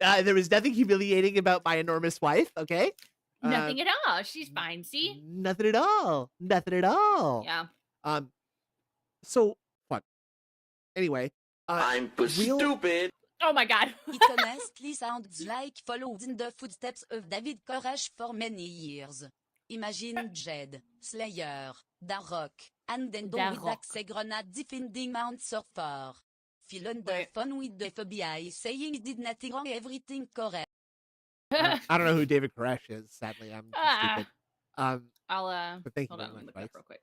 There was nothing humiliating about my enormous wife, okay? Nothing at all. She's fine. See? Nothing at all. Nothing at all. Yeah. So fuck. Anyway, I'm real- stupid. Oh my God. It honestly sounds like followed in the footsteps of David Koresh for many years. Imagine Jed, Slayer, Darrock, and then with Darrock. Axe Grenade defending Mount Surfer. Feeling the Wait. fun with the FBI saying he did nothing wrong, everything correct. I don't know who David Koresh is. Sadly, I'm too Ah. stupid. I'll But thank you hold very on, let me much, look that up Mike. real quick.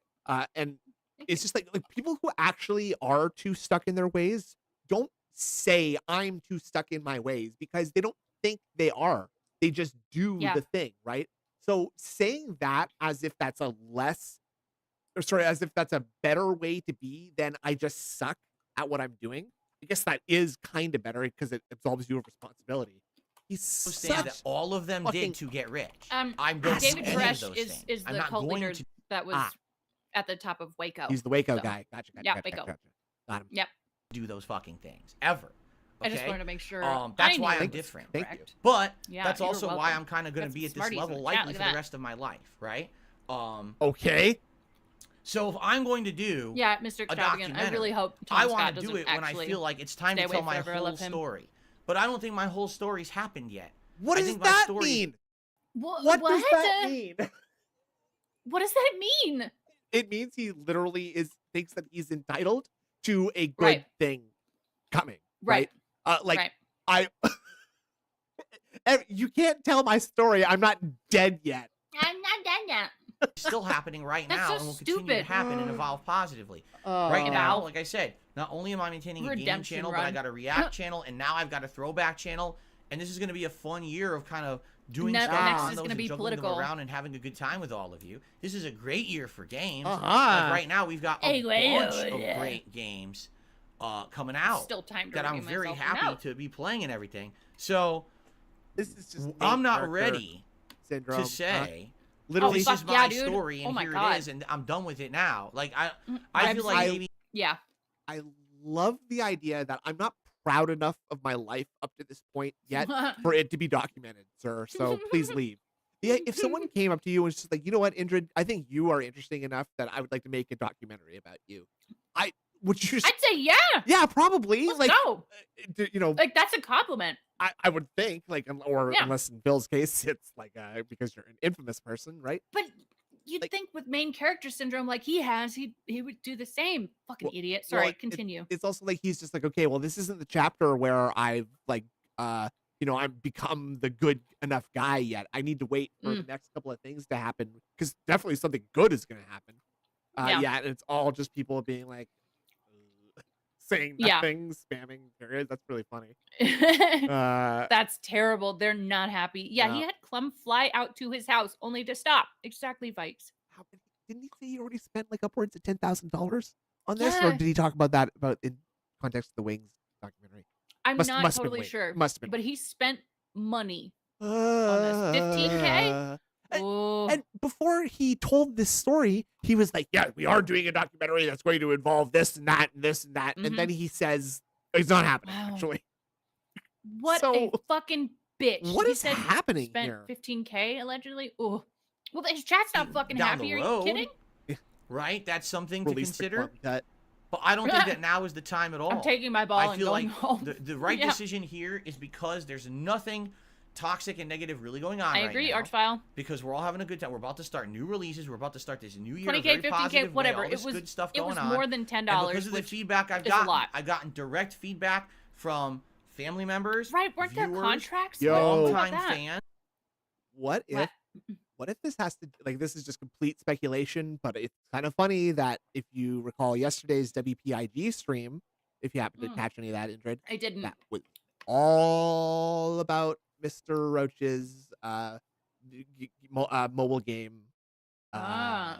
And Thank it's you. just like people who actually are too stuck in their ways don't say I'm too stuck in my ways because they don't think they are. They just do Yeah. the thing, right? So saying that as if that's as if that's a better way to be than I just suck at what I'm doing. I guess that is kind of better because it absolves you of responsibility. He's Those things that such all of them fucking did to get rich. I don't David do any of Koresh those is things. I'm the not cult going leader to that was Ah. at the top of Waco. He's the Waco So, guy. Gotcha. Yeah, Waco. Got him. Yep. do those fucking things ever. I just okay? wanted to make sure. That's I why knew I'm it was different. Thank you. correct. But Yeah, that's you're also why welcome. I'm kind of going Got to be some at this Smarties in level the likely chat, look for at the that. rest of my life, right? Okay. So if I'm going to do Yeah, Mr. Extravagant. I really documentary, hope I Tom want Scott to do doesn't it when I actually feel like it's time stay to away tell my forever. I whole love him. story. But I don't think my whole story's happened yet. What I does think my that story- mean? What? What does that mean? What does that mean? It means he literally thinks that he's entitled to a good Right. thing coming. Right. Like right. you can't tell my story. I'm not dead yet. I'm not done yet. It's still happening right That's now so and will continue to stupid. happen and evolve positively. Right Oh. now, like I said, not only am I maintaining a gaming Redemption channel, but I run. got a React channel, and now I've got a throwback channel, and this is going to be a fun year of kind of doing Next stuff is on those gonna and be juggling political. them around and having a good time with all of you. This is a great year for games. Uh-huh. Like right now, we've got a bunch of great games coming out Still time to that I'm review very myself happy out. to be I'm and everything. So This is just I'm not character ready syndrome. to say Literally, this fuck is my yeah, dude. story Oh and my here God. it is, and I'm done with it now. Like I I'm feel like sorry. maybe Yeah. I love the idea that I'm not proud enough of my life up to this point yet for it to be documented, sir. So please leave. Yeah, if someone came up to you and was just like, you know what, Indrid, I think you are interesting enough that I would like to make a documentary about you. Would you? I'd say yeah. Yeah, probably. Let's like, go. You know, Like that's a compliment. I would think, like, or Yeah. unless in Bill's case, it's like because you're an infamous person, right? But you'd Like- think with main character syndrome like he has, he would do the same. Fucking Well- idiot. well, Sorry, continue. It's also like he's just like, okay, well, this isn't the chapter where I've like, you know, I've become the good enough guy yet. I need to wait for the next couple of things to happen because definitely something good is going to happen. Yeah, and it's all just people being like, saying nothing, spamming periods. That's really funny. That's terrible. They're not happy. Yeah, he had Clum fly out to his house only to stop. Exactly, Vikes. Didn't he say he already spent like upwards of $10,000 on this, or Yeah. did he talk about that in context of the Wings documentary? I'm Must not have been totally Wings. sure. Must have been But he spent money. on this. 15K? And before he told this story, he was like, yeah, we are doing a documentary that's going to involve this and that and this and that. And then he says, it's not happening, Wow. actually. What a fucking bitch. What He is said he happening spent here? 15K allegedly. Oh, well, his chat's not fucking down happy. the Are you road, kidding? right? That's something to Release the consider. club cut. But I don't think that now is the time at all. I'm taking my ball I and feel going like home. the right Yeah. decision here is because there's nothing toxic and negative really going on I right agree, now. Archvile. Because we're all having a good time. We're about to start new releases. We're about to start this new year. 20K, very 15K, positive way, whatever. all this good stuff It going was on. more than $10. And because of the which feedback I've is a gotten, lot. I've gotten direct feedback from family members, Right? Weren't there viewers, contracts? Yo. What about longtime that? fans. What if this has to, like, this is just complete speculation, but it's kind of funny that if you recall yesterday's WPIG stream, if you happen to catch any of that, Indrid, I didn't. that was all about Mr. Roach's mobile game stuff.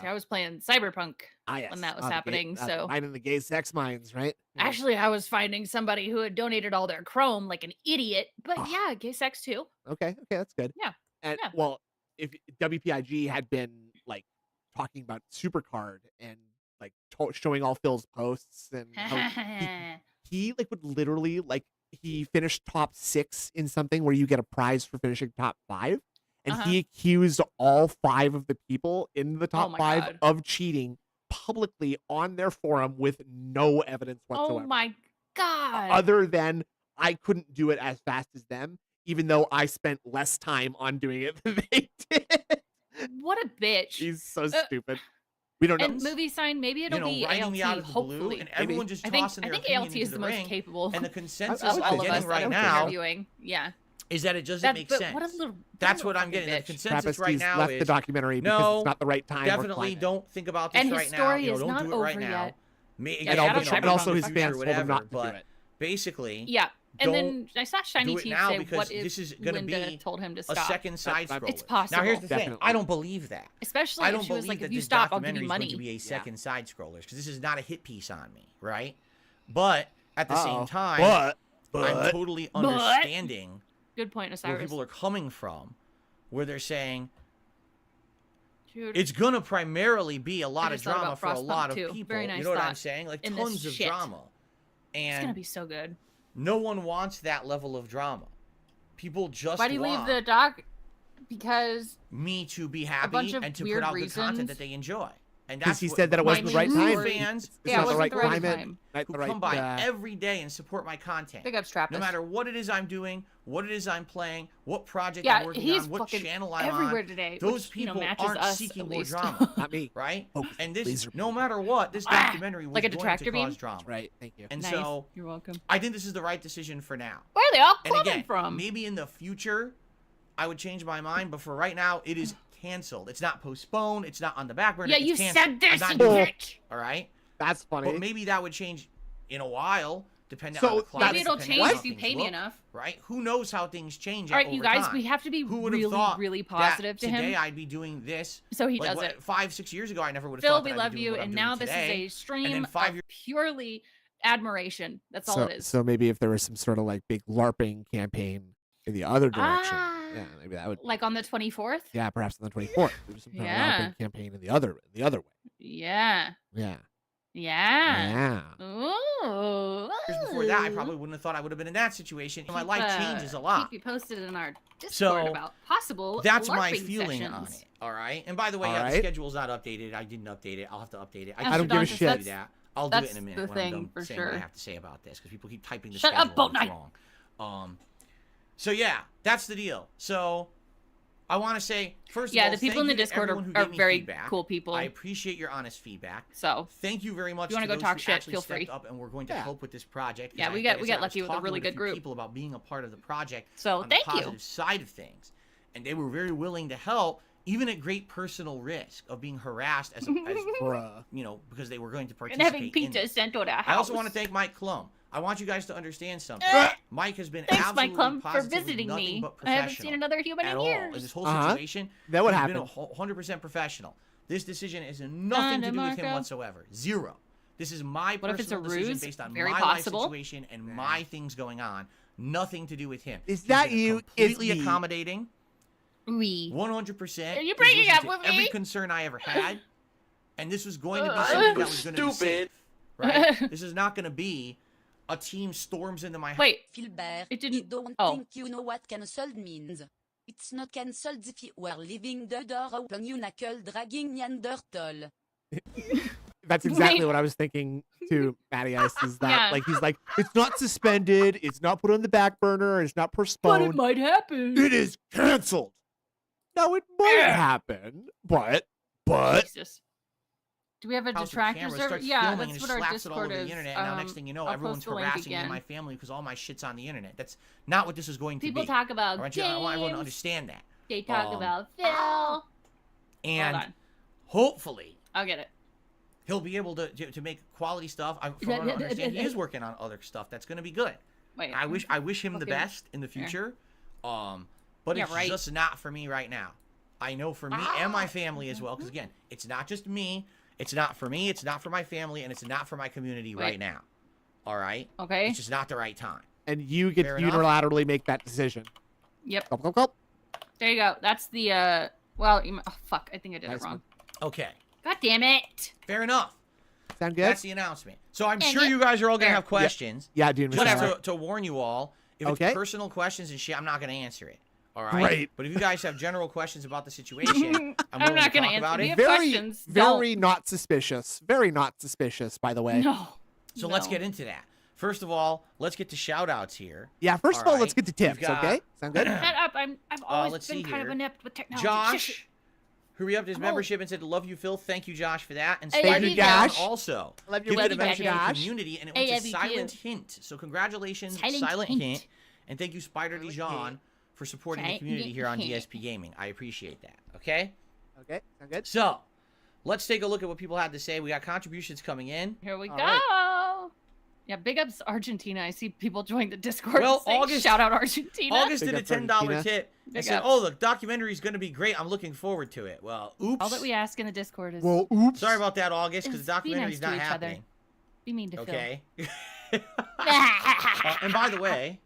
See, I was playing Cyberpunk Yes, when that was the gay- happening. So minding the gay sex minds, right? Yeah. actually, I was finding somebody who had donated all their Chrome like an idiot. But yeah, gay sex too. Okay, that's good. Yeah, And yeah. well, if WPIG had been like talking about Supercard and like showing all Phil's posts and how he like would literally like he finished top 6 in something where you get a prize for finishing top 5, and he accused all 5 of the people in the top 5 God. of cheating publicly on their forum with no evidence whatsoever. Oh my God. Other than I couldn't do it as fast as them, even though I spent less time on doing it than they did. What a bitch. He's so stupid. We don't know. And movie sign, maybe it'll be writing ALT, me out of the blue, hopefully. and everyone just I think tossing their ALT opinion is into the the most ring. capable And the consensus of I'm all of getting us right that are now interviewing. Yeah. is that it doesn't That- make but sense. what a little- That's what what a I'm getting. The fucking bitch. consensus right Trappist's now left is the documentary because no, it's not the right time. or definitely climate. don't think about this And right his now. story You know, is don't not do it over right now. yet. And also his future, fans told him whatever, not to do but it. Basically, Yeah. And then don't I saw Shiny do it Chief now say, because what if this is going to Linda be told him to a stop? second side scroller. It's possible. Now here's the thing. Definitely. I don't believe that. Especially I if don't she was believe like, that if you this stop, I'll give documentary you is going money. to be a second side scrollers because this is not a hit piece on me, right? But at the same time, I'm totally understanding Good point, where Osiris. people are coming from, where they're saying Dude, it's going to primarily be a lot of just thought drama about for a Frostpunk lot of too. people. Very nice You know what I'm thought saying? Like in this tons of shit. drama. it's gonna And be so good. no one wants that level of drama. People just Why do you leave want the doc? Because me to be bunch happy of and to weird put out good content reasons. that they enjoy. And Because that's he what said that it wasn't the right Finding time. fans It's Yeah, it not the wasn't right the right climate. time. Not who the right, come by every day and support my content. big ups, Trappist. No matter what it is I'm doing, what it is I'm playing, what project Yeah, I'm working he's on, what fucking channel I'm everywhere on, today. those which, you know, people matches aren't us seeking at more least. drama. Not me. Right? Focus. And this, Laser no matter what, this Ah, documentary was like a going detractor to beam? cause drama. Right. Thank you. And Nice. so You're welcome. I think this is the right decision for now. Where are they all And coming again, from? maybe in the future, I would change my mind, but for right now, it is canceled. It's not postponed. It's not on the back burner. Yeah, it's you canceled. said this, I'm you not doing it. bitch. All right? That's funny. But maybe that would change in a while depending So on the climate. Maybe it'll depending change on if you how pay things me look, enough. right? Who knows how things change? All right, over you guys, time. we have to be Who would have really, thought really that positive to today him. I'd be doing this? So he like, does it. 5-6 years ago, I never would have Phil, thought we that I'd love be doing you, what I'm and doing now this today. is a stream then of 5 years purely admiration. That's all So, it is. so maybe if there was some sort of like big LARPing campaign in the other direction, Ah. yeah, maybe that would. Like on the 24th? Yeah, perhaps on the 24th. There's some kind Yeah. of LARPing campaign in the other way. Yeah. Yeah. Yeah. Yeah. Ooh. before that, I probably wouldn't have thought I would have been in that situation. My life changes a lot. Keep you posted in our Discord So, about possible That's my LARPing feeling on sessions. it. All right. And by the way, All the right. schedule's not updated. I didn't update it. I'll have to update it. I don't give a Astrodontis, shit. Do that's- that. I'll do it that's in a minute the when thing, I'm done for saying what I sure. have to say about this, because people keep typing the Shut schedule up, Boat and it's Knight. wrong. So yeah, that's the deal. So I want to say first of all, Yeah, the people in thank the you to Discord everyone who are gave me very feedback. cool people. I appreciate your honest feedback. So Thank you very much. If you wanna to go those talk who shit, actually feel stepped free. up and we're going to Yeah. help with this project. 'cause Yeah, we like got I said, I was lucky with a talking really a good few group. people about being a part of the project. So on thank the you. positive side of things, and they were very willing to help, even at great personal risk of being harassed as Bruh. because they were going to and participate. having in pizza this. sent to the house. I also want to thank Mike Klum. I want you guys to understand something. Mike has been Thanks, Mike absolutely Klum, for positively visiting nothing me. but I haven't seen professional another human at in all in years. this whole Uh-huh. situation. That would He's happen. been 100% professional. This decision has nothing to do with him Marco. whatsoever. Zero. This is my What if it's a personal decision ruse? based on Very my possible. life situation and my things going on. Nothing to do with him. Is He's that been you? Completely Is me. accommodating. We. 100%. Are you He's breaking listened up to with every me? concern I ever had, and this was going to be something that was going to be safe, right? This is not going to be a team storms into my house. Wait, Filbert, It didn't- I don't oh. think you know what cancelled means. It's not cancelled if you were leaving the door open, you knuckle dragging Neanderthal. That's exactly Wait. what I was thinking too, Matty Ice. Is that Yeah. like he's like, it's not suspended, it's not put on the back burner, it's not but it postponed. might happen. It is canceled. Now it might happen, but Jesus. Do we have a House with detractor cameras, server? starts Yeah, filming that's and what just our slaps it all Discord over is. the internet. And now next thing you know, I'll everyone's post the link harassing me and again. my family because all my shit's on the internet. That's not what this is going to People be. talk about I want games. everyone to understand that. They talk Um, about Phil. And Hold on. hopefully I'll get it. he'll be able to make quality stuff. From what I understand, he is working on other stuff that's going to be good. Wait. I wish him the Okay. best in the future. But Yeah, it's right. just not for me right now. I know for me and my family as well, because again, it's not just me. It's not for me. It's not for my family, and it's not for my community Wait. right now. All right. Okay. It's just not the right time. and you get Fair to enough. unilaterally make that decision. Yep. Gulp, gulp, gulp. There you go. That's the well. Oh fuck! I think I did Nice it wrong. Okay. God damn it! Fair enough. Sound good? That's the announcement. So I'm And sure yeah. you guys are all gonna Fair. have questions. Yeah, dude. Just Whatever. to warn you all, if Okay. it's personal questions and shit, I'm not gonna answer it. All right. Great. But if you guys have general questions about the situation, I'm willing not to gonna talk answer. about If it. you have Very, questions, very not suspicious. Very not suspicious, by the way. No. So let's No. get into that. First of all, let's get to shout outs here. Yeah, first of all, let's Alright, get to tips, we've got- okay? Sound good? Shut up! I've always let's been see kind here. of inept with technology. Josh, who re-upped his Oh. membership and said, "Love you, Phil." Thank you, Josh, for that. And I love Spider you, Down Josh. also Love you, gifted love a you, membership in the Josh. community, and it I went love to you, Silent too. Hint. So congratulations, Silent Silent Hint. Hint, and thank you, Spider Dijon, for supporting the Silent community here on Hint. DSP Gaming. I appreciate that. Okay. Okay, sound good? So, let's take a look at what people had to say. We got contributions coming in. Here we All go. right. Yeah, big ups Argentina. I see people join the Discord. Well, saying, August- shout out Argentina. August Big did a ups, $10 Argentina. tip and Big said, ups. "Oh, the documentary is going to be great. I'm looking forward to it." Well, oops. All that we ask in the Discord is Well, oops. Sorry about that, August, because Is the be documentary nice is to not each other. happening. be mean to Okay. Phil. And by the way,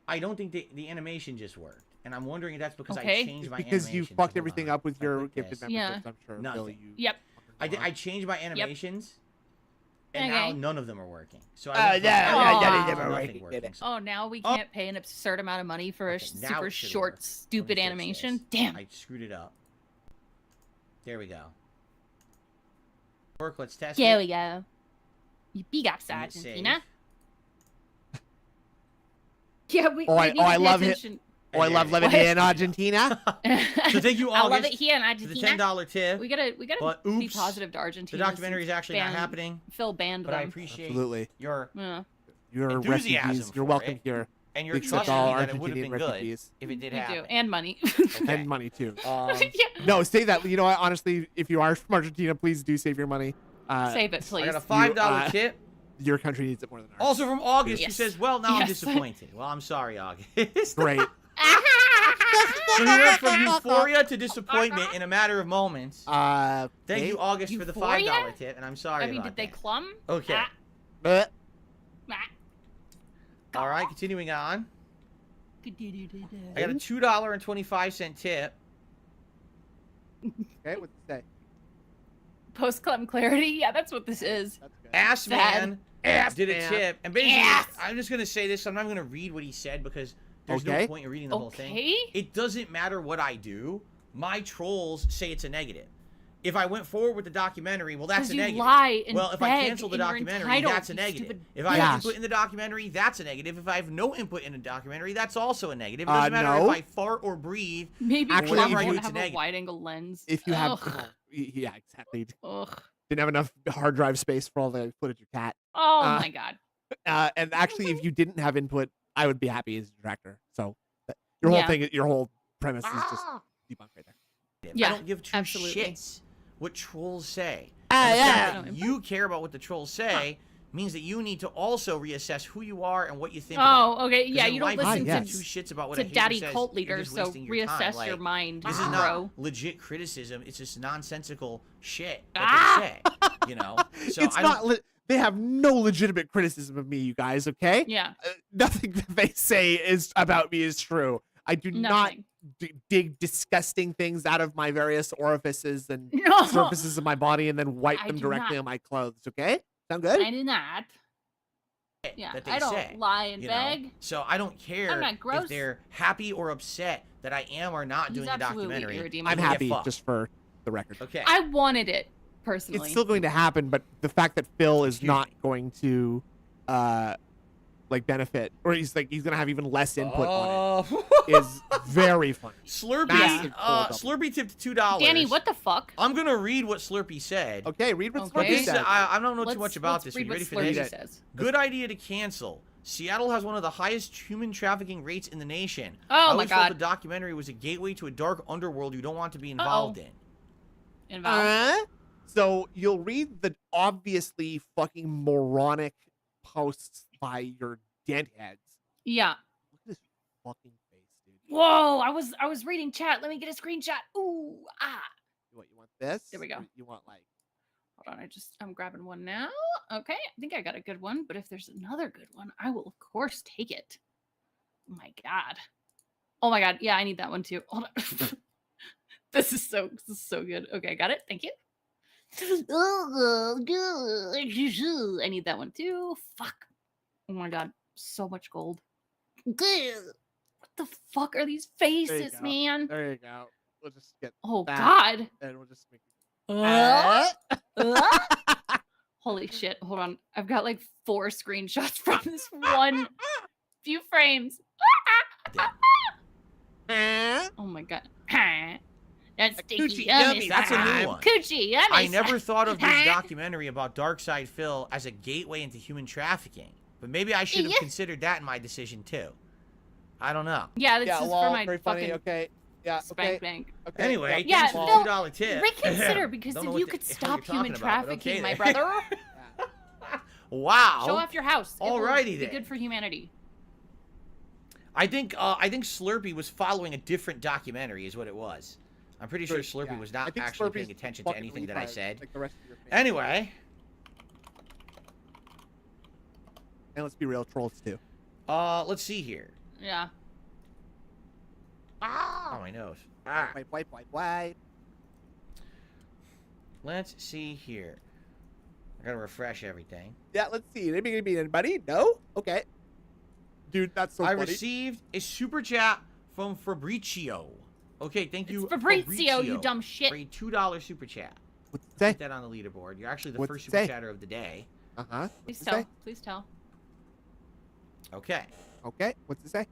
I don't think the animation just worked, and I'm wondering if that's because Okay. I changed my Because you animations. fucked Hold everything on. up with If I your click gifted this- Yeah. memberships, I'm sure. Nothing. Billy, you Yep. I changed my animations, and Okay. now none of them are working. So Oh, I went from no, everything none to of them are nothing working. So Oh, now we Oh. can't pay an absurd amount of money for a Okay, now super it should short, work. stupid Let me fix animation. this. Damn. I screwed it up. There we go. Work. Let's test There it. we go. You big ups, Let me Argentina. save. Yeah, we. Oh, we I- need to oh, I pay love it. attention. Oh, I love living What? in Argentina. So thank you, I love August, it here in for the Argentina. $10 tip. We gotta But be oops, positive to The Argentina. documentary is since actually not ban- happening, Phil banned but I them. appreciate Absolutely. your Yeah. You're Enthusiasm refugees. You're for welcome it. here. and your We trust accept all me that it would have Argentinian been good refugees. if it did We do. happen. And money. Okay. And money, too. Um, yeah. No, save that. You know what? Honestly, if you are from Argentina, please do save your money. Save it, I please. got a $5 You, tip your country needs it more than ours. Also from August, who Yes. says, well, now I'm Yes. disappointed. Well, I'm sorry, August. Great. So we went from euphoria to disappointment in a matter of moments. Thank okay. you, August, for the Euphoria? $5 tip, and I'm sorry I mean, about did they that. clum? Okay. Ah, Uh, ah. All right, continuing on. I got a Okay. $2.25 tip. Okay, what's it say? Post clum clarity. Yeah, that's what this is. That's good. Ass Sad. Man did a tip, and basically, Ass. I'm just gonna say this. I'm not gonna read what he said because there's no Okay. point in reading the whole thing. Okay. It doesn't matter what I do. My trolls say it's a negative. If I went forward with the documentary, well, that's Because a you negative. lie and Well, if I beg cancel the and you're documentary, entitled, that's a you negative. stupid If I Yes. have input in the documentary, that's a negative. If I have no input in the documentary, that's also a negative. It doesn't matter no. Uh, if I fart or breathe. Maybe Actually, Clum if you- won't it's have a negative. wide-angle lens. If you have, Ugh. yeah, exactly. Ugh. Didn't have enough hard drive space for all the footage of cat. Oh Uh, my god. And actually, if you didn't have input, I would be happy as a director. So your whole Yeah. thing, your whole premise is just debunked right there. Yeah, I don't give two absolutely. shits what trolls say. Ah, And the fact yeah. that you care about what the trolls say means that you need to also reassess who you are and what you think. about. Oh, okay. 'Cause Yeah, in you don't life, listen you yes. give two shits about what to a hater daddy says, cult you're leaders, just so wasting your time. reassess Like, your mind, This is bro. not legit criticism. It's just nonsensical shit Ah! that they say. You know, so It's I not. don't, They have no legitimate criticism of me, you guys. Okay. Yeah, Nothing that they say is about me is true. I do not nothing. dig disgusting things out of my various orifices and No, surfaces of my body and then wipe I them do directly not. on my clothes. Okay. Sound good? I do not. Yeah, that they I don't say, lie and you know? beg. So I don't care not gross. if they're happy or upset that I am or not He's doing a absolutely documentary. irredeemable. I'm They get happy, fucked. just for the record. Okay. I wanted it personally. It's still going to happen, but the fact that Phil is Excuse not me. going to, like benefit, or he's gonna have even less input on Oh. it, is very funny. Slurpee. Massive cold Slurpee tipped $2. Danny, what the fuck? I'm gonna read what Slurpee said. Okay, read what Okay. Slurpee This is, said. I don't know too Let's- much about let's this. Are read you what ready for Slurpee this? says. Good idea to cancel. Seattle has one of the highest human trafficking rates in the nation. Oh I my always felt god. the documentary was a gateway to a dark underworld you don't want to be involved in. Involved. So you'll read the obviously fucking moronic posts by your dent heads. Yeah. Look at this fucking face, dude. Whoa, I was reading chat. Let me get a screenshot. Ooh, ah. What, you want this? There we go. Or you want like Hold on, I'm grabbing one now. Okay, I think I got a good one, but if there's another good one, I will of course take it. Oh my god. Oh my god, yeah, I need that one too. Hold on. This is so good. Okay, I got it. Thank you. I need that one too. Fuck. Oh my god, so much gold. What the fuck are these faces, go. man? there you go. We'll just get Oh that. god. and we'll just make Holy shit. Hold on. I've got like 4 screenshots from this one few frames. Oh my god. That's sticky coochie yummy. yummy. That's a new one. Coochie yummy. I never thought of this documentary about Darkside Phil as a gateway into human trafficking, but maybe I should have Yeah. considered that in my decision too. I don't know. Yeah, this yeah, is well, for my very fucking funny. Okay. Yeah. spank Okay. bank. Okay. Anyway, Yeah, thanks for Phil, the $2 tip. Reconsider, because Don't if know you what could the hell stop you're human talking about, but trafficking, okay my then. brother. Wow. Show off your house. It will Alrighty be then. good for humanity. I think Slurpee was following a different documentary, is what it was. I'm pretty sure Good, Slurpee yeah. was I not think actually Slurpee's paying attention to fucking anything that I retarded, said. Like the rest of your face. Anyway, And let's be real, trolls too. let's see here. Yeah. Oh, my nose. Ah. Wipe. Let's see here. I gotta refresh everything. Yeah, let's see. Anybody gonna beat anybody? No? Okay. Dude, that's so I funny. received a super chat from Fabrizio. Okay, thank you, It's Fabrizio, you dumb shit. for a $2 super chat. What's it say? Put that on the leaderboard. You're actually the What's first it super say? chatter of the day. Uh-huh. Please What's it tell. say? Please tell. Okay. Okay. What's it say?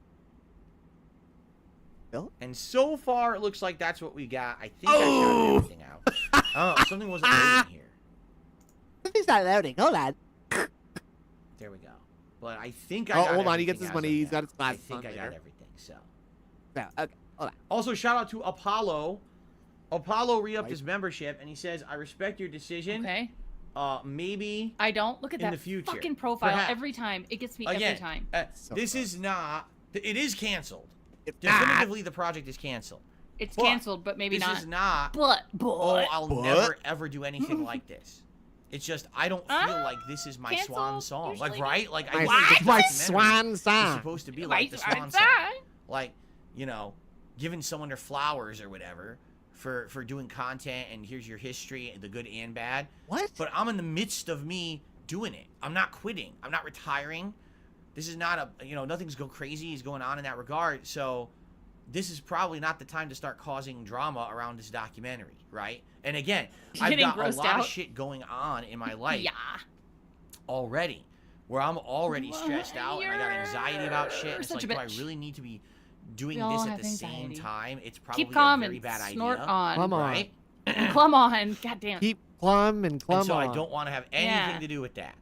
And so far, it looks like that's what we got. I think I shouted everything out. Oh, something wasn't loading here. Something's not loading. Hold on. There we go. But I think I Oh, got hold on. He everything gets his as money. of He's now. got his I glasses think on I got later. everything, so. Yeah, okay. Hold on. Also, shout out to Apollo. Apollo re-upped Right. his membership, and he says, I respect your decision. Okay. maybe I don't look at in that the future. fucking profile Perhaps. every time. It gets me Again, every time. this is not. It is canceled. It's Definitively, the project is canceled. It's but canceled, but maybe this not. is not. But I'll never ever do anything like this. It's just I don't feel like this is my swan canceled, song. usually. Like right? Like My, I my documentary swan is song. supposed to be My like the swan swan song. song. Like, you know, giving someone their flowers or whatever for doing content, and here's your history, the good and bad. What? But I'm in the midst of me doing it. I'm not quitting. I'm not retiring. This is not a, you know, nothing's go crazy is going on in that regard. So this is probably not the time to start causing drama around this documentary, right? And again, I've Getting got a grossed lot out. of shit going on in my life Yeah. already, where I'm already stressed out and I got anxiety about shit. And it's Such like, a do bitch. I really need to be doing We all this at have the same anxiety. time? It's probably Keep calm a very and bad snort idea, on. Come on. right? Clum on. Goddamn. Keep clum and clum And so on. I don't want to have anything Yeah. to do with that.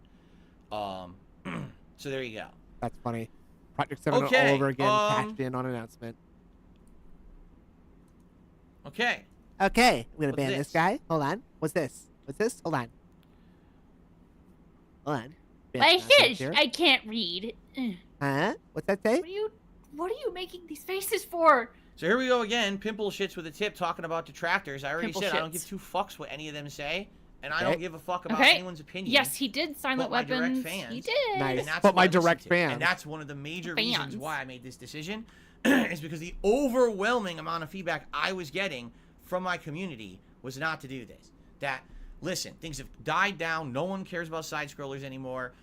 So there you go. That's funny. Project 7 Okay, all over again. Cashed in on announcement. Okay. Okay, I'm gonna What's ban this? this guy. Hold on. What's this? What's this? Hold on. Hold on. Ban My that right fish. here. I can't read. Huh? What's that say? What are you making these faces for? So here we go again. Pimple shits with a tip talking about detractors. I already Pimple said I don't shits. give two fucks what any of them say, and I Okay. don't give a fuck about Okay. anyone's opinion. Yes, he did. Silent But my direct weapons. fans- He did. Nice. And that's But what I my listen direct to. fans. And that's one of the major Fans. reasons why I made this decision, is because the overwhelming amount of feedback I was getting from my community was not to do this. That, listen, things have died down. No one cares about side scrollers anymore.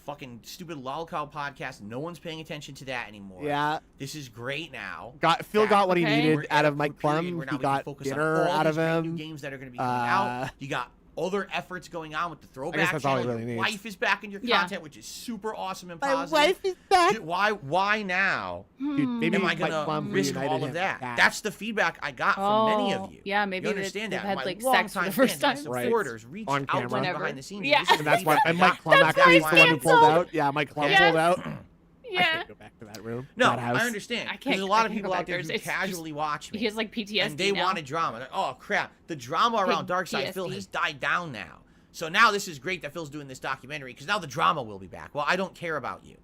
Fucking stupid lolcow podcast. No one's paying attention to that anymore. Yeah. This is great now. Phil that got what he Okay. needed we're out at of a Mike period Plum. where now He we can got focus on dinner all out of these great new him. games that are going to be coming out. You got other efforts going on with the throwback that's all he channel. really Your needs. wife is back in your Yeah. content, which is super awesome and My positive. wife is back. Why now Dude, maybe am I Mike gonna Plum risk reunited all him of with that? Cat. That's the feedback I got from many of you. Yeah, maybe You they've understand that? had My like sex for longtime the first fans time. and Right. supporters reached On out camera. to me Whenever. behind the scenes. Yeah. This is And that's why. feedback And I Mike got Plum from actually is that the one who pulled canceled. out. Yeah, Mike Plum Yes. pulled out. I Yeah. can't go back to that room. No, that house. I understand. I Because can't- there's a lot I of can't people go out back there there. who It's just- casually watch me. He has like PTSD And they now. wanted drama. Like, oh crap, the drama around Big Darkside Phil PTSD. has died down now. So now this is great that Phil's doing this documentary because now the drama will be back. Well, I don't care about you.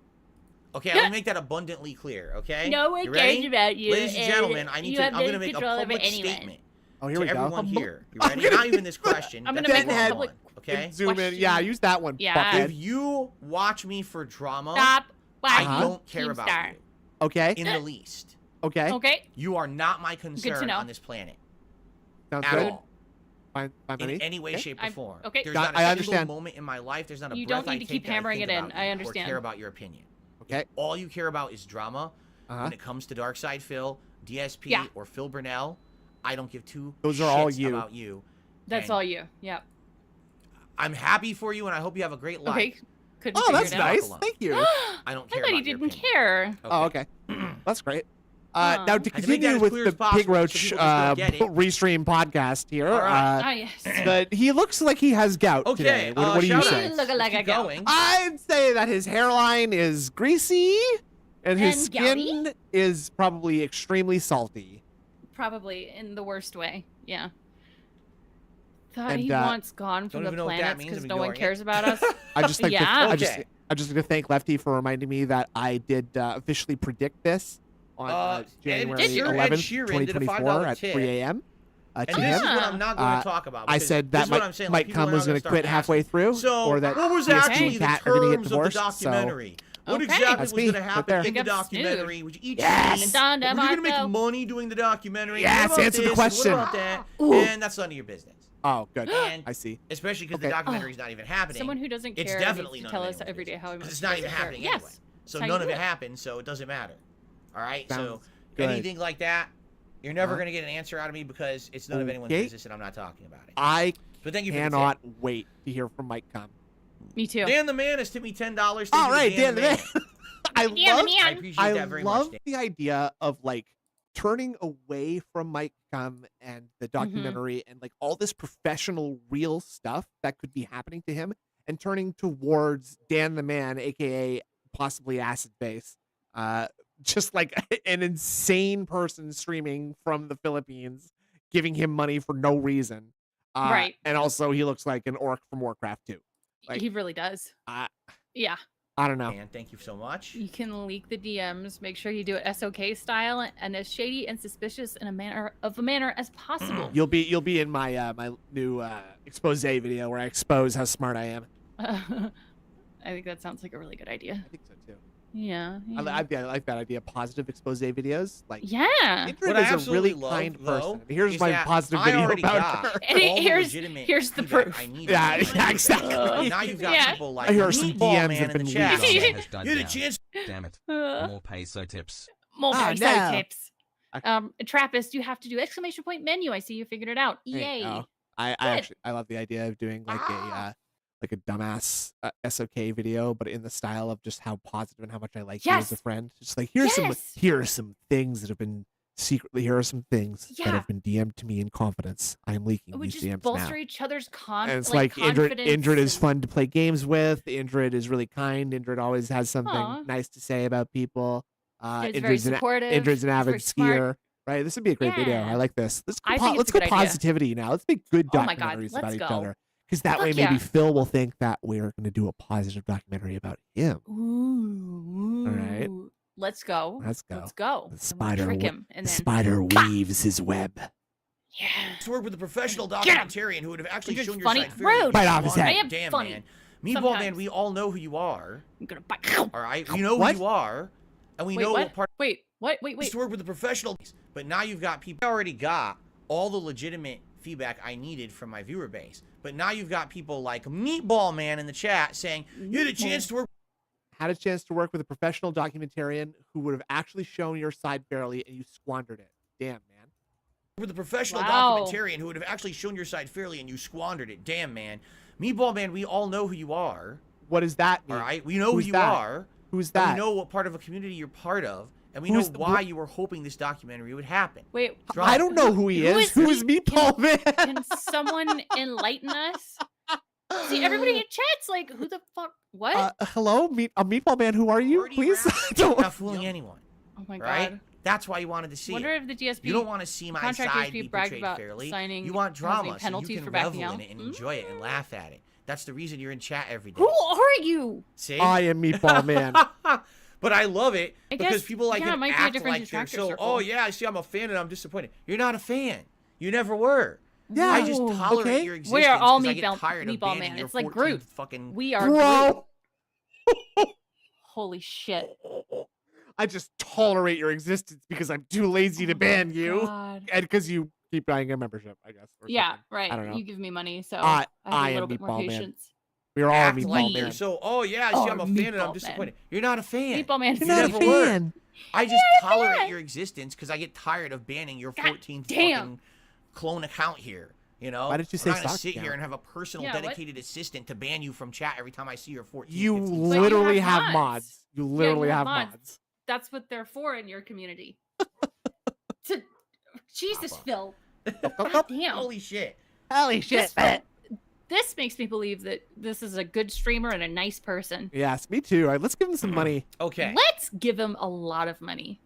Okay, let me make that abundantly clear. Okay. No one You ready? cares about you, ladies and and gentlemen. I'm you going have no to make a control over public anyone. statement Oh, here to we go. everyone here. You ready? Not even this question. I'm gonna That's make the a one, public- Okay. Zoom in. Question. Yeah, use that one. Yeah. If Fuckhead. you watch me for drama, Stop. I Watching don't care Team about Star. you Okay. in the least. Okay. Okay. You are not my concern know. on this planet Sounds at good. all. Fine. Fine by In me. any way, Okay. shape, or form. okay. There's Got- not a I single understand. moment in my life. There's not a You breath don't need I to take keep that I hammering think it in. about I you understand. Or care about your opinion. Okay. All you care about is drama. Uh-huh. When it comes to Darkside Phil, DSP, Yeah. or Phil Burnell, I don't give two Those are all shits you. about you. That's And all you. Yep. I'm happy for you, and I hope you have a great life. Okay. Couldn't Oh, figure that's it out. nice. alone. Thank you. I don't I care thought he about your didn't opinion. care. Oh, okay. That's great. Aw. Now to Had to make that continue as with clear the as possible Pig so Roach people just don't get it. restream podcast here, All right. Ah, yes. but he looks like he has gout Okay, today. What do you shout say? outs. Look like Let's a keep goat. going. I'd say that his hairline is greasy and his And skin gouty? is probably extremely salty. Probably in the worst way. Yeah. Thought And, he wants gone from don't the even know what that planets means, because I'm no one ignoring it. cares about us. I just like Yeah. to, Okay. I just like to thank Lefty for reminding me that I did officially predict this on January Ed 11th, Sheeran did a $5 2024 at tip. 3 a.m. And to this him. is what I'm not going Uh, to talk about. I because said this that is what I'm saying, like, Mike people Cum are was now going to start quit halfway asking. through, So, or that what was DSP actually and the Cat are going to get terms of the divorced. documentary? What Okay. exactly That's was me, going to right happen there. in the Big up documentary? Which each Yes! scene, Don were you going to make DeMarco. money doing the documentary? Yes, What about answer the this? question. What about that? Ooh. And that's none of your business. Oh, good. And I see. especially because Okay. the documentary's not even happening. Someone who doesn't It's care definitely needs none to tell of us anyone's every day how he business, 'cause much it's not he even doesn't care. happening Yes. anyway. So That's how none you of it do it. happened, so it doesn't matter. All right? So Sounds good. anything like that, you're never Uh-huh. going to get an answer out of me because it's none of anyone's Okay. business and I'm not talking about it. I But thank you for the cannot tip. wait to hear from Mike Cum. Me too. Dan the Man has tipped me $10. Thank All you to right, Dan the Man. I Dan the love Man. I appreciate I that very love much, Dan. the idea of like turning away from Mike Cum and the Mm-hmm. documentary and like all this professional real stuff that could be happening to him and turning towards Dan the Man, aka possibly Acid Base. Just like an insane person streaming from the Philippines, giving him money for no reason. Right. And also, he looks like an orc from Warcraft 2. Like, He really does. Yeah. I don't know. Man, thank you so much. You can leak the DMs. Make sure you do it SOK style and as shady and suspicious in a manner as possible. You'll be in my my new expose video where I expose how smart I am. I think that sounds like a really good idea. I think so too. Yeah. I like that idea. Positive expose videos. Like, Yeah. Ingrid What I is a absolutely really love, kind though, person. Here's is my that positive I video already about got her. And all the here's legitimate the feedback proof. I needed. Yeah, exactly. Now you've got Yeah. people like I hear some Meatball DMs Man have in the been chat. leaked. Server has died You had a down. chance. Damn it. More peso tips. More Oh, peso no. tips. Trappist, you have to do exclamation point menu. I see you figured it out. There you EA. go. I love the idea of doing like a dumbass SOK video, but in the style of just how positive and how much I like you as a Yes. friend. Just like here are some things that have been secretly. Here are some things that Yeah. have been DM'd to me in confidence. I am leaking We these just DMs bolster now. each other's And it's like confidence. Indrid is and- fun to play games with. Indrid is really kind. Indrid always has something Aw. nice to say about people. Indrid's very supportive. Indrid's an He's avid very smart. skier. Right, this would be a great video. Yeah. I like this. I think Let's it's a go good idea. positivity now. Let's make good Oh my God, documentaries let's about each go. other. Because that Fuck way, maybe yeah. Phil will think that we're going to do a positive documentary about him. Ooh. All right. Let's go. Let's go. Let's go. The And we'll spider, trick wi- him, and the then spider weaves his web. yeah. To work with a professional Get 'em. documentarian who would have actually You're shown your funny. side fairly. Rude. Bite off his head. I am Damn, funny. man. Meatball Man, Sometimes. we all know who you are. I'm gonna bite. All right, we know What? who you are, and we Wait, know what? what part. Wait, what? Wait, Used wait. to work with a professional, but now you've got people. I already got all the legitimate feedback I needed from my viewer base, but now you've got people like Meatball Man in the chat saying you had a chance to work. Had a chance to work with a professional documentarian who would have actually shown your side fairly, and you squandered it. Damn, man. With a professional Wow. documentarian who would have actually shown your side fairly, and you squandered it. Damn, man. Meatball Man, we all know who you are. What does that mean? All right, we know Who's who you that? are. Who's And that? we know what part of a community you're part of, and we Who's know the- why you were hoping this documentary would happen. Wait. I don't know who he Who is. is Who he? is Meatball Man? Can someone enlighten us? See, everybody in chat's like, who the fuck? What? Hello, Meatball Man. Who are you? Already Please. around, not fooling anyone, oh my right? god. That's why you wanted to see Wonder it. if the DSP You don't want to see my contractors side be be bragged portrayed about fairly. signing You want housing drama, so penalties you can for backing revel in out? it and enjoy it and laugh at it. That's the reason you're in chat every day. Who are you? See? I am Meatball Man. But I love it I because guess, people like yeah, it can might be a act different like they're detractor so. circle. Oh yeah, I see. I'm a fan and I'm disappointed. You're not a fan. You never were. Yeah, I just tolerate okay. your existence. We are all 'cause I get Meatball- tired of Meatball banning Man. your It's like 14 Groot. Fucking. We are Groot. Bro, Holy shit. I just tolerate your existence because I'm too lazy to ban you, God. and because you keep buying a membership, I guess. or Yeah, something. right. I don't know. You give me money, so I I have a am little bit more Meatball Man. patience. We're all act Meatball like Man. they're so. Oh yeah, I see. Oh, I'm a fan and I'm Meatball disappointed. Man. You're not a fan. Meatball Man. You're You not a never were. fan. I just You're not a tolerate fan. your existence because I get tired of banning your God 14th damn. fucking clone account here. You know, Why did you say I'm not gonna stock sit here account? and have a personal Yeah, what? dedicated assistant to ban you from chat every time I see your 14. You 15 But you literally have have mods. mods. You literally you have have mods. That's what they're for in your community. to Jesus, Papa. Phil. God damn. Holy shit! Holy This, this makes me believe that this is a good streamer and a nice person. Yes, me too. All right, let's give him some money. Okay. Let's give him a lot of money.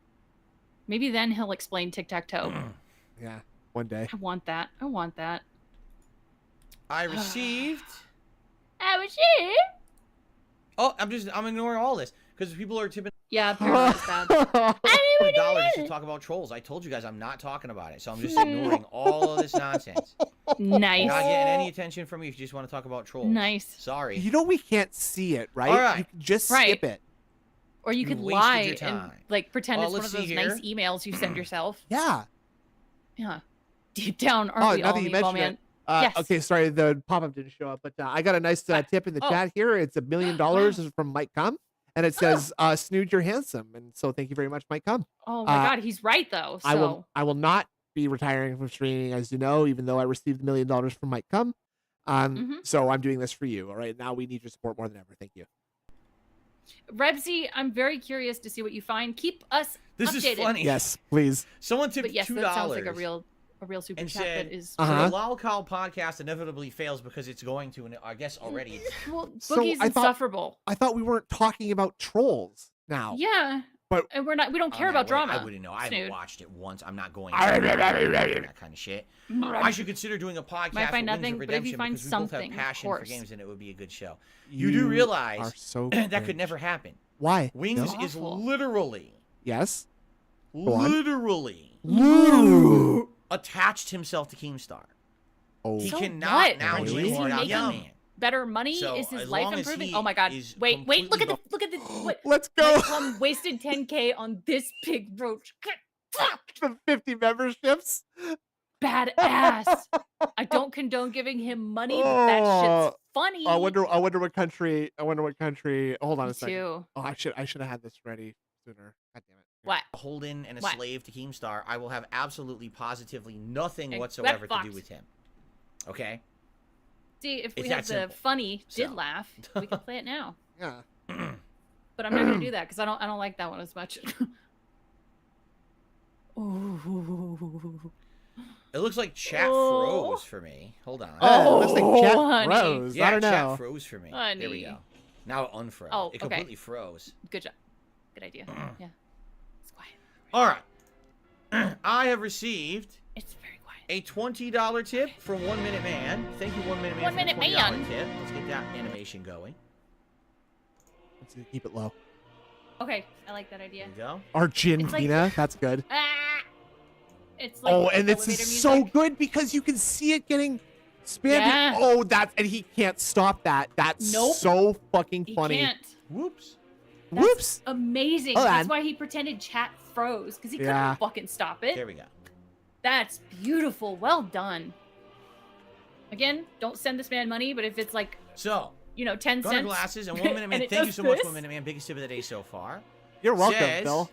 Maybe then he'll explain tic-tac-toe. Yeah, one day. I want that. I want that. I received. I was here. Oh, I'm ignoring all this because people are tipping Yeah, Paramount is bad. $20 to talk about trolls. I told you guys I'm not talking about it, so I'm just ignoring all of this nonsense. Nice. You're not getting any attention from me if you just want to talk about trolls. Nice. Sorry. You know we can't see it, right? All right. You can just Right. skip it. Or you You could wasted lie your and time. like pretend Well, it's one let's of those see nice here. emails you send yourself. Yeah. Yeah. Deep down, aren't Oh, we now all that you Meatball mentioned Man? it. Yes. Okay, sorry, the pop-up didn't show up, but I got a nice tip in the Oh. chat here. It's $1 million from Mike Cum, and it says, "Snood, you're handsome," and so thank you very much, Mike Cum. Oh my God, he's right though. So I will not be retiring from streaming, as you know, even though I received $1 million from Mike Cum. So I'm doing this for you. All right, now we need your support more than ever. Thank you. Rebsy, I'm very curious to see what you find. Keep us This updated. is funny. Yes, please. Someone tipped But yes, $2 that sounds like a real super and chat said, that is. "So Uh-huh. the LolCow podcast inevitably fails because it's going to, and I guess already." Well, So Boogie's I thought- insufferable. I thought we weren't talking about trolls now. Yeah. But And we don't care about drama. I wouldn't know. I haven't Snood. watched it once. I'm not going that kind of shit. I should consider doing a podcast Might find for Wings nothing, of but if you Redemption find because we both have something, of passion for course. games and it would be a good show. You do realize are so that cringe. could never happen. Why? Wings Bill? is Awful. literally, Yes. Go on. literally Woo. attached himself to Keemstar. Oh. He So cannot what? now Really? join Is he Young making Man. Better money? So, Is his as life long as improving? he Oh my god. is Wait, look at completely what Let's my go. plum wasted 10K on this pig roach. Fuck! The 50 memberships. Badass. I don't condone giving him money, but that shit's funny. I wonder what country. Hold on Me a second. too. Oh, I should have had this ready sooner. God damn it. What? Holden and a What? slave to Keemstar, I will have absolutely positively nothing Hey, whatsoever Red to do Fox. with him. Okay? See, if It's we that have the simple. funny did So. laugh, we can play it now. Yeah. But I'm not gonna do that because I don't like that one as much. Ooh. It looks like chat Oh. froze for me. Hold on. Oh, it looks like chat honey. froze. Yeah, I don't know. chat froze for me. There we Honey. go. Now it unfroze. Oh, it okay. completely froze. Good job. Good idea. Yeah. It's quiet. All right. I have received It's very quiet. a $20 tip from 1 Minute Man. Thank you, 1 Minute Man, 1 for the Minute $20 Man. tip. Let's get that animation going. Let's keep it low. Okay, I like that idea. There you go. Argentina. That's good. Ah! It's like Oh, and this elevator is so music. good because you can see it getting expanded. Yeah. Oh, and he can't stop that. That's Nope. so fucking He funny. can't. Whoops. That's Whoops. amazing. Hold That's on. why he pretended chat froze because he Yeah. couldn't fucking stop it. There we go. That's beautiful. Well done. Again, don't send this man money, but if it's like, So, 10 Gunner cents. Glasses and 1 Minute Man. and it Thank you does so much, this, 1 Minute Man. Biggest tip of the day so far. You're welcome, Says- Bill.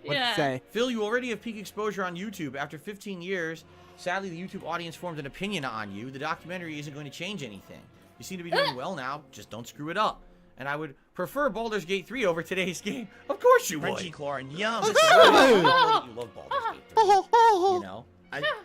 What'd Yeah. you say? Phil, you already have peak exposure on YouTube. After 15 years, sadly, the YouTube audience formed an opinion on you. The documentary isn't going to change anything. You seem to be doing well now. Just don't screw it up. And I would prefer Baldur's Gate 3 over today's game. Of course you would. Crunchy Claw and yum. Listen, I know that you love Baldur's Gate 3. You know?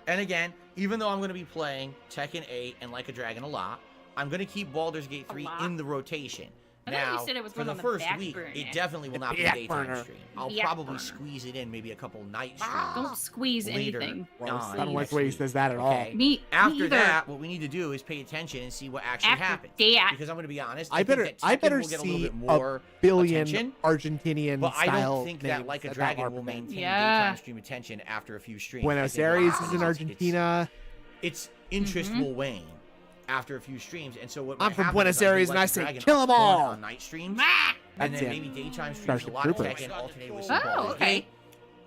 And again, even though I'm going to be playing Tekken 8 and Like a Dragon a lot, I'm going to keep Baldur's Gate 3 lot? in the rotation. I thought you Now, said it was for going the on the first back week, burner. it definitely will not be a back daytime burner. stream. I'll Back probably burner. squeeze it in, maybe a couple night streams. Don't squeeze later anything. Gross. on I don't like next the way he week. says that at all. Okay. Me After either. that, what we need to do is pay attention and see what actually After happens. that. Because I'm going to be honest, I think better that I Tekken better will get a little see bit more a billion attention, Argentinian but I style don't think that names Like a that Dragon are will prevented. maintain Yeah. daytime stream attention after a few streams. I Buenos think Aires what is happens in is Argentina. Its interest will wane after a few streams, and so what I'm might from happen Buenos is I'll do Aires and Like I a say, Dragon kill 'em a ton all. on night streams, and That's then it. maybe daytime streams Starship a lot of Troopers. Tekken alternated with some Oh, Baldur's okay. Gate.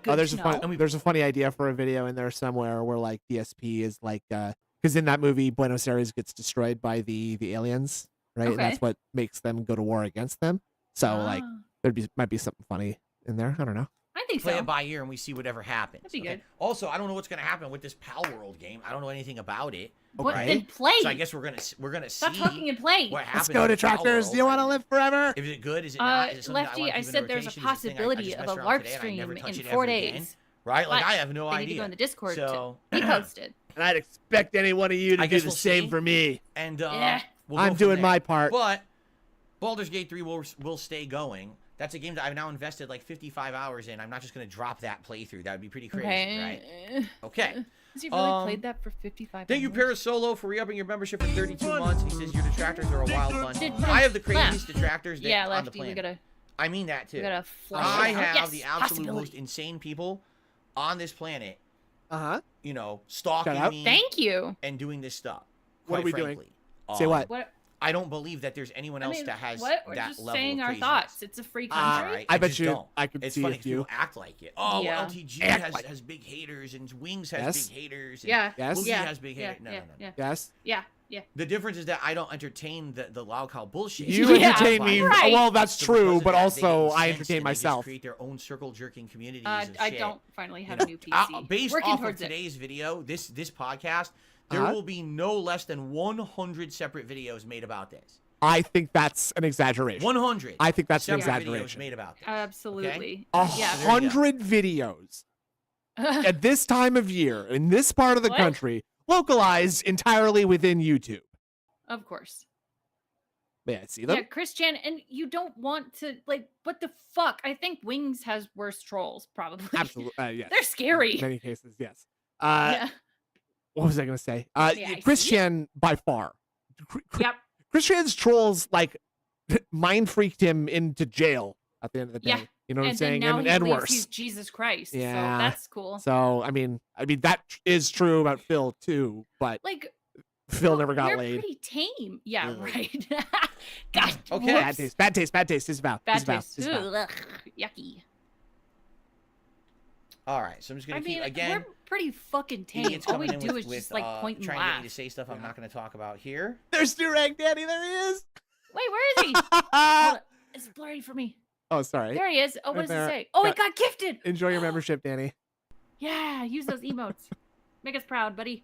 Good There's to a know. fun there's a funny idea for a video in there somewhere where like DSP is like because in that movie Buenos Aires gets destroyed by the aliens, right? And Okay. that's what makes them go to war against them. So like Ah, might be something funny in there. I don't know. I think Play so. it by ear and we see whatever happens. That'd be good. Also, I don't know what's gonna happen with this Pal World game. I don't know anything about it. What Okay. then play? So I guess we're gonna Stop see talking and play. what Let's happens. go, with Pal Detractors. World. Do you want to live forever? Is it good? Is it not? Is it something that Lefty, I, I want to keep in said there's a rotation? Is it something I possibility just of messed a around LARP today and I stream never in touch it 4 ever again? days. Right? Like But I have no They need to idea. go in the Discord So to be posted. And I'd expect any one of you to I do guess the we'll same see. for me. and Yeah. we'll go I'm from doing there. my part. But Baldur's Gate 3 will stay going. That's a game that I've now invested like 55 hours in. I'm not just going to drop that playthrough. That would be pretty crazy, right? Okay. Okay. Has he really Um, played that for 55 Thank you, hours? Parasolo, for re-upping your membership for 32 months. He says your detractors are a wild bunch. Did I have the Left. craziest detractors Yeah, on the Lefty, we planet. gotta, I mean that too. we gotta flush I it out. have Yes, the absolute possibility. most insane people on this planet, Uh-huh. stalking Shout out. me Thank you. and doing this stuff. What are we quite doing? frankly. Say what? What? I don't believe that there's anyone I else mean, that has what? We're that just level saying of our craziness. thoughts. It's a free country. Right? I bet just you don't. I could It's see funny if 'cause you people act like it. Oh, Yeah. LTG Act has, like- has big haters and Wings has Yes. big haters. And Yeah. Yes. Boogie Yeah. has big Yeah. haters. No, yeah. no, no. Yeah. Yes. Yeah. Yeah. The difference is that I don't entertain the loud cow bullshit. You Yeah, entertain me. right. Well, that's So true, because of but that, they also get I incensed entertain and they just myself. create their own circle jerking communities of I shit. don't finally have You a new know, PC. based Working off of towards it. today's video, this podcast, there Uh-huh. will be no less than 100 separate videos made about this. I think that's an exaggeration. 100. I think that's an separate videos exaggeration. made about this. Absolutely. A Yeah. there you go. 100 videos at this time of year in this part of the What? country, localized entirely within YouTube. Of course. May I see them? Yeah, Chris Chan, and you don't want to like. What the fuck? I think Wings has worse trolls, probably. Absolutely. Yes. They're scary. In many cases, yes. Yeah. What was I going to say? Yeah, I Chris see. Chan by far. Yep. Chris Chan's trolls like mind freaked him into jail at the end of the day. Yeah. You know what I'm And saying? then now he And believes worse. he's Jesus Christ. Yeah. So that's cool. So I mean that is true about Phil too, but Like Phil never got we're laid. pretty tame. Yeah, Ugh. right. God. Okay. Bad taste. Bad taste. Bad taste. Disavow. Bad Disavow. taste. Disavow. Ugh, yucky. All right, so I'm just I gonna mean, keep again. we're pretty fucking tame. Idiots All we coming in do with, is just like point and trying to get me laugh. to say stuff I'm not going to talk about here. There's Durag Daddy. There he is. Wait, where is he? Hold on. It's blurry for me. Oh, sorry. There he is. Oh, what Right does there. it say? Oh, Got- it got gifted. Enjoy your membership, Danny. Yeah, use those emotes. Make us proud, buddy.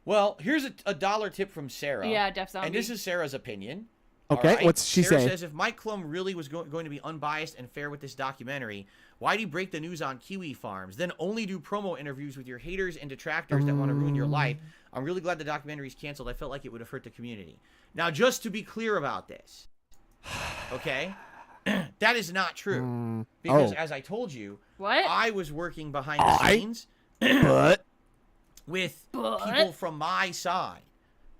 Well, here's a dollar tip from Sarah. Yeah, Def Zombie. And this is Sarah's opinion. Okay, all right? what's she Sarah say? says if Mike Klum really was going to be unbiased and fair with this documentary, why'd he break the news on kiwi farms? Then only do promo interviews with your haters and detractors that want to ruin your life. I'm really glad the documentary's canceled. I felt like it would have hurt the community. Now, just to be clear about this, okay, that is not true. Because as I told you, What? I was working behind the scenes But with people from my side,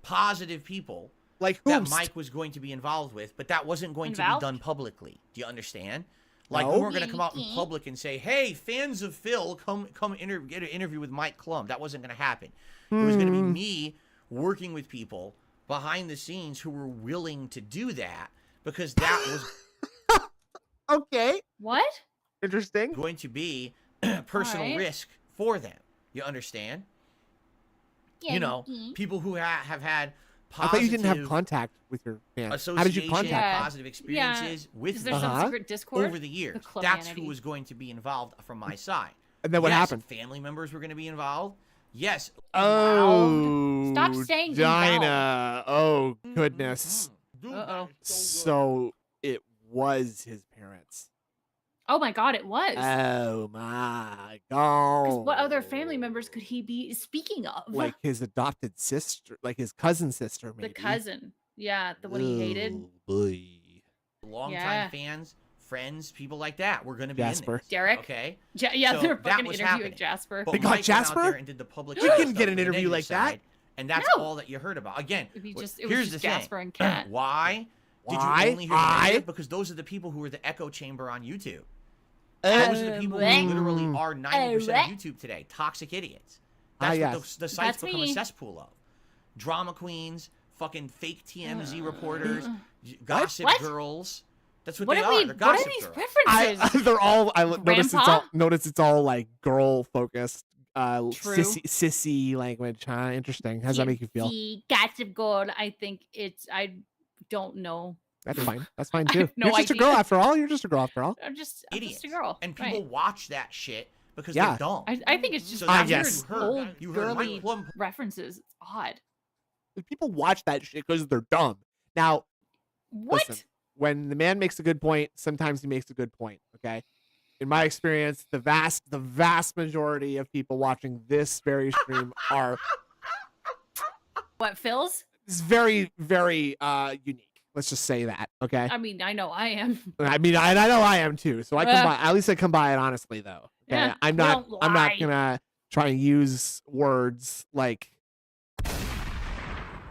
positive people like that whomst? Mike was going to be involved with, but that wasn't going to Involved? be done publicly. Do you understand? Like No. we weren't going to come out in public and say, "Hey, fans of Phil, come get an interview with Mike Klum." That wasn't going to happen. It was going to be me working with people behind the scenes who were willing to do that because that was Okay. What? Interesting. going to be personal Alright. risk for them. You understand? Yeah, You know, people who have had I positive thought you didn't have contact with your fans. How did you association, contact Yeah. positive experiences with Is there them some secret Discord? over the years. The That's who Clubmanity. was going to be involved from my side. And then what Yes, happened? Family members were going to be involved. Yes. Oh, Stop saying Dinah. Oh goodness. Uh-oh. So it was his parents. Oh my god, it was. Oh my Because god. what other family members could he be speaking of? Like his adopted sister, like his cousin sister, the maybe. cousin. Yeah, the one he hated. Oh, boy. Longtime Yeah. fans, friends, people like that were going to be Jasper. in this. Derek? Okay. Yeah, So they're that fucking was interviewing happening. Jasper. But They got Mike went out Jasper? there and did the public You couldn't stuff get on an the interview negative like that. side, and that's No. all that you heard about. Again, If he just, it here's was just the thing. Jasper and Kat. Why did Why? you only hear the Why? negative? Because those are the people who are the echo chamber on YouTube. Those are the people who literally are 90% of YouTube today. Toxic idiots. That's yes. what the sites That's become me. a cesspool of. Drama queens, fucking fake TMZ reporters, gossip What? girls. That's what What they are are. we? They're What are gossip these girls. references? They're all. Grandpa? Notice it's all like girl focused, True. sissy language. Huh? Interesting. How does that make you feel? The gossip girl. I think it's. I don't know. That's fine. That's fine I too. have no You're just a idea. girl after all. You're just a girl after all. I'm just Idiots. a girl. And people Right. watch that shit because Yeah. they're dumb. I think it's just So that's weird, yes. old You heard girly Mike Plum references. It's odd. People watch that shit because they're dumb. Now, What? listen, when the man makes a good point, sometimes he makes a good point. Okay. In my experience, the vast majority of people watching this very stream are What, Phil's? is very, very unique. Let's just say that. Okay. I mean, I know I am. I mean, I know I am too. So I come by. At least I come by it honestly, though. Okay. Yeah, I'm we not. don't I'm not lie. gonna try and use words like.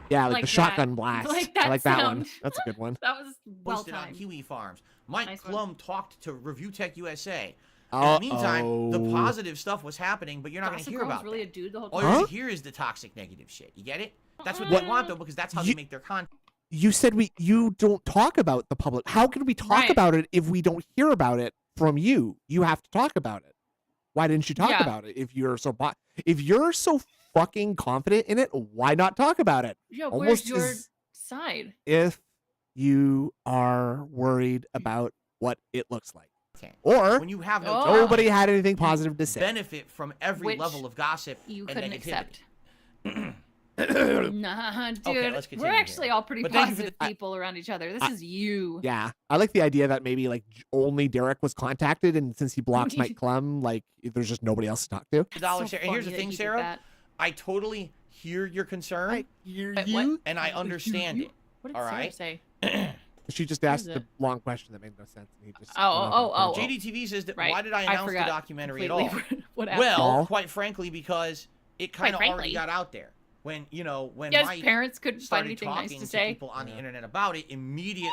Yeah, like Like the that. shotgun blast. Like I that like that one. sound. That's a good one. That was well posted on timed. Kiwi Farms. Mike Nice Plum one. talked to Review Tech USA. In the meantime, the Uh-oh. positive stuff was happening, but you're not going to Gossip hear Girl was about really that. a dude the whole All time. you're Huh? going to hear is the toxic negative shit. You get it? That's what they want, though, because that's how they make their content. You said you don't talk about the public. How can we talk Right. about it if we don't hear about it from you? You have to talk about it. Why didn't you talk Yeah. about it? If you're so fucking confident in it, why not talk about it? Yeah, Almost where's your as side? if you are worried about what it looks like, Okay. or When you have no Oh. talent, nobody had anything positive to say. benefit from every Which level of gossip You and couldn't negativity. accept. Nah, dude. let's We're continue actually here. all pretty But thank you for positive people around each other. This I- is you. Yeah, I like the idea that maybe like only Derek was contacted, and since he blocks Mike Klum, like there's just nobody else to talk to. The dollar, So Sarah. And here's the funny that thing, he did Sarah. that. I totally hear your concern, hear Wait, what? and I understand it. What did All Sarah right. say? She just asked a long question that made no sense. And he just JDTV says that Right. why did I announce the documentary at all? What happened. Well, quite frankly, because it kind of already got out there. When Mike parents couldn't find started anything talking nice to to say. people on the internet about it, immediately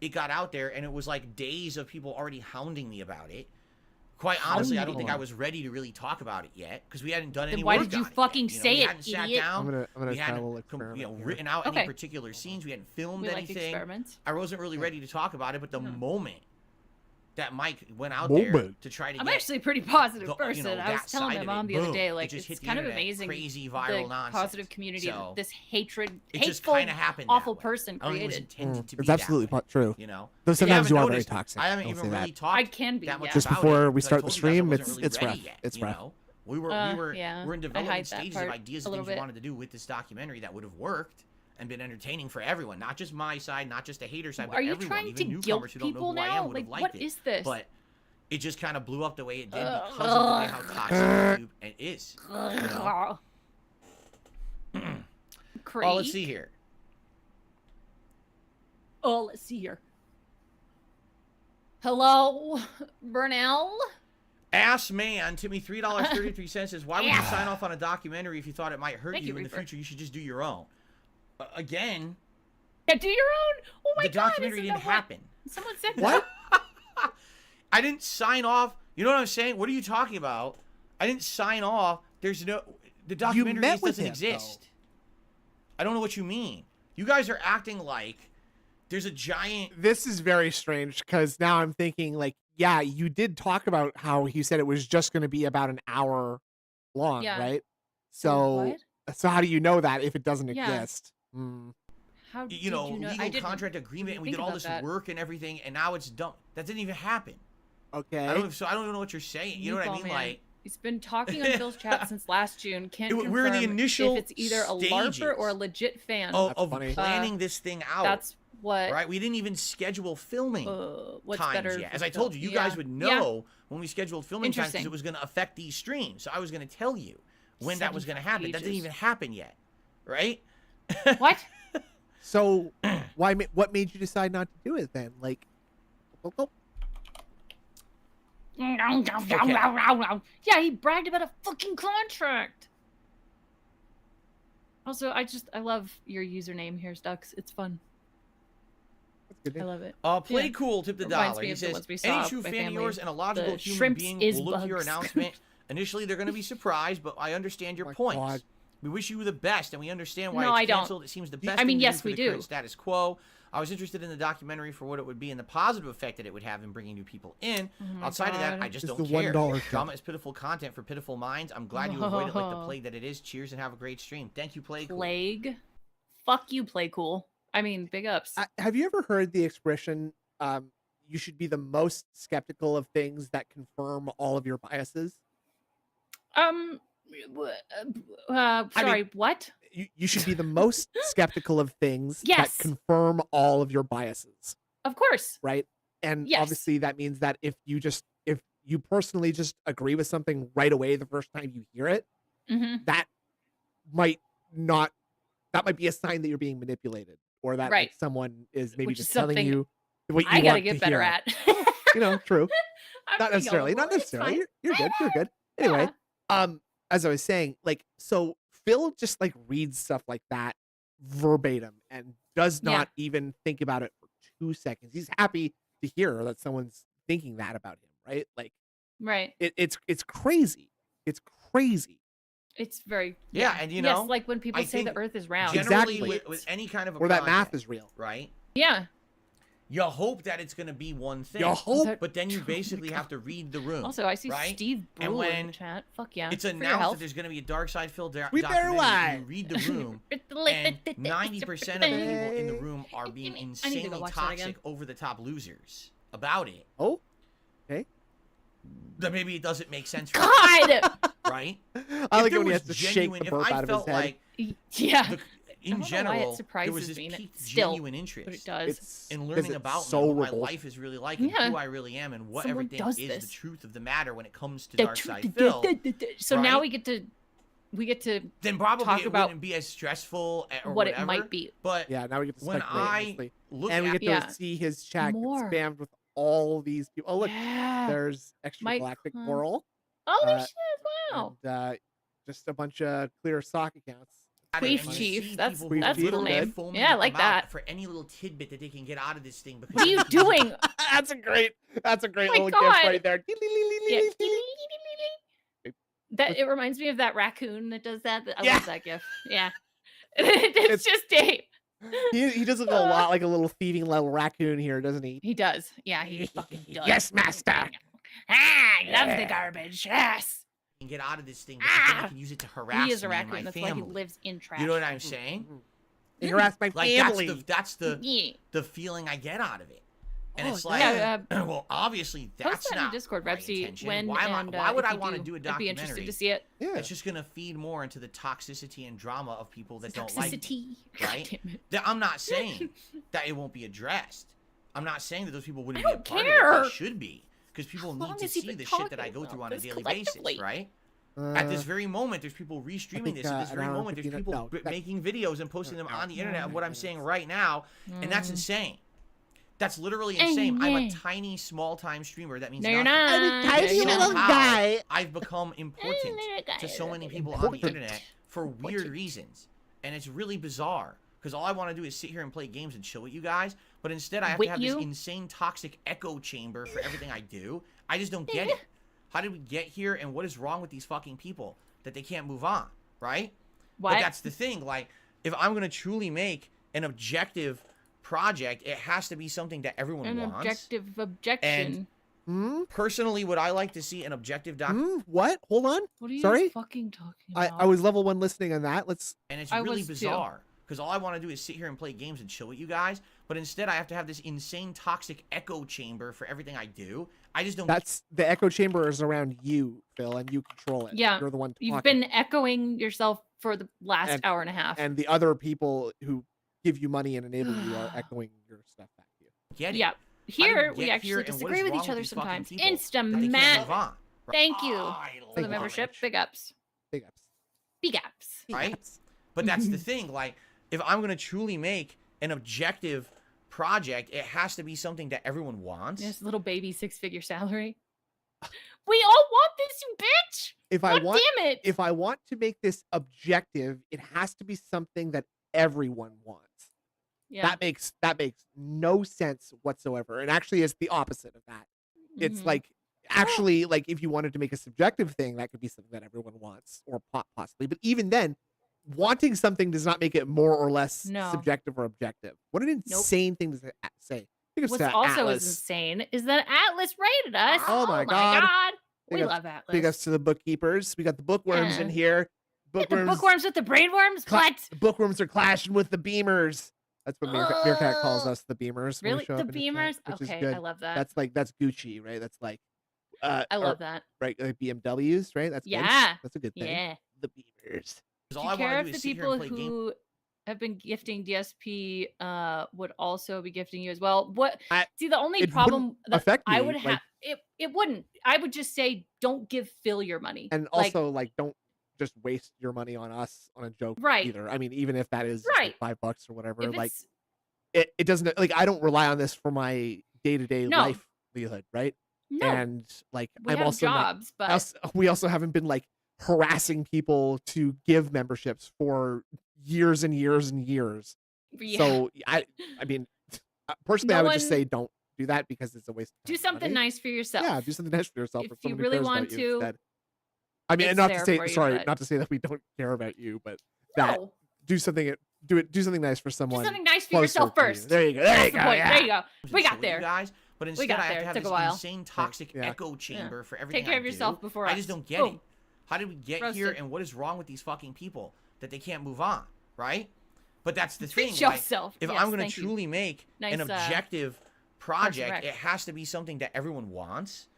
it got out there, and it was like days of people already hounding me about it. Quite honestly, I don't think I was ready to really talk about it yet because we hadn't done any why work did you on fucking it yet. say we it, hadn't sat idiot? down. I'm gonna We try a little hadn't experiment. written out any particular scenes. We hadn't filmed We like anything. experiments. I wasn't really ready to talk about it, but the moment that Mike went out there to try to I'm get actually a pretty positive the- person. I was that telling side my of mom it, the other boom, day, it like, just hit it's the kind of internet, amazing crazy viral the nonsense. positive community So, this hatred, it just hateful, kind of happened. awful that way. person I don't think it was created. intended to be It's absolutely that way, true. You know, Though If sometimes haven't you are very noticed, toxic. I haven't I'll even say really that. talked. I can be, that much yeah. Just about before it, we 'cause I start told the you guys I stream, wasn't it's really rough. ready yet, It's you rough. know? We were Yeah, we're in I development hide that stages part of ideas a of little things we bit. wanted to do with this documentary that would have worked and been entertaining for everyone, not just my side, not just the hater side, but Are you everyone, trying even to guilt newcomers who don't know people who I am now? would have Like, liked what it. is this? But it just kind of blew up the way it did because of the way how toxic YouTube it is. You know? Oh, let's see here. Oh, let's see here. Hello, Burnell? Ass Man, tipped me $3.33 says, why would you sign off on a documentary if you thought it might hurt Thank you you, in the Reaper. future? You should just do your own. Again, Yeah, do your own. Oh my the god, documentary isn't didn't that what- happen. Someone said What? that. I didn't sign off. You know what I'm saying? What are you talking about? I didn't sign off. There's no... The documentary met just with doesn't him, exist. I don't know what you mean. You guys are acting like there's a giant... This is very strange because now I'm thinking like, yeah, you did talk about how you said it was just going to be about an hour long, Yeah. right? So, What? so how do you know that if it doesn't Yeah. exist? How did You know, you know? I legal didn't contract agreement, and we think did all about this that. work and everything, and now it's done. That didn't even happen. Okay. I don't even know what you're saying. You know what I Meatball mean? Man. Like... He's been talking on Phil's chat since last June. Can't We're in the confirm initial if it's either a LARPer or a legit fan. of funny. planning this thing out. That's what. Right? We didn't even schedule filming What's times better? yet. for As I Phil. told you, you guys would Yeah. know when we scheduled filming times because Interesting. it was going to affect these streams. So I was going to tell you when that was going to 75 happen. That didn't pages. even happen yet. Right? What? So what made you decide not to do it then? Like, Yeah, he bragged about a fucking contract. Also, I love your username here, Stux. It's fun. I love it. Play Yeah. Cool tipped the Reminds dollar. me He of the says, ones we saw any at true my fan of family. yours and a logical The human shrimps being is will look to your bugs. announcement. Initially, they're going to be surprised, but I understand your my points. God. We wish you the best, and we understand why No, it's I don't. canceled. It seems the best I mean, thing to yes, do for we the do. current status quo. I was interested in the documentary for what it would be and the positive effect that it would have in bringing new people in. my Outside of that, God. I just It's don't the care. $1 Drama is pitiful content for pitiful minds. I'm glad you avoided it like the plague that it is. Cheers and have a great stream. Thank you, Play Cool. Plague. Fuck you, Play Cool. I mean, big ups. have you ever heard the expression, you should be the most skeptical of things that confirm all of your biases? Sorry, what? You should be the most skeptical of things Yes. that confirm all of your biases, Of course. right? And Yes. obviously that means that if you personally just agree with something right away the first time you hear it, Mm-hmm. that might be a sign that you're being manipulated, or that Right. like, someone is maybe Which is just telling something you what you I gotta want get to better hear. at. You know, true. I'm Not pretty necessarily. Not gullible. It's necessarily. fine. You're good. You're good. Anyway, Yeah. as I was saying, like, so Phil just like reads stuff like that verbatim and does not even think about it for 2 seconds. He's happy to hear that someone's thinking that about him, right? Like, Right. it's crazy. It's crazy. It's very Yeah, and you know, yes, like when people I say the think Earth is round. Generally, Exactly. with any kind of a Or that math project, is real. right? Yeah. You hope that it's going to be one thing. You hope. But then you basically have to read the room. Also, I see right? Steve And Brule in when the chat. Fuck yeah. it's For your announced health. that there's going to be a Dark Side Phil We better documentary, lie. you read the room, and 90% of the people in the room are being I need to go insanely watch that again. toxic, over-the-top losers about it. Oh, okay. Then maybe it doesn't make sense for God. right? I like there it when he was has to genuine, shake the if burp I out of his felt head. like Yeah. the, in I don't know why it general, there was surprises this me peaked still, genuine but it interest does. It's in 'cause learning it's about so me, what my real. life is really like, and Yeah. who I really am, and what Someone everything does is this. the truth of the matter when it comes to The Dark tr- Side Phil. So now right? we get to we get to then probably talk it about wouldn't be as stressful or what whatever. it might be. But Yeah, now we get to when speculate, I honestly. look And we at get to Yeah. see his chat get More. spammed with all these people. Oh, look, Yeah. there's extra Mike, galactic huh. coral. Holy uh, shit! Wow. And just a bunch of clear sock accounts. at it Queef and you Chief, see that's- people who that's a cool literally name. foaming Yeah, I at the like mouth that. for any little tidbit that they can get out of this thing. Because What are you doing? That's a great my little God. gift right there. Yeah. That it reminds me of that raccoon that does that. I Yeah. love that gif. Yeah. it's just Dave. He does look a lot like a little thieving little raccoon here, doesn't he? He does. Yeah, he fucking does. Yes, master. He loves the garbage. Yes. can get out of this thing because then I Ah! can use it to harass He is a me and raccoon. my That's family. why he lives in trash. You know what I'm saying? He harassed my Like family. that's the Yeah. the feeling I get out of it. And Oh, it's like, yeah, well, obviously Post that's that in not Discord, my Repsy, intention. when Why am I, and why would if I you want to do a I'd be interested documentary? to see it. Yeah. It's just gonna feed more into the toxicity and drama of people that don't like me, Toxicity. right? God damn it. That I'm not saying that it won't be addressed. I'm not saying that those people wouldn't I be a don't part of care. it. They should be, because people How need long to has he see been the shit that I talking go through about on a this daily basis, collectively? right? At this very moment, there's people restreaming this. At this an very hour and moment, there's 15 people no, that- making videos and posting them on the internet of what I'm 9 saying minutes. right now, and that's Mm. insane. That's literally insane. I'm a Amen. tiny, small-time streamer. That means No, you're nothing. not. tiny No, you're not. little guy. I've become important to so many people on the Important. internet for weird reasons, and it's really bizarre. Because all I want to do is sit here and play games and chill with you guys, but instead I have With to have you? this insane toxic echo chamber for everything I do. I just don't get it. How did we get here, and what is wrong with these fucking people that they can't move on, right? What? But that's the thing. Like, if I'm gonna truly make an objective project, it has to be something that everyone An wants. objective objection. Hmm? Personally, would I like to see an objective doc? What? Hold on. What are you Sorry? fucking talking I about? was level 1 listening on that. Let's. And it's I really was too. bizarre. Because all I want to do is sit here and play games and chill with you guys. But instead, I have to have this insane toxic echo chamber for everything I do. I just don't. That's the echo chamber is around you, Phil, and you control it. Yeah, You're the one talking. You've been echoing yourself for the last And- hour and a half. And the other people who give you money and enable you are echoing your stuff back to you. get it. Yeah. How did Here, we we get here, actually and what disagree is with wrong each other these fucking sometimes. people that they can't move Instamat. on? Right? Thank you I for love the you. membership. it. Big ups. Big ups. Big ups. Right? Yes. But that's the thing. Like, if I'm going to truly make an objective project, it has to be something that everyone wants. This little baby 6-figure salary. We all want this, you bitch. If I God want, damn it. if I want to make this objective, it has to be something that everyone wants. Yeah. That makes no sense whatsoever. And actually, it's the opposite of that. It's Mhm. like actually like if you wanted to make a subjective thing, that could be something that everyone wants, or possibly. But even then, wanting something does not make it more or less No. subjective or objective. What an insane thing to say. Think of What's that also Atlas. is insane is that Atlas rated us. Oh my God. We Big ups- love Atlas. Big ups to the bookkeepers. We got the bookworms in Yeah. here. Yeah, the Bookworms. bookworms with the brainworms? Cla- What? The bookworms are clashing with the beamers. That's what Meerkat calls us, the beamers. when we Really? show The up in chat, Beamers? which is Okay, good. I love that. That's Gucci, right? That's like I or- love that. right, like BMWs, right? That's good. Yeah. That's a good thing. Yeah. The beamers. Because Do all you I care want if to do the is sit here people and play games. who have been gifting DSP would also be gifting you as well? See, the only it problem wouldn't that affect I me, would like- have it wouldn't. I would just say don't give Phil your money. And Like, also, like, don't just waste your money on us on a joke Right. either. I mean, even if that is just, Right. like $5 or whatever, if like it's it doesn't like I don't rely on this for my day-to-day No. livelihood, right? no, And like we I'm have also not- jobs, but we also haven't been like harassing people to give memberships for years and years and years. yeah. So I mean, personally, No I would just one- say don't do that because it's a waste of do time and something money. nice for yourself. Yeah, do something nice for yourself. If for you someone who really cares about want you to, instead. I mean, it's and not to there say for you, sorry, but- not to say that we don't care about you, but that No, do something nice for do someone. something nice for closer yourself to you. first. There you go. That's the point. Yeah. There you go. and We chill got with you there. guys. But instead, got I have there. to have Took a this while. insane toxic Yeah. echo chamber for everything Take care I of yourself do. before I us. just don't get Boom. it. How did we get Roasted. here, and what is wrong with these fucking people that they can't move on, right? But that's the Treat thing. Like, yourself. if Yes, I'm going thank to you. truly make Nice, an objective project, Rec. it has to be something that everyone wants.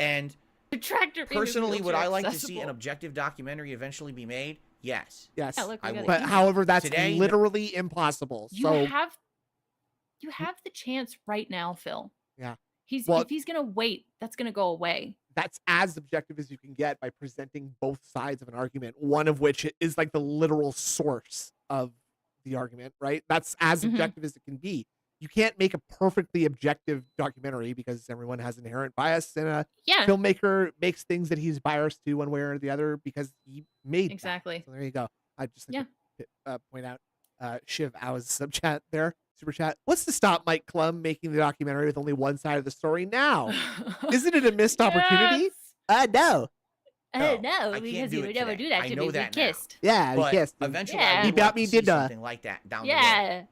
And Detractor Beam is personally, would I wheelchair like to see accessible. an objective documentary eventually be made? Yes. Yes. Yeah, look, we I got would. it. But however, that's Today- literally impossible. You So have the chance right now, Phil. Yeah. He's Well- if he's gonna wait, that's gonna go away. that's as objective as you can get by presenting both sides of an argument, one of which is like the literal source of the argument, right? That's as objective as it can be. You can't make a perfectly objective documentary because everyone has inherent bias, and a filmmaker makes things that he's biased to one way or the other because he made exactly. So there you go. I just like to point out Shiv Ow's super chat. What's to stop Mike Klum making the documentary with only one side of the story now? Isn't it a missed opportunity? No. No, because he would never do that to me. We kissed. Yeah, we kissed. Eventually, Yeah. I would like to see dinner. something like that down the road.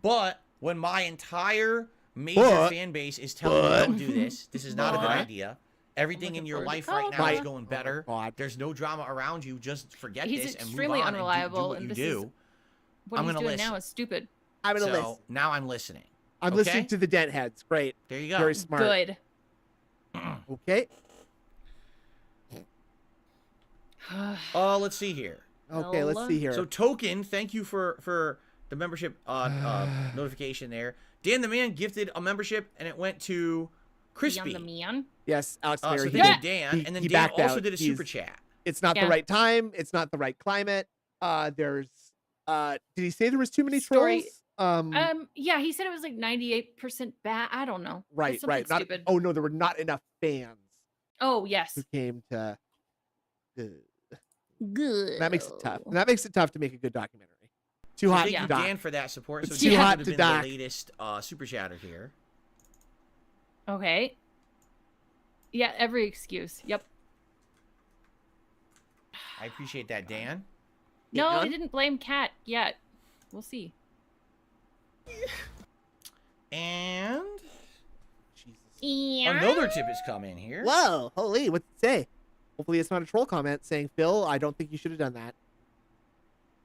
But when my entire major fan base is telling me don't do this is not a good idea. Everything in your life right now is going better. There's no drama around you. Just forget this and move on unreliable, and do what you do. What he's doing now is stupid. I'm gonna listen. Now I'm listening. I'm listening to the dent heads. Great. There you go. Very smart. Good. Okay. Let's see here. Okay, let's see here. So Token, thank you for the membership notification there. Dan the Man gifted a membership and it went to Crispy. The Man. Yes, Alex So Mary. thank you, Dan. And then Dan also did a super chat. It's not the right time. It's not the right climate. There's did he say there was too many trolls? Yeah, he said it was like 98% bad. I don't know. Right. Stupid. Oh no, there were not enough fans. Oh yes. Who came to Good. That makes it tough. And that makes it tough to make a good documentary. Too hot. Thank you, Dan, for that support. It's so too hot to been doc. the latest super chatter here. Okay. Yeah, every excuse. Yep. I appreciate that, Dan. No, I didn't blame Kat yet. We'll see. And Jesus. Another tip has come in here. Whoa, holy, what's it say? Hopefully it's not a troll comment saying, Phil, I don't think you should have done that.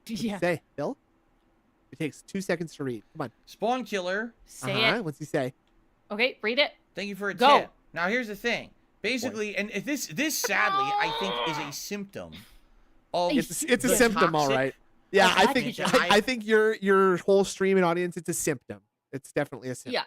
What's it say, Phil? It takes 2 seconds to read. Come on. Spawn Killer. Say it. What's he say? Okay, read it. Thank you for a Go. tip. Now here's the thing. Basically, and if this sadly, I think is a symptom of it's a symptom, all right. Yeah, I think your whole stream and audience, it's a symptom. It's definitely a symptom.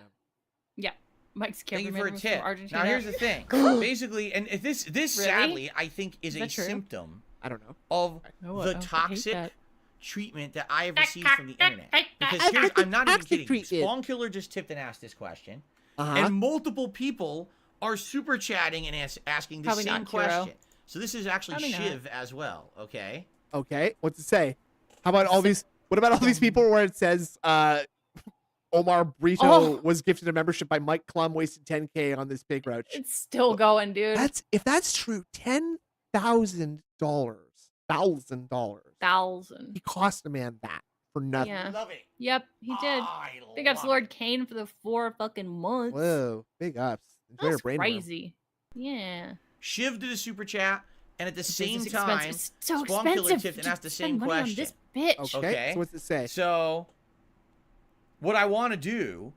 Yeah. Mike's Thank you cameraman for a tip. from Argentina. Now here's the thing. Basically, and if this Really? sadly, I think is a true? I symptom don't know. of the toxic treatment that I have received from the internet. Because here's, I'm not even kidding. Spawn Killer just tipped and asked this question, and multiple people are super chatting and asking the same question. So this is actually Shiv as well. Okay. Okay. What's it say? How about all these? What about all these people where it says Omar Brito was gifted a membership by Mike Klum, wasted $10K on this pig roach. It's still going, dude. If that's true, $10,000. $1,000. He cost a man that for nothing. Yeah. Love it. Yep, he did. Big ups, Lord Kane, for the 4 fucking months. Whoa, big ups. Enjoy your brain crazy. Yeah. Shiv did a super chat, and at the same Business time, expensive. It's so Spawn Killer expensive tipped and to asked the spend same money on question. this bitch. Okay. So what's it say? So, what I want to do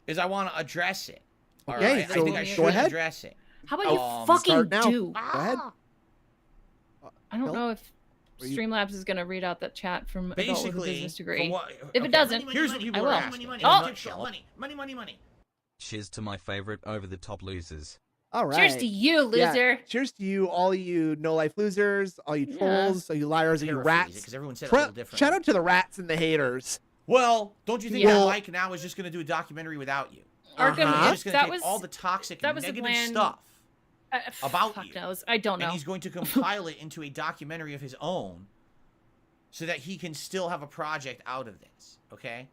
is I want to address it. All Okay, right? so I think I go should ahead. address it. How about you fucking start now. do? Go ahead. I don't Phil? know if Streamlabs is going to read out that chat from Adult with a Basically, Business Degree. what, If it doesn't, here's what people I will. are asking. Money. Cheers to my favorite over-the-top losers. All right. Cheers to you, loser. Yeah. Cheers to you, all you no-life losers, all you trolls, all you liars, all you rats. Because everyone said it a little different. Shout out to the rats and the haters. Well, don't you think Yeah. that Mike now is just going to do a documentary without you? Arkham, He's just going to that take was all the toxic that and was the negative plan. stuff about fuck you. knows. I don't know. And he's going to compile it into a documentary of his own so that he can still have a project out of this, okay?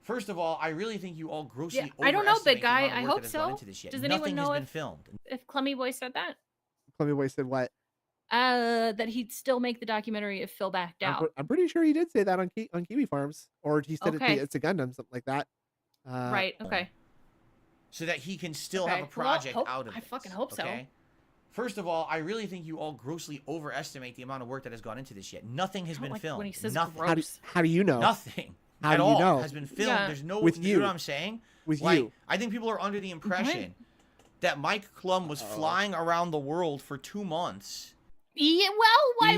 First of all, I really think you all grossly I don't know, overestimate big guy. the amount of I work hope that has gone so. into this yet. Does anyone Nothing know has been if- filmed. if Clemmy Boy said that, Clemmy Boy said what? that he'd still make the documentary if Phil backed out. I'm pretty sure he did say that on Kiwi Farms, or he said Okay. it's a Gundam, something like that. Right. Okay. So that he can still Okay. have a project Well, out of I this, fucking hope so. okay? First of all, I really think you all grossly overestimate the amount of work that has gone into this yet. Nothing has I don't been like filmed. when he says Nothing. gross. How do you know? Nothing. How at do you all know? has been filmed. Yeah. There's no. With you you. know what I'm saying? With Like, you. I think people are under the impression that Mike Klum was flying around the world for 2 months. Yeah. Well, why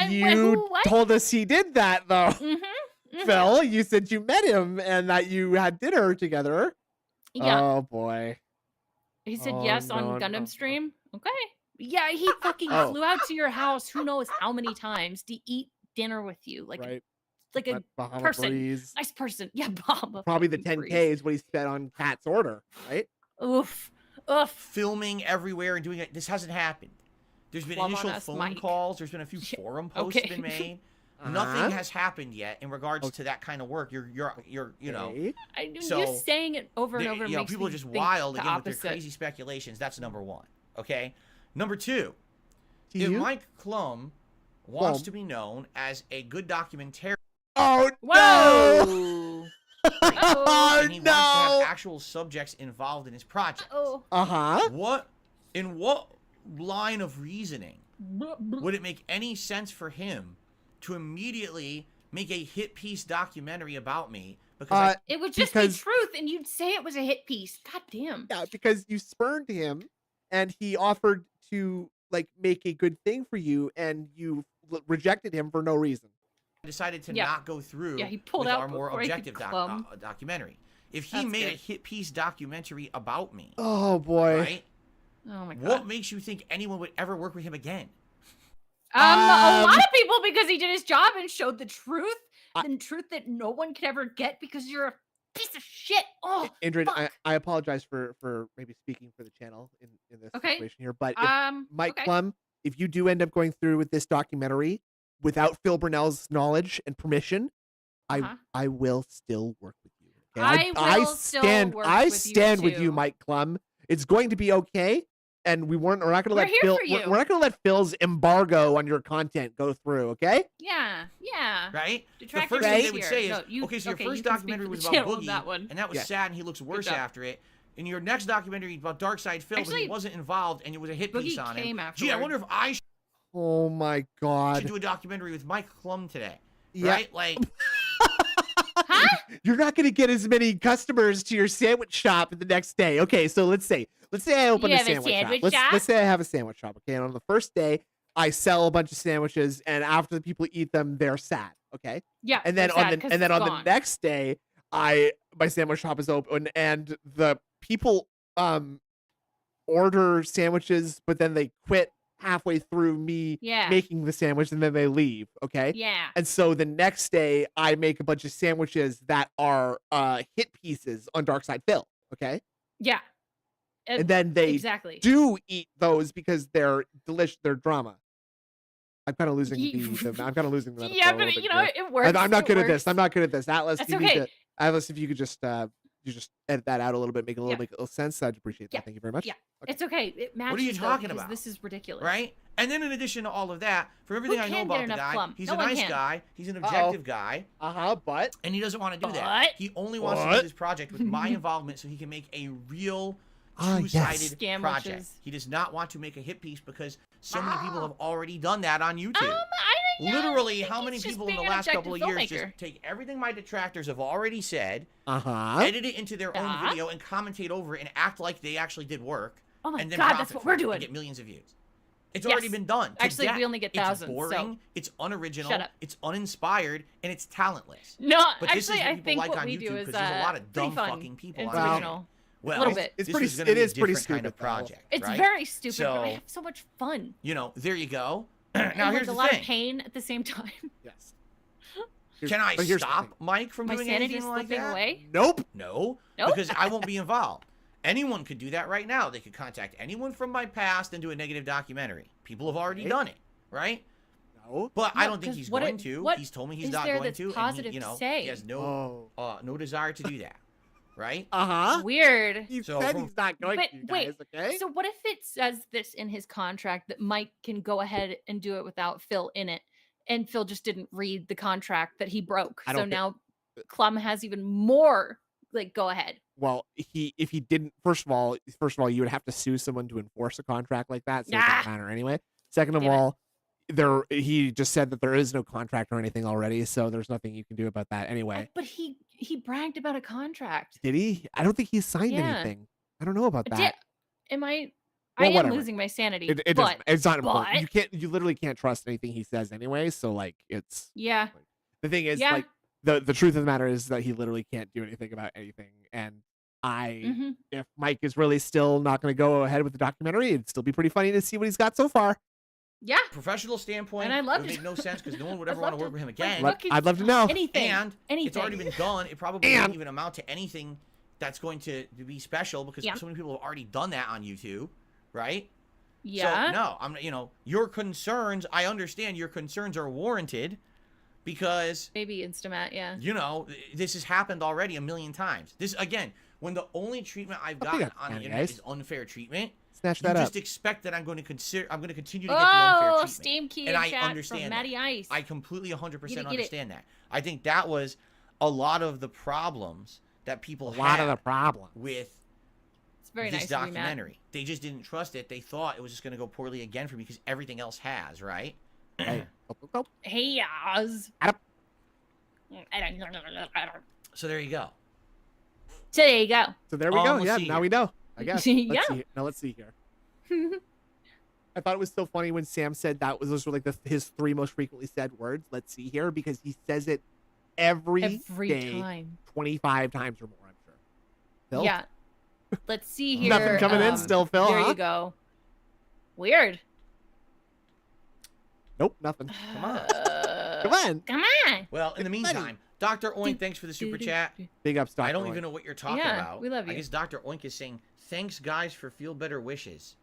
You what? told us he did that, though. Mm-hmm. Phil, you said you met him and that you had dinner together. Yeah. Oh, boy. He said Oh, yes no, on Gundam no. stream. Okay. Yeah, he fucking Oh. flew out to your house who knows how many times to eat dinner with you. Like Right. like a But Bahama person. Breeze. Nice person. Yeah, Bahama. Probably the fucking 10K Breeze. is what he spent on Cat's order, right? Oof. Oof. Filming everywhere and doing it. This hasn't happened. There's been Plum on initial us, phone Mike. calls. There's been a few Yeah, forum posts okay. been made. Uh-huh. Nothing has happened yet in regards to that kind of work. You're you know. Okay. You So, saying it over and They- over you know, makes people me are just think wild the again with opposite. their crazy speculations. That's number one. Okay. Number two, To if you? Mike Klum wants Klum. to be known as a good documentarian Oh, no! Whoa. Oh, and he wants to have no! actual subjects involved in his project, Oh. Uh-huh. in what line of reasoning would it make any sense for him to immediately make a hit piece documentary about me? Because It would just Because- be truth, and you'd say it was a hit piece. God damn. Yeah, because you spurned him, and he offered to, like, make a good thing for you, and you rejected him for no reason. I decided to Yeah. not go through Yeah, he pulled with out our more before he could objective clum. documentary. If he That's made a good. hit piece documentary about me, Oh, boy. right? Oh my god. What makes you think anyone would ever work with him again? A lot of people, because he did his job and showed the truth, I- the truth that no one could ever get because you're a piece of shit. Oh, Indrid, fuck. I apologize for maybe speaking for the channel in this Okay. situation here, but if Mike okay. Klum, if you do end up going through with this documentary without Phil Burnell's knowledge and permission, Uh-huh. I will still work with you. Okay? I will still work I with you stand with you, too. Mike Klum. It's going to be okay, and we're not going to We're let here Phil. for you. We're not going to let Phil's embargo on your content go through. Okay? Yeah, yeah. Right? Detractor The first thing they Beam's would here. say is, No, you- okay, so your okay, first you can speak documentary for was the about channel on Boogie, that one. and that was Yeah. sad, and he looks worse job. after it. And your next documentary is about Darkside Phil, but he Actually, wasn't involved, and it was a hit piece Boogie on came him. Gee, I wonder if I Oh my God. should do a documentary with Mike Klum today. Yeah. Right? Like, Huh? You're not going to get as many customers to your sandwich shop the next day. Okay, so let's say I open You a have a sandwich sandwich shop. shop? Let's say I have a sandwich shop. Okay, and on the first day, I sell a bunch of sandwiches, and after the people eat them, they're sad. Okay, Yeah. and then they're on sad the 'cause and then it's on gone. the next day, my sandwich shop is open, and the people order sandwiches, but then they quit halfway through me Yeah. making the sandwich, and then they leave. Okay. Yeah. And so the next day, I make a bunch of sandwiches that are hit pieces on Darkside Phil. Okay, Yeah. and then they exactly. do eat those because they're delicious. They're drama. I'm kind of losing Ye- I'm kind of losing the metaphor Yeah, a but little bit you know, here. it works. I'm not it good at works. this. I'm not good at this. Atlas, That's you need okay. to, Atlas, if you could just edit that out a little bit, make it a little Yeah. make a little sense. I'd appreciate that. Yeah. Thank you very much. Yeah. Okay. It's okay. It matches. what are you though, talking because about? This is ridiculous. right? And then in addition to all of that, from everything I know can about get the enough guy, Klum? he's No a one nice can. guy. He's an objective guy. But And he doesn't want to do that. But- He only wants to But- do this project with my involvement so he can make a real Yes. two-sided Scam project. witches. He does not want to make a hit piece because so many people have already done that on YouTube. I think Literally, how many he's just people in the being an last couple of objective years just filmmaker. take everything my detractors have already said, uh-huh. edit it into their own Yeah. video, and commentate over it and act like they actually did work, Oh my and then god, profit that's what from we're it and doing. get millions of views. It's Yes. already been done. to Actually, we death. only get It's thousands, so- boring. It's unoriginal. Shut up. It's uninspired, and it's talentless. No, But this is actually, what I people think like what on we YouTube do is because there's a lot of pretty dumb fun. fucking people It's on YouTube. original. Well, little bit. It's this pretty- is gonna it be a is pretty different kind stupid, of though. project. It's right? very stupid, but I So- have so much fun. You know, there you go. And Now with here's a the lot thing. of pain at the same time. Yes. Can I But here's the stop thing. Mike from My doing sanity anything is like slipping that? away. Nope. No, Nope. because I won't be involved. Anyone could do that right now. They could contact anyone from my past and do a negative documentary. People have already Okay. done it, right? No. But I No, don't think 'cause he's what going it- to. what He's told me he's is not there going that's to. positive and he, to you know, say? he has no no desire to do that, right? Uh-huh. Weird. He So said from- he's not going But to, wait, guys, okay? So what if it says this in his contract that Mike can go ahead and do it without Phil in it, and Phil just didn't read the contract that he broke? I So don't thi- now Klum has even more like go ahead. Well, if he didn't, first of all, you would have to sue someone to enforce a contract like that, so it Ah! doesn't matter anyway. Second of Damn it. all, he just said that there is no contract or anything already, so there's nothing you can do about that anyway. But he bragged about a contract. Did he? I don't think he signed Yeah. anything. I don't know about Did, that. am I? Well, I am whatever. losing my sanity. It but doesn't. It's not important. but- You literally can't trust anything he says anyway. So like, it's yeah, the thing is Yeah. like the truth of the matter is that he literally can't do anything about anything, and If Mike is really still not going to go ahead with the documentary, it'd still be pretty funny to see what he's got so far. Yeah. Professional standpoint, And I it loved would it. make no sense because no one would I'd ever want to love work to- with him like, again. look, I'd love to know. Anything. And anything. it's already been done. It probably won't even amount to anything that's going to be special because so many people have already done that on YouTube, right? Yeah. So no, your concerns. I understand your concerns are warranted because Maybe Instamat. Yeah. this has happened already a million times. This again, when the only treatment I've gotten on the internet is unfair treatment. Snatch You that up. just expect that I'm going to continue to get the unfair treatment. Steam key And in I chat understand from that. Matty Ice. I completely 100% Get it. understand that. I think that was a lot of the problems that people A lot of the had problem with It's very this nice of you, Matt. documentary. They just didn't trust it. They thought it was just going to go poorly again for me because everything else has, right? Hey, go. Hey, Oz. Adam. So there you go. So there you go. So there we go. let's Yeah, see now here. we know. I guess. Yeah. Let's see. Now let's see here. I thought it was so funny when Sam said those were like his 3 most frequently said words. Let's see here, because he says it every day, time. 25 times or more, I'm sure. Phil? Yeah. Let's see here. Nothing coming in still, Phil, There huh? you go. Weird. Nope, nothing. Come on. Come on. Come on. Well, in the Buddy. meantime, Dr. Oink, thanks for the super chat. Big ups, Dr. I don't Oink. even know what you're talking Yeah, about. we love I you. guess Dr. Oink is saying, thanks, guys, for feel better wishes.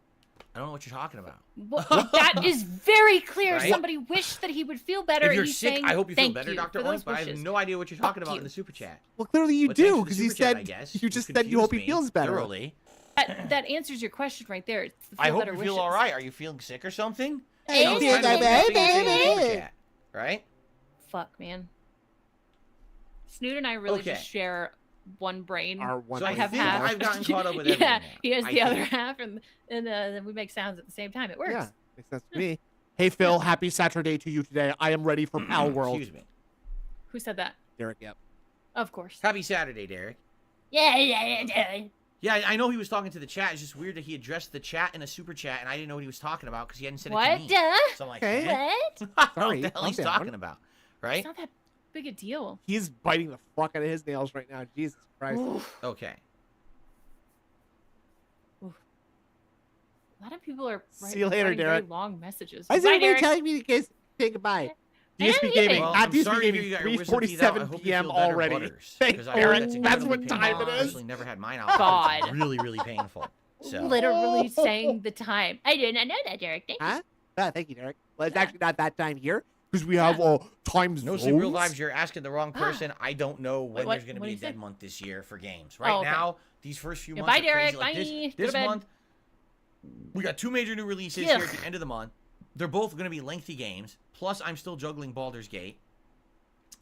I don't know what you're talking about. Well, that is very clear. Right? Somebody wished that he would feel better. If you're He's sick, saying, I hope you feel "Thank better, you Dr. for those Oink, but I have wishes." no idea what you're talking Fuck about you. in the super chat. Well, clearly you But thanks do, for the because you super chat, said I guess. you just said you hope he confused me feels better. thoroughly. That answers your question right there. It's the I feel hope better you feel wishes. all right. Are you feeling sick or something? Hey, Sounds feel kind of better, like you're feeling in the super baby. chat, right? Fuck, man. Snoot and I really Okay. just share one brain. Our one So I have think half. I've gotten caught up with Yeah, everything now. he has I the other think. half, and then we make sounds at the same time. It works. Yeah, makes sense to me. Hey, Phil, happy Saturday to you today. I am ready for Pal World. Excuse me. Who said that? Derek, yep. Of course. Happy Saturday, Derek. Yeah. Yeah, I know he was talking to the chat. It's just weird that he addressed the chat in a super chat, and I didn't know what he was talking about because he hadn't said it to What? me. Duh? So I'm like, Okay. eh? What? I don't know Sorry, what the hell he's calm down. talking about, right? It's not that big a deal. He's biting the fuck out of his nails right now. Jesus Christ. Oof. Okay. A lot of people are See you later, writing very Derek. long messages. Why is Bye, everybody Derek. telling me to say goodbye? I am DSP leaving. Gaming. Well, At I'm DSP sorry to hear Gaming, you got your wisdom teeth out. I 3:47 hope you p.m. feel better, already. Butters, Thanks, because Derek. that's That's incredibly what time painful. it I've is. actually never had mine out. God. It's really, really painful. So. Literally saying the time. I did not know that, Derek. Thank you. Huh? Thank you, Derek. Well, it's Yeah. actually not that time here because we have time No, zones. see, real lives, you're asking the wrong person. I don't know when what- there's going to what be a did you say? dead month this year for games. Right okay. now, these first few Yeah, months bye, are crazy. Derek. Like Bye. Go this to bed. month, we got 2 major new releases here at the end of the month. They're both going to be lengthy games. Plus, I'm still juggling Baldur's Gate.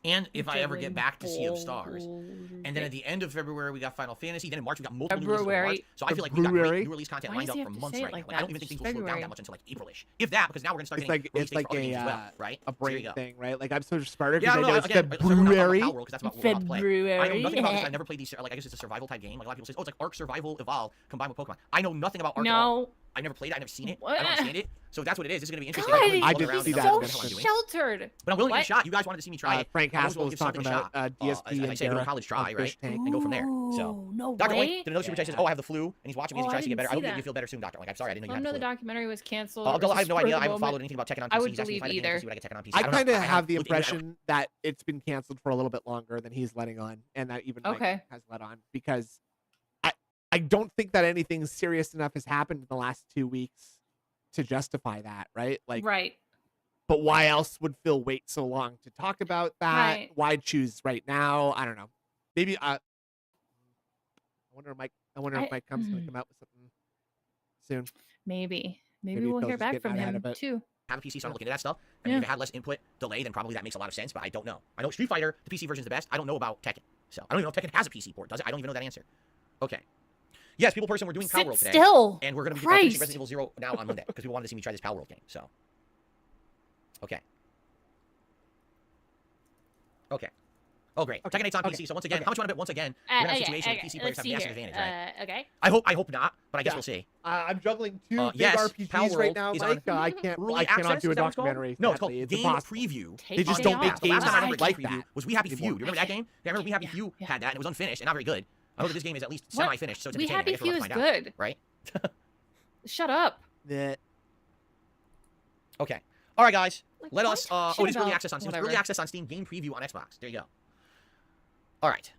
And if I ever get back to Sea of Stars. And then at the end of February, we got Final Fantasy. Then in March, we got multiple new releases for March. February. So I feel like we got February. great new release content Why lined does up he for have to months say it right like now. Like, I don't that? even think things It's will slow down February. that much until like April-ish. If that, because now we're going to start It's getting like release it's dates like for other games as well, a right? a So there you brain go. thing, right? Like I'm so smarter Yeah, because no, I know it's again, so we're not talking about February. Power World, 'cause that's about what we're about to play. I know nothing about this. February. I've never played these. Like, I guess it's a survival type game. Like a lot of people say, oh, it's like Ark Survival Evolve combined with Pokemon. I know nothing about Ark. At all. No. I never played it. I never seen it. What? I don't understand it. So if that's what it is, this is going to be interesting. God, can really I look didn't around see and that know in what this the hell I'm one. doing. Sheltered. But I'm willing to give it a What? shot. You guys wanted to see me try it. Frank I always Haskell will was give something talking a about shot. DSP As I and say, go to Derek college try, on right? Fish Tank. And go from there. So, Ooh, no Dr. way. Oink did another super chat says, oh, I have the flu, and he's watching me. Oh, He's I trying to get didn't better. I see hope you that. feel better soon, Doctor Oink. I'm sorry, I didn't know I you know had the the flu. documentary was canceled. I It was have no a idea. spur I of the haven't followed moment. anything about Tekken on PC. I would He's asking me if I believe get Tekken either. PC, would I get Tekken on PC? I don't know. kind of haven't have the looked into it. impression that it's been canceled for a little bit longer than he's letting on, and that even Mike Okay. has let on because I don't think that anything serious enough has happened in the last 2 weeks to justify that, right? Like, Right. but why else would Phil wait so long to talk about that? Right. Why choose right now? I don't know. Maybe I wonder if Mike. I wonder if Mike comes going to come out with something soon. Maybe Maybe we'll Phil's hear just back getting from out ahead him of it. too. Have a PC, so I don't look into that stuff. I mean, if it had less input delay, then probably that makes a lot of sense, but I don't know. I know Street Fighter, the PC version is the best. I don't know about Tekken. So I don't even know if Tekken has a PC port. Does it? I don't even know that answer. Okay. Yes, People Person, we're doing Power Sit World today. still. And we're going to be Christ. finishing Resident Evil 0 now on Monday because people wanted to see me try this Power World game. So, okay. Okay. Oh, great. Tekken 8's on PC. So once again, how much you want to bet? Once again, we're going to have a situation where PC players have massive advantage, right? Okay. I hope not, but I guess Yeah. we'll see. I'm juggling two big yes, RPGs Power right World now, is Mike. on I can't. Early I cannot access, do a is that what it's called? documentary. No, it's called sadly. Game impossible. Preview. Take They just my don't day make off. The last games time I remember like Game Preview that was We Happy anymore. Few. You remember that game? Yeah, I remember We Happy Few had that, and it was unfinished and not very good. I hope that this game is at least What? semi-finished, so it's We entertaining. I Happy guess we're Few about is to find out, good. right? Shut up. That Okay. All right, guys. Like, Let why us. talk Oh, shit it is early about access on Steam. It's whatever? early access on Steam. Game preview on Xbox. There you go. All right.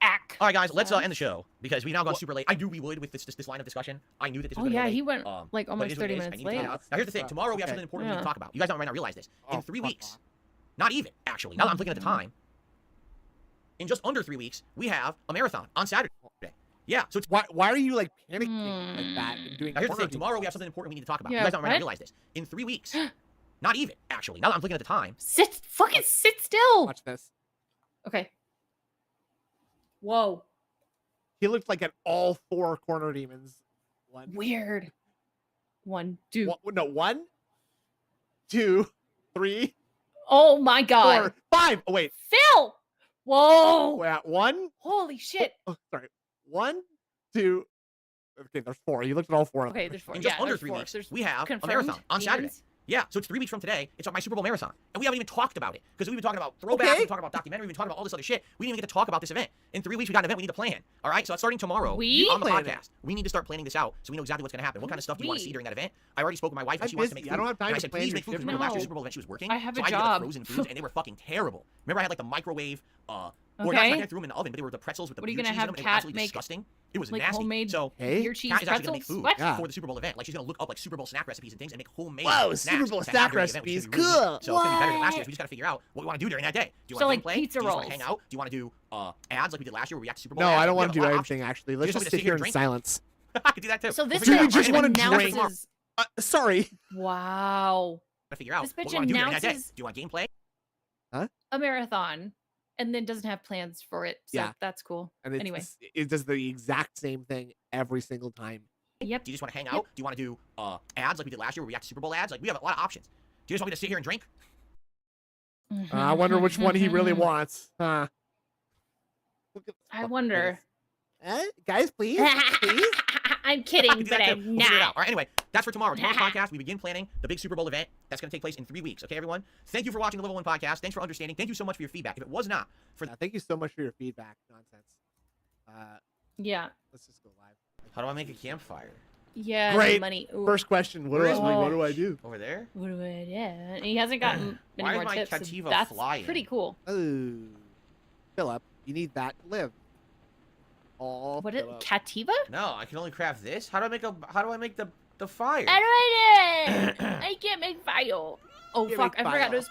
Ack. All right, guys. Let's end the show because we've now gone super late. I knew we would with this line of discussion. I knew that this was Oh going to yeah, go late. he went like But it almost is what it 30 is. I minutes need to late. get out. Now here's the thing. Tomorrow we have Okay. something important we need to Yeah. talk about. You guys might not realize this. In Oh, 3 fuck weeks, off. not even actually. Now that I'm looking at the time, in just under 3 weeks, we have a marathon on Saturday. Yeah. So it's Why are you like panicking like that and doing? now here's the corner thing. Tomorrow we have something important we need to talk about. Yeah, You guys might not what? realize this. In 3 weeks, not even actually. Now that I'm looking at the time, Fucking sit still. Watch this. Okay. Whoa. He looked like an all 4 corner demons. Weird. 1, 2. No, 1, 2, 3, Oh my god. 4, 5. Oh wait. Phil. Whoa. Wait, 1. Holy shit. Oh, sorry. 1, 2. Okay, there's 4. You looked at all 4 of them. Okay, there's 4. in just yeah, under there's 3 4. weeks, There's we have a confirmed marathon on Saturday. demons. Yeah, so it's 3 weeks from today. It's my Super Bowl marathon, and we haven't even talked about it because we've been talking about throwbacks, Okay. we've been talking about documentary, we've been talking about all this other shit. We didn't even get to talk about this event. In 3 weeks, we got an event we need to plan. All right, so it's starting tomorrow We? on the Plan it. podcast. We need to start planning this out so we know exactly what's going to happen. What kind of stuff do you want to see We? during that event? I already spoke with my wife, and I'm she wants to busy. make I food. don't have time and I to said, plan please your make food shit. because remember last year's No. Super Bowl event she was working. I have so a I had to get job. the frozen foods, and they were fucking terrible. Remember, I had like the microwave. Or Okay. not, I threw them in the oven, but they were the pretzels with the What are you blue gonna cheese have in them, and they were Kat absolutely make, disgusting. It was like nasty. homemade So Hey? beer cheese Kat is actually gonna make pretzels? food What? Yeah. for the Super Bowl event. Like she's gonna look up like Super Bowl snack recipes and things and make homemade Whoa, snacks Super Bowl to have snack during the event, which is recipes, gonna be really cool. good. So it's gonna be better than last year. What? So we just gotta figure out what we want to do during that day. Do you So, want like, to play? pizza Do you just want to rolls. hang out? Do you want to do ads like we did last year where we react to Super Bowl No, ads? I don't We want have to a do lot of anything options. actually. Let's just just want me to sit sit here here in and drink? silence. I could do that too. So this We'll figure it bitch out. just Anyway, wanna drink. announces. Sorry. Wow. Gotta figure out This what bitch we want to do during that day. announces- Do you want gameplay? A marathon, and then doesn't have plans for it. So Yeah. that's cool. And it's, Anyway. it does the exact same thing every single time. Yep. Do you just want to hang out? Do you want to do ads like we did last year where we react to Super Bowl ads? Like we have a lot of options. Do you just want me to sit here and drink? I wonder which one he really wants. Look at this I fucking wonder. face. Guys, please, please. I'm I kidding, can do but that too. I'm We'll figure it out. not. All right, anyway, that's for tomorrow. Tomorrow's podcast, we begin planning the big Super Bowl event that's going to take place in 3 weeks. Okay, everyone? Thank you for watching the Level 1 podcast. Thanks for understanding. Thank you so much for your feedback. If it was not for Thank you so much for your feedback. Nonsense. Yeah. Let's just go live. How do I make a campfire? Yeah. Great. Money. Ooh. First question. What do I do? Over there? What do I do? And he hasn't gotten any Why is more my tips. So Cativa that's flying? pretty cool. Oh, Philip, you need that to live. Oh, What is Philip. Cativa? No, I can only craft this. How do I make the fire? How do I do it? I can't make fire. Oh Can't fuck! make I forgot fire. it was.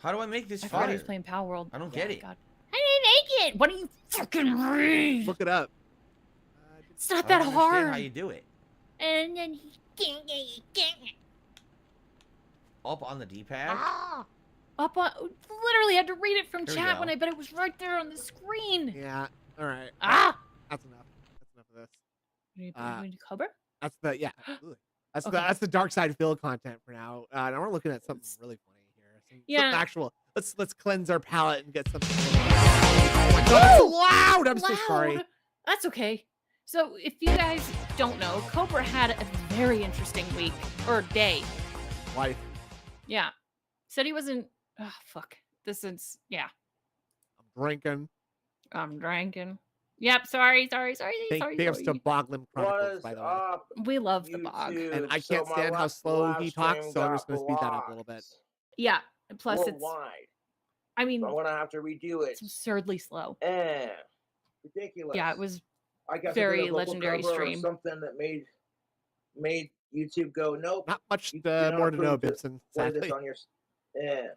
How do I make this I forgot he fire? was playing Power World. I don't get it. God. I didn't make it. Why don't you fucking read? Look it up. It's not I that don't understand hard. how you do it. And then he Up on the D-pad? up on. Literally had to read it from Here we chat go. when I bet it was right there on the screen. Yeah. All right. Ah. That's enough. That's enough of this. We need Uh, to cover. That's the yeah. Absolutely. That's Okay. that's the dark side Phil content for now. Now we're looking at something really funny here. Some Yeah. actual. Let's cleanse our palate and get something. Oh my God, that's loud. I'm so sorry. Loud. That's okay. So if you guys don't know, Cobra had a very interesting week or day. Life. Yeah. Said he wasn't. Oh fuck. This is yeah. I'm drinking. I'm drinking. Yep. Sorry. Sorry. Big ups to BoglimChronicles, by the way. We love the bog. And I can't stand how slow he talks, so I'm just gonna speed that up a little bit. Yeah. And plus, it's. Worldwide. I mean, I'm gonna have to redo it. it's absurdly slow. Ridiculous. Yeah, it was. I guess very I did a vocal legendary cover or stream. Something that made YouTube go nope. Not much You cannot more to know, prove it. Bibson. Play this Sadly. on your. Yeah.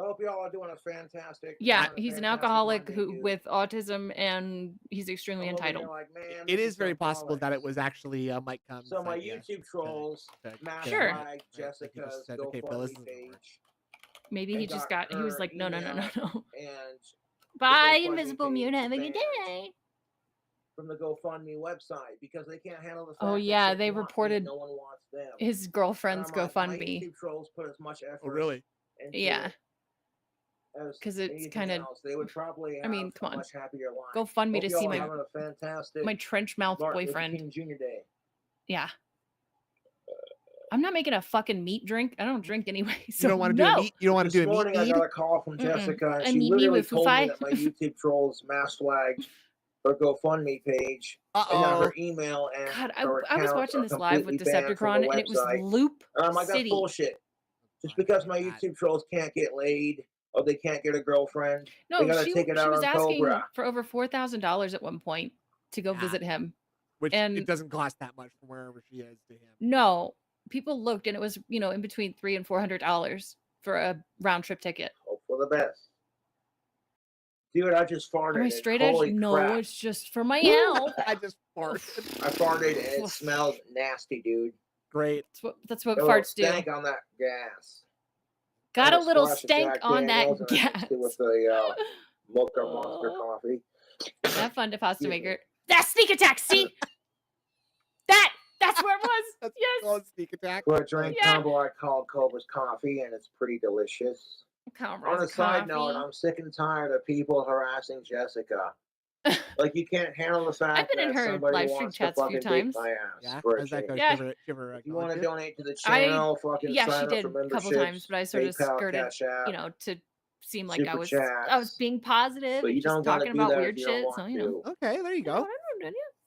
I hope you all are doing a fantastic. Yeah, having a he's an fantastic alcoholic Monday, who dude. with autism, and he's extremely I'm over here entitled. like, man, It this is very so possible that it bollocks. was actually Mike Combs' So my idea YouTube trolls, Matt Sure. Mike, Like he just Jessica's said, okay, Phil, this GoFundMe isn't gonna work. page, Maybe and he just got got. He was her like, no. and Bye, GoFundMe Invisible page Mute. Have a banned good day. from the GoFundMe website because they can't handle the fact Oh that yeah, shit they want me, reported no one wants them. his And girlfriend's I'm like, my GoFundMe. YouTube trolls put as much effort Oh, really? into Yeah. it as 'Cause it's anything kinda- else. They would probably have I mean, come a on. much happier life. GoFundMe Hope to y'all see are my having a fantastic trench mouth Martin Luther boyfriend. King Jr. Day. Yeah. I'm not making a fucking meat drink. I don't drink anyway. So You don't want to do a meat. You don't want to This do a meat morning I feed? got a call from Jessica, and A she meat literally with told me Fufi. that my YouTube trolls mass flagged her GoFundMe page, and that her email and God, her I was account watching are this live with completely banned from the Decepticon, and it was website. Loop And I'm like, that's City. bullshit. Just because my YouTube trolls can't get laid or they can't get a girlfriend, they No, gotta she take it out was on asking Cobra. for over $4,000 at one point to go visit him. Which And it doesn't cost that much from wherever she is to him. no, people looked, and it was in between $300 and $400 for a round trip ticket. Hope for the best. Dude, I just farted. Am I and straight edge? holy No, crap. it's just for my health. I just farted. I farted and it smelled nasty, dude. Great. That's what There was a farts do. stank on that gas. Got And a little splash of stank Jack on that Daniels, and I gas. mixed it with the mocha monster coffee. Have fun to pasta maker. That sneak attack. See, that's where it was. That's yes. called sneak attack. For a drink Yeah. combo, I called Cobra's Coffee, and it's pretty delicious. On a side note, I'm sick and tired of people harassing Jessica. Like, you can't handle the fact I've been in that her somebody live stream wants chats to a few fucking beat times. my ass Yeah. for a How's that change. go? Yeah. Give her a If you want to go, donate to the channel, fucking Yeah, sign she up did for a couple memberships, times, but I sort of PayPal, skirted, Cash App, to seem like I Super was chats. being positive But and you just don't gotta talking do about that weird if you don't shit. want So to. Okay, there you go.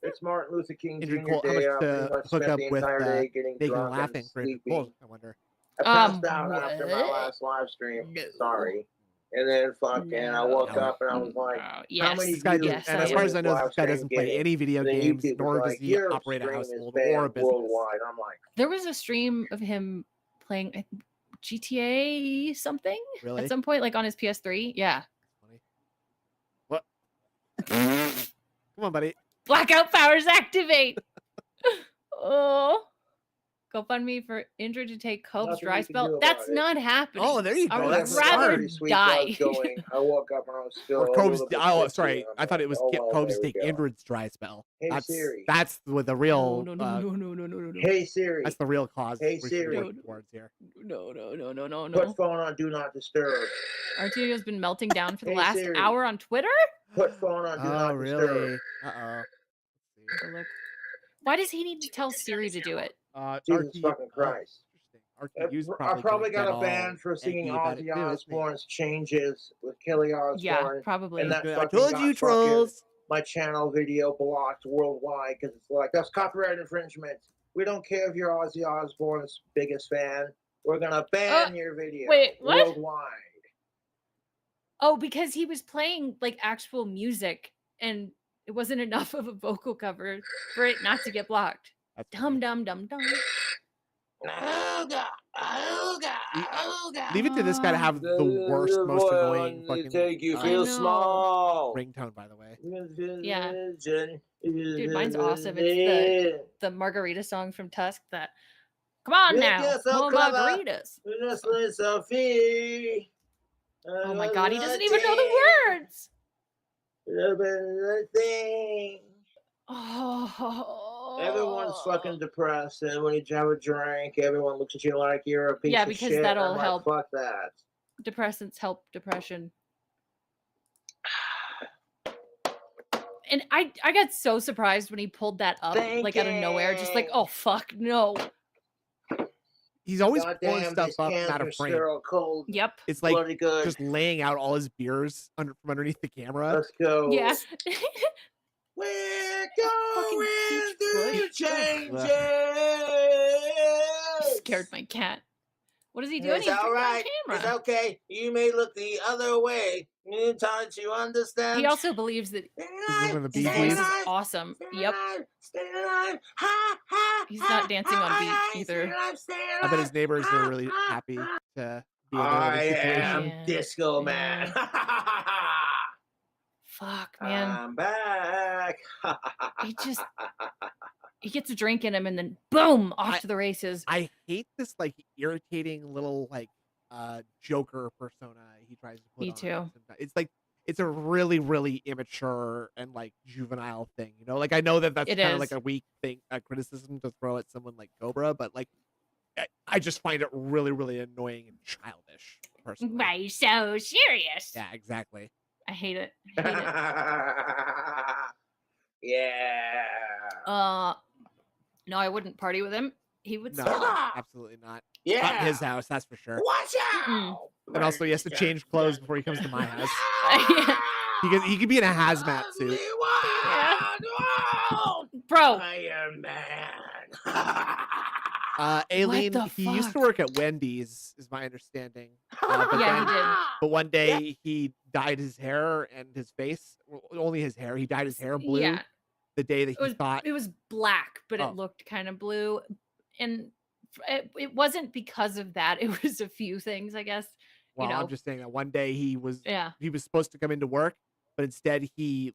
It's Martin Luther King Indrid Jr. Cole, how Day. much I pretty to much hook spent up the with entire day getting making drunk laughing and for Indrid sleepy. Cole? I wonder. I passed out after my what? last live stream. No. Sorry. And then fucking I woke No. up and I was like, Yes. how many This guy views just, yes, and I as far am. as I know, this guy doesn't play any video And then games, YouTube was nor does like, he your operate a stream is household banned or a business. worldwide. I'm like, There was a stream of him playing GTA something Really? at some point, like on his PS3. Yeah. Funny. What? Come on, buddy. Blackout powers activate. Oh. GoFundMe for Indrid to take Cope's Nothing dry you can do spell. about That's it. not happening. Oh, there you I go. would That's rather smart. sweet die. was going. I woke up and I was still Or a Cobb's. little bit Oh, tipsy, sorry. and I'm I thought it like, was oh, well, Cobb's there we take go. Indrid's dry spell. Hey, That's Siri. that's with the real. No. Hey Siri, That's the real cause. Hey, we should Siri. work towards here. No. put phone on Do Not Disturb. Artio's been melting down for the Hey, last Siri. hour on Twitter. Put phone on Do Oh, Not Disturb. really? Uh Take a look. Why does he need to tell Siri to do it? oh. Jesus fucking Christ. Interesting. RQU's I probably got gonna a get ban all for singing eggy about it Ozzy too, isn't he? Osbourne's Changes with Kelly Osbourne. Yeah, probably. And that I fucking told got you, fucking trolls. my channel video blocked worldwide because it's like, that's copyright infringement. We don't care if you're Ozzy Osbourne's biggest fan. We're going to ban your video wait, what? worldwide. Oh, because he was playing like actual music, and it wasn't enough of a vocal cover for it not to get blocked. That's Dum funny. dum. Leave it to this guy to have the worst, most annoying fucking Take you I feel know. small. ringtone, by the way. Yeah. Dude, mine's awesome. It's the margarita song from Tusk. That come on You now, get so more clever. margaritas. Sophie. Oh my god, he doesn't even know the words. Oh, Everyone's fucking depressed, and when you have a drink, everyone looks at you like you're a piece Yeah, of because shit. that'll I'm like, help. fuck that. Depressants help depression. And I got so surprised when he pulled that up like out of nowhere, just like, oh fuck no. He's always God pulling damn, stuff this up cans out are of frame. sterile cold. Yep. It's like Bloody good. just laying out all his beers from underneath the camera. Let's go. Yeah. We're Fucking going peach through bush. changes. Scared my cat. What is he doing? It's He's all drinking right. on It's camera. okay. You may look the other way. You time to understand. He also believes that This is one of the his Bee voice Gees. is awesome. Yep. Stay alive. Ha, ha, He's not dancing on beat either. I bet his neighbors are really happy to be in I another situation. am Yeah. Disco Man. Fuck, man. I'm back. He gets a drink in him and then boom, off to the races. I hate this like irritating little like Joker persona he tries to put Me on. too. Sometimes. It's like it's a really, really immature and like juvenile thing, you know. Like I know that that's It kind of is. like a weak thing, a criticism to throw at someone like Cobra, but like I just find it really, really annoying and childish. Personally, Why are you so serious? yeah, exactly. I hate it. I hate it. Yeah. No, I wouldn't party with him. He would No, swallow. absolutely not. Yeah. Not his house, that's for sure. Watch out! And also, he has to change clothes before he comes to my house. Yeah. He could be in a hazmat suit. Bro. Iron Man. Aileen, the he used to fuck? work at Wendy's, is my understanding. But Yeah, then, he did. But one day he dyed his hair and his face. Well, only his hair. He dyed his hair blue. Yeah. The day that he thought It was black, but Oh. it looked kind of blue. And it wasn't because of that. It was a few things, I guess. Well, you know. I'm just saying that one day he was Yeah. supposed to come into work, but instead he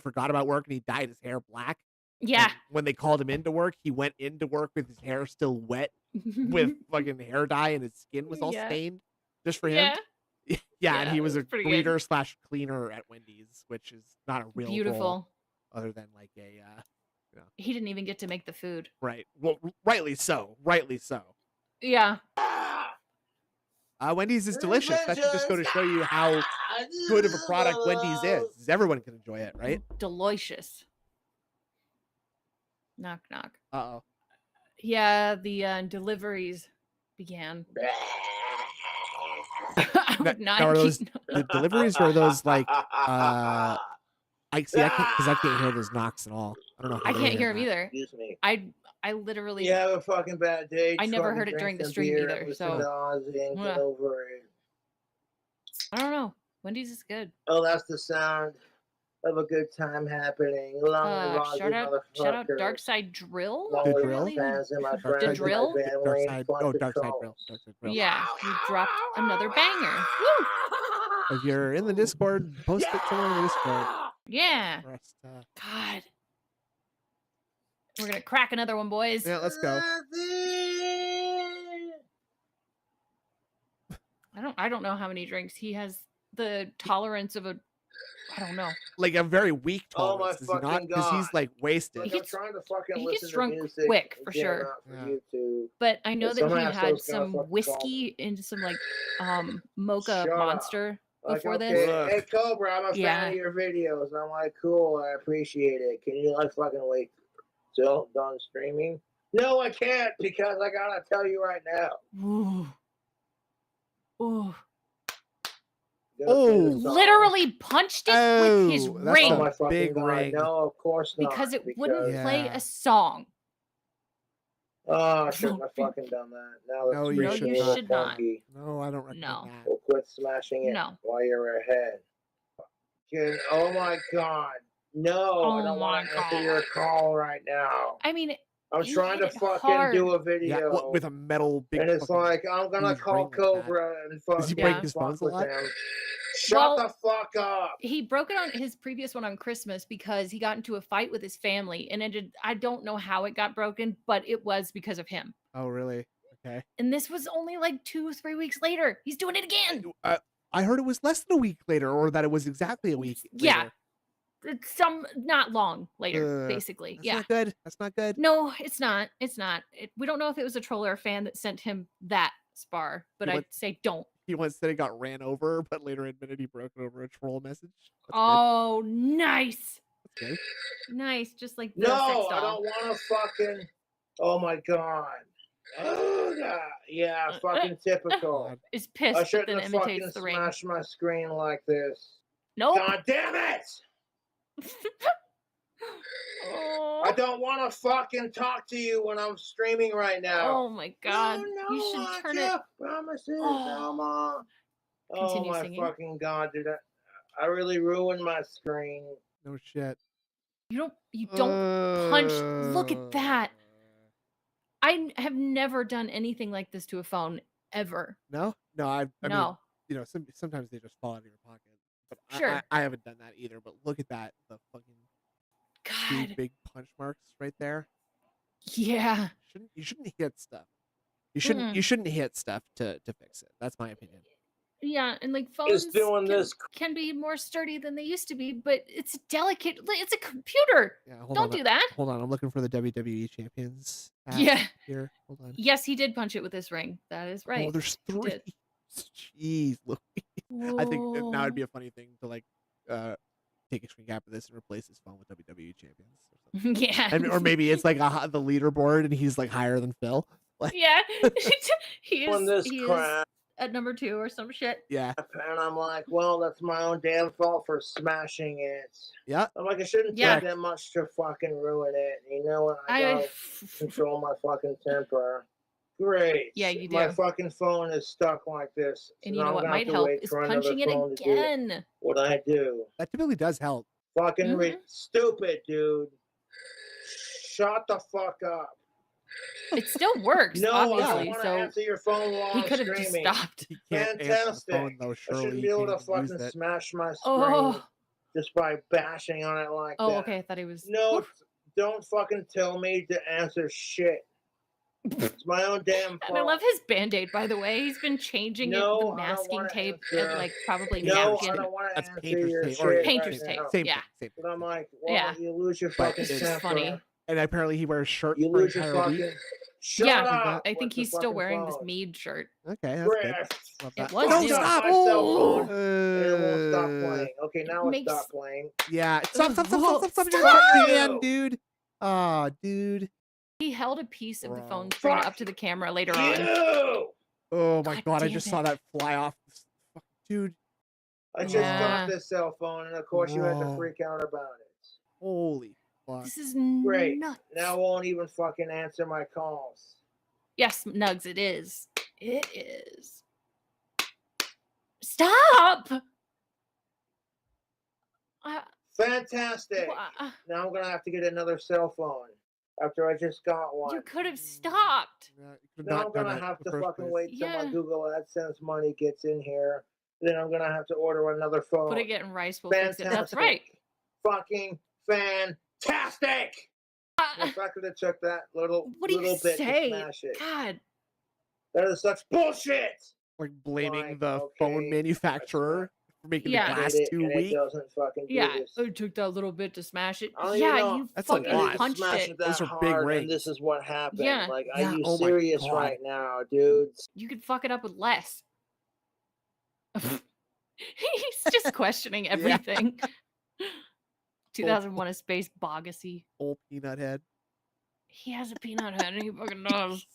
forgot about work and he dyed his hair black. Yeah. And when they called him into work, he went into work with his hair still wet with fucking hair dye, and his skin was all Yeah. stained just for him. Yeah. Yeah, and he it was a was pretty good. greeter/cleaner at Wendy's, which is not a real role Beautiful. other than like a He didn't even get to make the food. right. Well, rightly so. Rightly so. Yeah. Wendy's is delicious. That should just go to show you how good of a product Wendy's is. Everyone can enjoy it, right? Delicious. Knock knock. Uh-oh. Yeah, the deliveries began. I would not Now, are those keep- the deliveries, or are those like I can't because I can't hear those knocks at all. I don't know. How I they can't hear him that. either. Excuse me. I literally You have a fucking bad day. I never fucking heard it drink during the some stream beer, either, listen so- to Ozzy and get Yeah. over it. I don't know. Wendy's is good. Oh, that's the sound of a good time happening. Long live Ozzy, Shout out motherfucker. Dark Side Drill. Long The live drill? my fans and my Dark friends The and my drill? family and fun Dark Side patrols. Grill. Dark Side Grill. Yeah, he dropped another banger. Woo! If you're in the Discord, post it somewhere in the Discord. Yeah. For us to- God. We're gonna crack another one, boys. Yeah, let's go. I don't know how many drinks he has. The tolerance of a, I don't know. Like a very weak Oh my tolerance, is he not? fucking Because he's God. like wasted. Like, He I'm gets- trying to fucking he listen gets to drunk music quick, and for get 'em sure. out for Yeah. YouTube. But I know But that some he had asshole's gonna some fucking whiskey into some like mocha Shut up. monster Like, before okay, this. Ugh. hey Cobra, I'm a fan Yeah. of your videos. I'm like, cool, I appreciate it. Can you like fucking wait till done streaming? No, I can't because I gotta tell you right now. Ooh. Ooh. Gonna play the Oh. song. Literally punched it with his Oh, that's ring Oh my fucking big God. ring. No, of course not. because it wouldn't Yeah. play a song. Oh, I shouldn't have fucking done that. Now No, it's you really should a little should not. funky. No, I don't recommend No. that. We'll quit smashing it No. while you're ahead. Oh my God. No, I Oh don't want my to answer your God. call right now. I mean, I'm he trying to hit it fucking hard. do a Yeah, video. what, with a metal big. and it's fucking- like, I'm gonna huge call ring like that. Cobra and fuck, Does he break his fuck bones a with lot? him. Shut Well, the fuck up. he broke it on his previous one on Christmas because he got into a fight with his family and I don't know how it got broken, but it was because of him. Oh, really? Okay. And this was only like 2 or 3 weeks later. He's doing it again. I heard it was less than a week later, or that it was exactly a week. Yeah. later. It's not long later, basically. That's Yeah. not good. That's not good. No, it's not. It's not. We don't know if it was a troll or a fan that sent him that spar, but You I'd want- say don't. He once said he got ran over, but later admitted he broke it over a troll message. That's Oh, nice. good. That's good. Nice. Just like the sex No, I doll. don't want to fucking. Oh my God. Oh, yeah, fucking typical. God. Is I pissed, but shouldn't then have fucking imitates the ring. smashed my screen like this. Nope. God damn it! Oh. I don't want to fucking talk to you when I'm streaming right now. Oh my god. No, You should I turn can't. it. Promises, Oh. no more. Oh Continue my singing. fucking God, dude! I really ruined my screen. No shit. You don't punch. Look at that. I have never done anything like this to a phone ever. No, I mean, No. you know, sometimes they just fall out of your pocket. But Sure. I haven't done that either. But look at that, the fucking two God. big punch marks right there. Yeah. You shouldn't hit stuff. You shouldn't hit stuff to fix it. That's my opinion. Yeah, and like phones doing can, this. can be more sturdy than they used to be, but it's delicate. It's a computer. Yeah, hold Don't on. do that. Hold on, I'm looking for the WWE champions. app Yeah. Here, hold on. Yes, he did punch it with his ring. That is right. Oh, there's He 3. did. Jeez, Louis. I think that now Whoa. would be a funny thing to like take a screen cap of this and replace his phone with WWE champions. Or something. Yeah. Or maybe it's like the leaderboard and he's like higher than Phil. Like, Yeah. he this is crap. at number 2 or some shit. yeah. And I'm like, well, that's my own damn fault for smashing it. Yeah. I'm like, it shouldn't take that much to fucking ruin it. You know what? I gotta control my fucking temper. Great. Yeah, you do. My fucking phone is stuck like this. And you know what might help is punching it again. What I do. That typically does help. Fucking stupid, dude. Shut the fuck up. It still works, no, obviously. I don't want to answer your phone while he could have just stopped. He can't Fantastic. Answer the phone, though, I shouldn't be able to fucking smash my screen just by bashing on it like that. Oh, okay. I thought he was. No, don't fucking tell me to answer shit. It's my own damn fault. And I love his Band-Aid, by the way. He's been changing it with the masking tape and like probably napkin. I don't want to That's answer painter's your tape. shit Painter's right tape. now. Same Yeah. thing. But I'm like, well, you lose your fucking it's temper. funny. And apparently he wears shirts You for lose your entire week. fucking... Shut up I think with the he's still fucking wearing phone. this Mead shirt. Okay, that's good. Love that. It was Don't new. stop! My cell phone, Oh! and it won't stop playing. Okay, now Makes- it stopped playing. Yeah. Stop! You're Stop! fucking man, dude. Oh, dude. He held a piece of the Bro. phone screen up to the camera later on. You! Oh my god! I damn just it. saw that fly off. Dude. I just Yeah. got this cell phone, and of course you had to Whoa. freak out about it. Holy fuck. This is Great. nuts. Now it won't even fucking answer my calls. Yes, Nugs, it is. It is. Stop! Fantastic. Now I'm gonna have to get another cell phone after I just got one. You could have stopped. Yeah, you could Now not I'm done gonna it have in the to first fucking place. wait till Yeah. my Google AdSense money gets in here. Then I'm gonna have to order another phone. Put it in rice. We'll fix it. That's right. Fucking fantastic. If I could have took that little What do you bit say? to smash it. God. That is such bullshit. Like blaming Like, the okay, phone manufacturer for making Yeah. the glass Did it, too and weak. It doesn't fucking do Yeah. this. It took that little bit to smash it. I don't even Yeah, know. you That's a fucking lot. punched Smash it. that Those are big hard, rings. and this is what happened. Yeah. Like, Yeah, are you oh my serious God. right now, dudes? You could fuck it up with less. He's just questioning everything. 2001: A Space Bogacy. Old peanut head. He has a peanut head and he fucking does.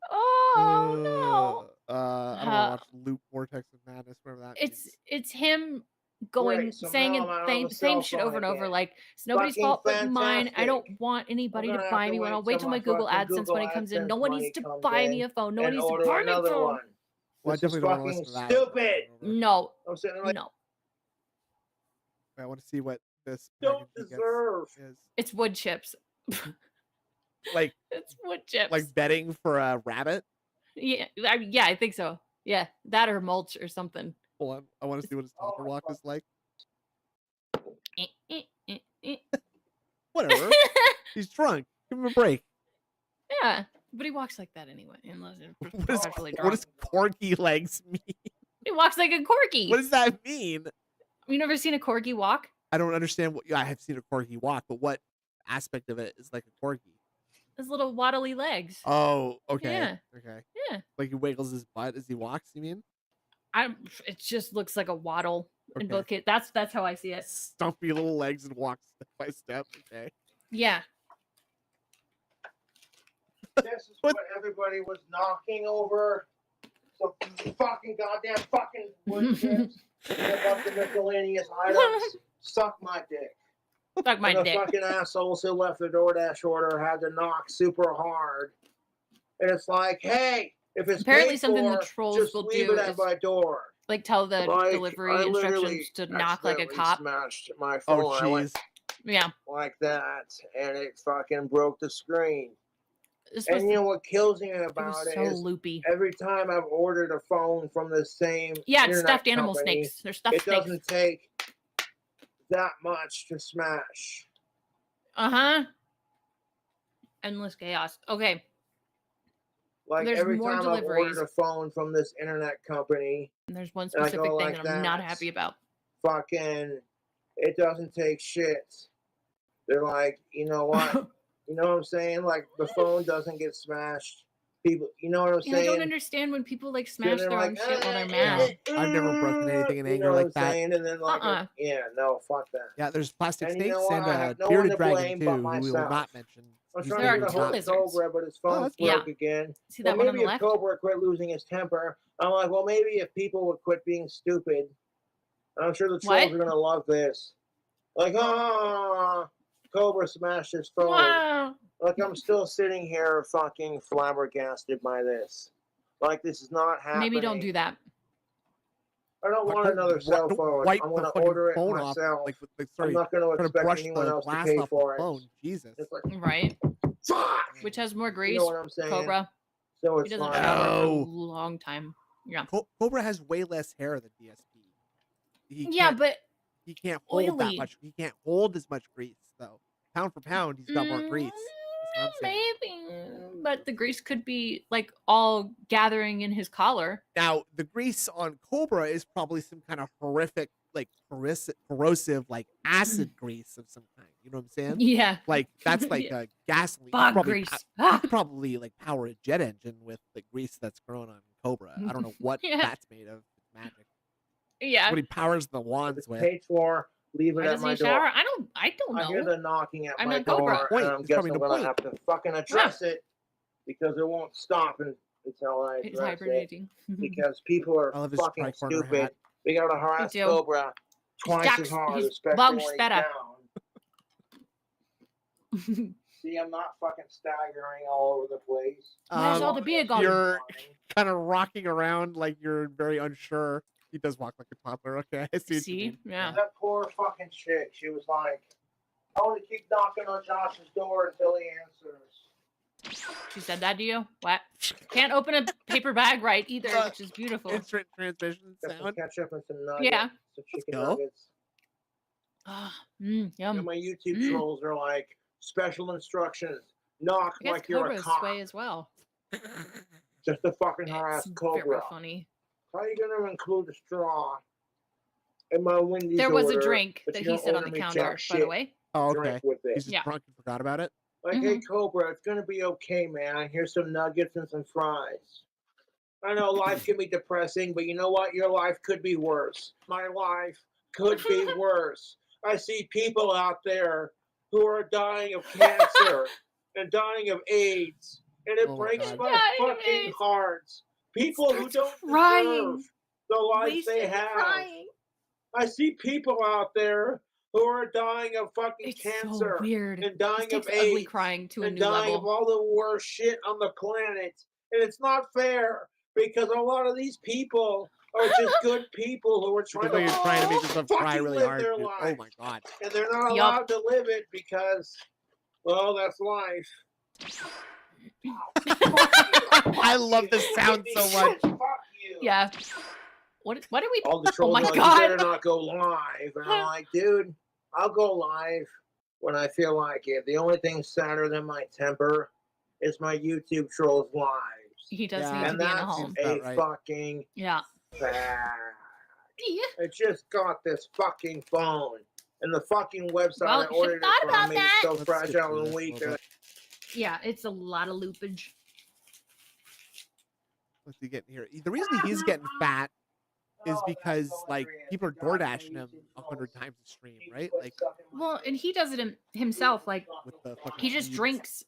Oh no! I don't know. Watch Loop Vortex of Madness, whatever that means. It's him going Great, so saying now and I'm on same the same cell shit phone over and over. again. Like it's nobody's Fucking fault but mine. I don't fantastic. want anybody I'm to gonna buy have me to one. I'll wait wait till till my my Google fucking AdSense Google money comes in. AdSense No one money needs to comes buy in me a phone. No one and needs to order buy me a another phone. one. Well, I This is definitely don't want to fucking listen to that. stupid. No, I'm sitting there like, no. I want to see what this don't package he gets deserve. is. It's wood chips. Like It's wood chips. like betting for a rabbit. yeah, I think so. Yeah, that or mulch or something. Hold on, I want to see what his topper walk is like. Whatever. He's drunk. Give him a break. Yeah, but he walks like that anyway, unless it's partially What drunk. does corky legs mean? He walks like a corgi. What does that mean? You never seen a corgi walk? I don't understand what I have seen a corgi walk, but what aspect of it is like a corgi? His little waddly legs. Oh, okay. Yeah. Okay. Yeah. Like he wiggles his butt as he walks, you mean? It just looks like a waddle in Okay. both cases. That's how I see it. Stumpy little legs and walks step by step. Okay. Yeah. This is what everybody was knocking over. So fucking goddamn fucking wood chips. And a bunch of miscellaneous items. Suck my dick. Suck my and the dick. fucking assholes who left the DoorDash order had to knock super hard. And it's like, hey, if it's Apparently paid something the for, trolls just will leave do it at is my door. like tell the Like, delivery I literally instructions to knock like a accidentally cop. Smashed my phone. Oh, I went jeez. Yeah. like that, and it fucking broke the screen. This was, And you know what kills me it about was it so is loopy. every time I've ordered a phone from the same Yeah, it's internet stuffed animal company, snakes. They're stuffed it snakes. doesn't take that much to smash. Uh-huh. Endless chaos. Okay. Like There's every more time I've deliveries. ordered a phone from this internet company, And there's one And I specific go thing like that I'm not that. happy about. fucking, it doesn't take shit. They're like, you know what? You know what I'm saying? Like the phone doesn't get smashed people, you know what I'm Yeah, I saying? don't understand when people like smash they're their own like, shit while they're Yeah, mad. I've never broken anything in you anger know what like I'm that. saying? And then like, yeah, no, fuck that. Yeah, there's plastic And you snakes know what? and I a have no one bearded to dragon blame too, but who we will myself. not mention. I'm whose trying There to are get a name two hold of lizards. Cobra, but his Oh, phone's that's Yeah. broke again. See Well, that one on maybe the if left? Cobra quit losing his temper, I'm like, well, maybe if people would quit being stupid, I'm sure the trolls What? are gonna love this. Like, Cobra smashed his phone. Wow. Like, I'm still sitting here fucking flabbergasted by this. Like, this is not happening. Maybe don't do that. I don't want another cell phone. Wipe I'm the gonna fucking order it phone off. myself. Like I'm sorry, not gonna trying to expect brush anyone the else to glass pay off for the it. phone. Jesus. It's like, Right. fuck! Which has more grease. You know what I'm saying? Cobra. So He it's doesn't like, shower for a No. long time. Yeah. Cobra has way less hair than DSP. Yeah, but he can't hold that oily. much. He can't hold as much grease though. Pound for pound, he's got more grease. That's what I'm saying. Maybe, but the grease could be like all gathering in his collar. Now, the grease on Cobra is probably some kind of horrific, like corrosive, like acid grease of some kind. You know what I'm saying? Yeah. Like that's like Yeah. a gasoline. Bog Probably grease. You Ah. could probably like power a jet engine with the grease that's grown on Cobra. I don't know what Yeah. that's made of. It's magic. Yeah. What he powers the if wands it's with. paid for, leave it Why at doesn't my he shower? door. I don't I hear know. the knocking at I'm my not Cobra. door, and I'm There's guessing I'm probably gonna no have to fucking address it because it won't stop until I He's address it. hibernating. Because people are I love his fucking tricorner stupid. hat. They gotta harass do. Cobra twice as hard, He's especially bug when he's spetta. down. See, I'm not fucking staggering all over the place. Where's all the beer gone? You're kind of rocking around like you're very unsure. He does walk like a toddler. Okay, I see. What you See? mean. Yeah. That poor fucking chick, she was like, I want to keep knocking on Josh's door until he answers. She said that to you? What? Can't open a paper bag right either, which is beautiful. Instant transmission Got some sound. ketchup and some nuggets. Yeah. Some chicken go. nuggets. Ah, You know, yum. my YouTube trolls are like, special instructions. Knock I guess like you're a Cobra's cop. sway as well. Just to fucking harass It's Cobra. very funny. How are you gonna include a straw in my Wendy's There was a order, drink but that you he don't said on order the me counter, jack by the shit way. Oh, okay. drink with He's it? just Yeah. drunk and forgot about it. Like, hey Cobra, it's gonna be okay, man. Here's some nuggets and some fries. I know life can be depressing, but you know what? Your life could be worse. My life could be worse. I see people out there who are dying of cancer and dying of AIDS, and it Oh my breaks God. my Dying of fucking AIDS. heart. People who don't crying. deserve the life they Wasted have. crying. I see people out there who are dying of fucking It's cancer so weird. and This dying of takes ugly AIDS crying to a and new dying of level. all the worst shit on the planet. And it's not fair because a lot of these people are just good people who are It trying looks like to you're trying to make yourself cry fucking really live hard. their Dude. Oh life. my God. And they're not Yup. allowed to live it because, well, that's life. I love this sound so much. Fuck you. Yeah. What do we... All the Oh trolls my are like, you God. better not go live. And I'm like, dude, I'll go live when I feel like it. The only thing sadder than my temper is my YouTube trolls lives. He does Yeah. need to And be in a that's home. About a right. fucking Yeah. fact. Yeah. I just got this fucking phone. And the fucking website Well, I you should've ordered it thought from about made it that. so Let's skip fragile through and this a weak. little bit. Yeah, it's a lot of loopage. What's he getting here? The reason he's getting fat is because like people are door dashing him 100 times a stream, right? Like Well, and he does it himself. Like, with the fucking he just beads, drinks.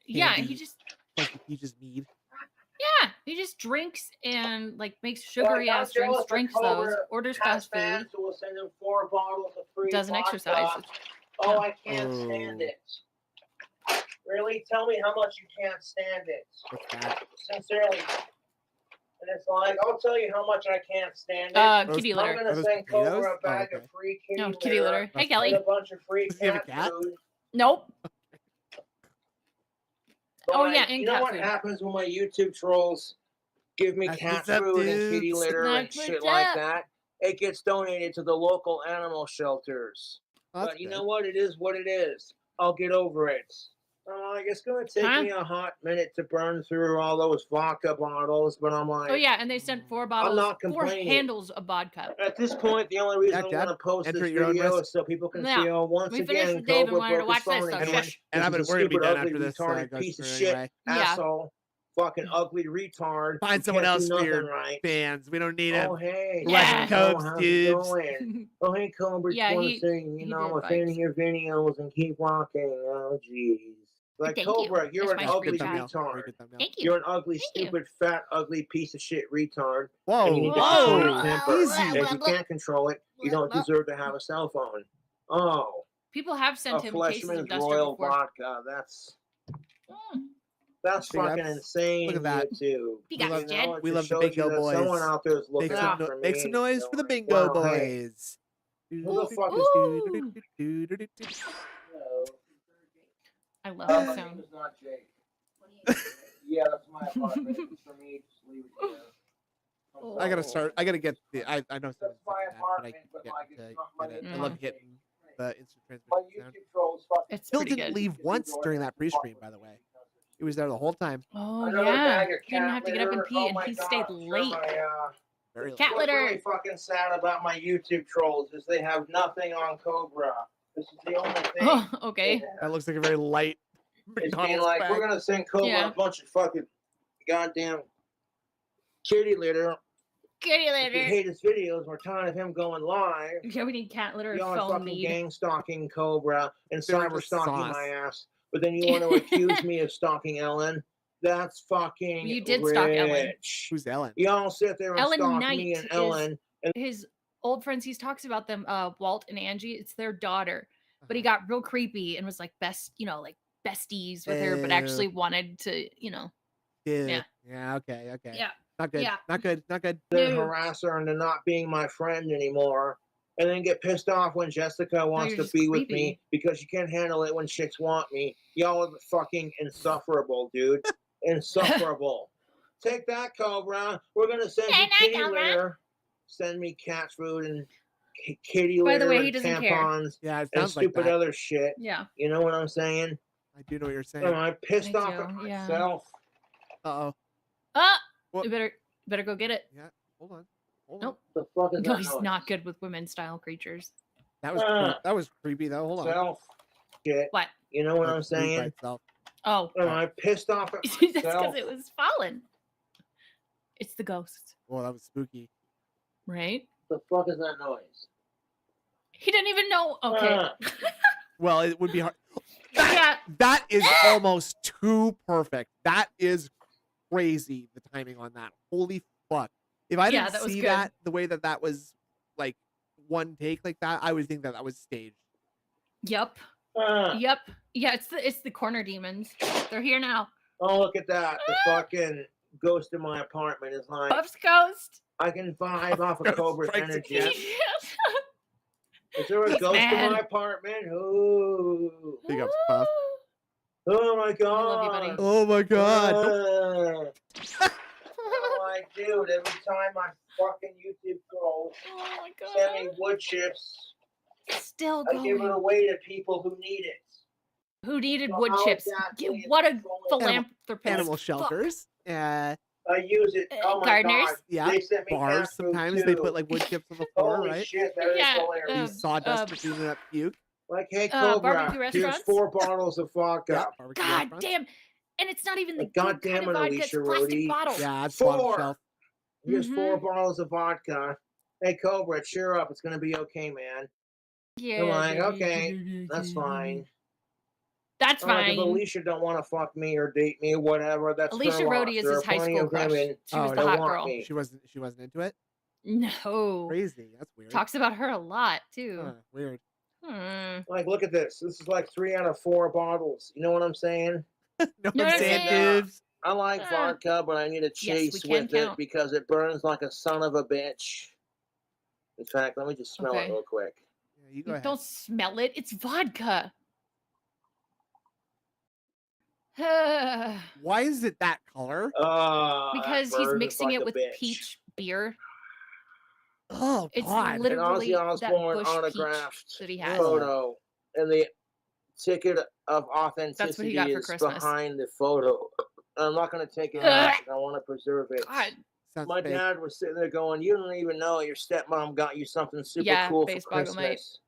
Yeah, candy. he just... Funky Peaches mead. Yeah, he just drinks and like makes sugary ass drinks, drinks those, orders fast food, So we'll send him 4 bottles of free doesn't vodka. exercise. Oh, I can't Oh. stand it. Really? Tell me how much you can't stand it. What's that? Sincerely. And it's like, I'll tell you how much I can't stand it. Roast Kitty beef? I'm litter. gonna Are those send potatoes? Cobra a Oh, bag okay. of free kitty No, litter kitty litter. Hey, That's Kelly. and a bunch of free Does he have a cat cat? food. Nope. But Oh, yeah, and you know cat what food. happens when my YouTube trolls give me That's cat what's up, food and kitty dudes. litter and That's shit what's like up. that? It gets donated to the local animal shelters. Oh, that's But you good. know what? It is what it is. I'll get over it. Like, it's going to take Huh? me a hot minute to burn through all those vodka bottles, but I'm like, Oh yeah, and they sent 4 bottles, not 4 complaining. handles of vodka. at this point, the only reason Yeah, I'm Dad, going to post enter this at your own video risk. is so people can Yeah. see, oh, once We finished again, with Dave and Cobra wanted to broke his watch this, phone so again. shush. And This is a we're gonna be stupid, done ugly, after this retarded goes piece of through shit, anyway. Yeah. asshole. fucking ugly retard. Find who someone can't else do for your nothing right. fans. We don't need him. Oh, hey. Yeah. Russian Oh, Cobes, how's it dudes. going? Oh, hey, Cobra. Yeah, Just want he- to say, you he know, I'm did a fan of bikes. your videos and keep rocking. Oh, jeez. Like, Thank you. Cobra, you're That's an my ugly Good screenshot. thumbnail. Very retard. good thumbnail. Thank you. You're an ugly, Thank you. stupid, fat, ugly piece of shit retard. Whoa, And you need to control your whoa. temper. Easy. And if you can't control it, you don't deserve to have a cell phone. Oh, People have a sent him cases of Fleshman's Duster Royal before. Vodka. That's Big fucking ups. insane. Look at that. YouTube. Big We ups, love- Jed. It we just love the shows bingo you that boys. Someone out there is looking Make some, after me. make some noise for the Like, bingo wow, hey, boys. who the fuck is Ooh. I love that my sound. name is not Jake. Yeah, that's my apartment. It's for me. Just leave it there. I'm I gotta sorry. start. I gotta get the. I know That's someone's my saying that, but I apartment, can but get like, to it's not my get it. I Mm. love hitting the instant My transmission sound. YouTube trolls fucking It's Phil pretty didn't good. leave once during that pre-stream, by the way. He was there the whole time. Oh Another yeah, bag of he didn't cat have to get up and litter. pee, Oh and my he God, stayed sure, late. Very Cat What's really litter. fucking sad about my YouTube trolls is they have nothing on Cobra. This is the only thing. Oh, okay. they have. That looks like a very light It's being McDonald's like, bag. we're gonna send Cobra Yeah. a bunch of fucking goddamn kitty litter. Kitty If you litter. hate his videos, we're tired of him going live. Yeah, we need cat litter. Y'all are Phone fucking need. gang stalking Cobra and There cyber was stalking sauce. my ass. But then you want to accuse me of stalking Ellen. That's fucking You did stalk Ellen. rich. Who's Ellen? Y'all sit there and Ellen stalk Knight me and is- Ellen. His old friends, he talks about them, Walt and Angie. It's their daughter. But he Uh-huh. got real creepy and was like like besties with her, but actually wanted to, Yeah. Yeah. Okay. Okay. Yeah. Not good. Yeah. Not good. Not good. To No. harass her into not being my friend anymore. And then get pissed off when Jessica wants you're to just be with me creepy. because you can't handle it when chicks want me. Y'all are fucking insufferable, dude. Insufferable. Take that, Cobra. We're gonna send you Take that, kitty Cobra. litter. Send me cat food and kitty By litter the way, he and doesn't care. tampons Yeah. It and sounds like stupid that. other shit. Yeah. You know what I'm saying? I do know what you're saying. Am I pissed I off do, at yeah. myself? Uh-oh. Ah! What? You better go get it. Yeah. Hold on. Hold Nope. The fuck is No, that he's noise? not good with women style creatures. on. That was creepy though. Hold on. Self shit. What? You know what Like, I'm moved by saying? itself. Oh. Am I pissed off at That's because myself? it was fallen. It's the ghost, Well, that was spooky. right? The fuck is that noise? He didn't even know. Okay. Well, it would be hard. Yeah. That is almost too perfect. That is crazy. The timing on that. Holy fuck! If I Yeah, didn't that was see good. that the way that was like one take like that, I would think that was staged. Yep. Yep. Yeah, it's the corner demons. They're here now. Oh, look at that. The fucking ghost in my apartment is like, Puff's ghost. I can vibe off of Ghost Cobra's strikes energy. again. Is there a He's ghost in mad. my apartment? Ooh. Big ups, Puff. Oh my god. love you, buddy. Oh my god. I'm like, dude, every time my fucking YouTube trolls Oh my send me god. wood chips, Still I give it going. away to people who need it. Who needed So wood how chips? exactly is What a controlling- philanthropist. Animal Fuck. shelters. I use it. Oh my Gardeners? god. Yeah. They sent me Bars. cat food Sometimes they too. put like wood chips on the floor, Holy right? shit, that is Yeah, hilarious. Use sawdust for cleaning up puke. Like, hey, barbecue Cobra, here's restaurants? 4 bottles of vodka. Yeah. barbecue God restaurants. damn. And it's not even the Like, good goddamn kind of it, vodka. It's Alicia plastic Rhodey. bottles. Yeah, it's 4. bottom shelf. Here's 4 Mm-hmm. bottles of vodka. Hey, Cobra, cheer up. It's going to be okay, man. Yeah. I'm like, okay, that's fine. That's I'm like, if fine. Alicia don't want to fuck me or date me or whatever, that's Alicia her loss. Rhodey is There his are high plenty school of crush. women She was Oh, the that hot want girl. me. She wasn't into it. No. Crazy. That's weird. Talks about her a lot too. Huh, weird. Like, look at this. This is like 3 out of 4 bottles. You know what I'm saying? No Know what I'm sand saying? dudes. I like vodka, but I need a chase we can with it count. because it burns like a son of a bitch. In fact, let me just smell Okay. it real quick. Yeah, you go ahead. Don't smell it. It's vodka. Why is it that color? Because that he's burns mixing like it a with bitch. peach beer. Oh It's God. An literally Ozzy that Osbourne bush peach autographed that he has. photo, and the ticket of authenticity got for is Christmas. behind the photo. I'm not going to take it out. I want to preserve it. God. Sounds My fake. dad was sitting there going, "You don't even know your stepmom got you something super Yeah, cool for base boggle, mate. Christmas."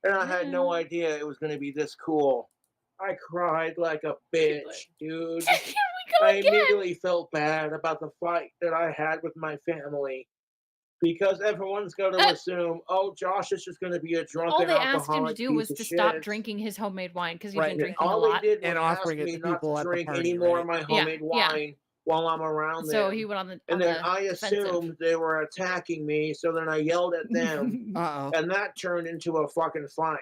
And I had no Mm. idea it was going to be this cool. I cried like a bitch, dude. Here we I again. immediately felt bad about the fight that I had with my family because everyone's going to assume, oh, Josh is just going to be a drunk All and they asked him to alcoholic do piece was of to shit. stop drinking his homemade wine because he'd Right, been and drinking a All they lot. did was And ask offering it me to not people to at the drink party, any more right? of my Yeah, homemade yeah. wine while I'm around So them. he went on the And then I defensive. assumed they were attacking me, so then I yelled at them, Uh-oh. and that turned into a fucking fight.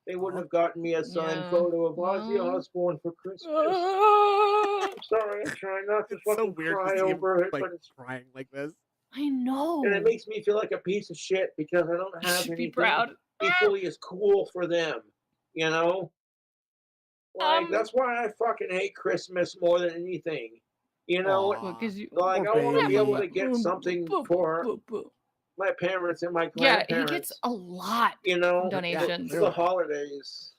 They wouldn't have gotten me a signed Yeah. photo of Ozzy Well. Osbourne for Christmas. Ah, I'm sorry, I'm trying not to It's so fucking weird to cry see him over it, like but it's crying like this. I know. and it makes me feel like a piece of shit because I don't You have should be anything proud. equally as cool for them. You know? Like, that's why I fucking hate Christmas more than anything. You know? Aw, Because you. Like, poor I want to be able baby. to get something for my parents and my Yeah, grandparents. he gets a lot you know, from donations. for the holidays.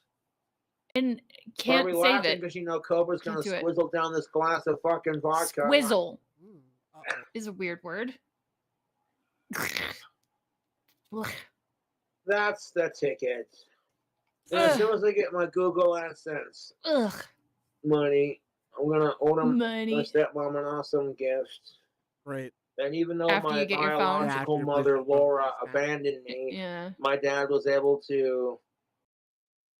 And Why are can't we save laughing? it. Because you know Cobra's gonna Can't do it. squizzle down this glass of fucking vodka. Squizzle Uh-oh. is a weird word. Ugh. That's the ticket. And as soon as I get my Google AdSense Ugh. money, I'm gonna order my Money. stepmom an awesome gift. Right. And even though After my you get your phone? biological After you mother put your phone Laura in his abandoned me, Yeah. my dad was able to,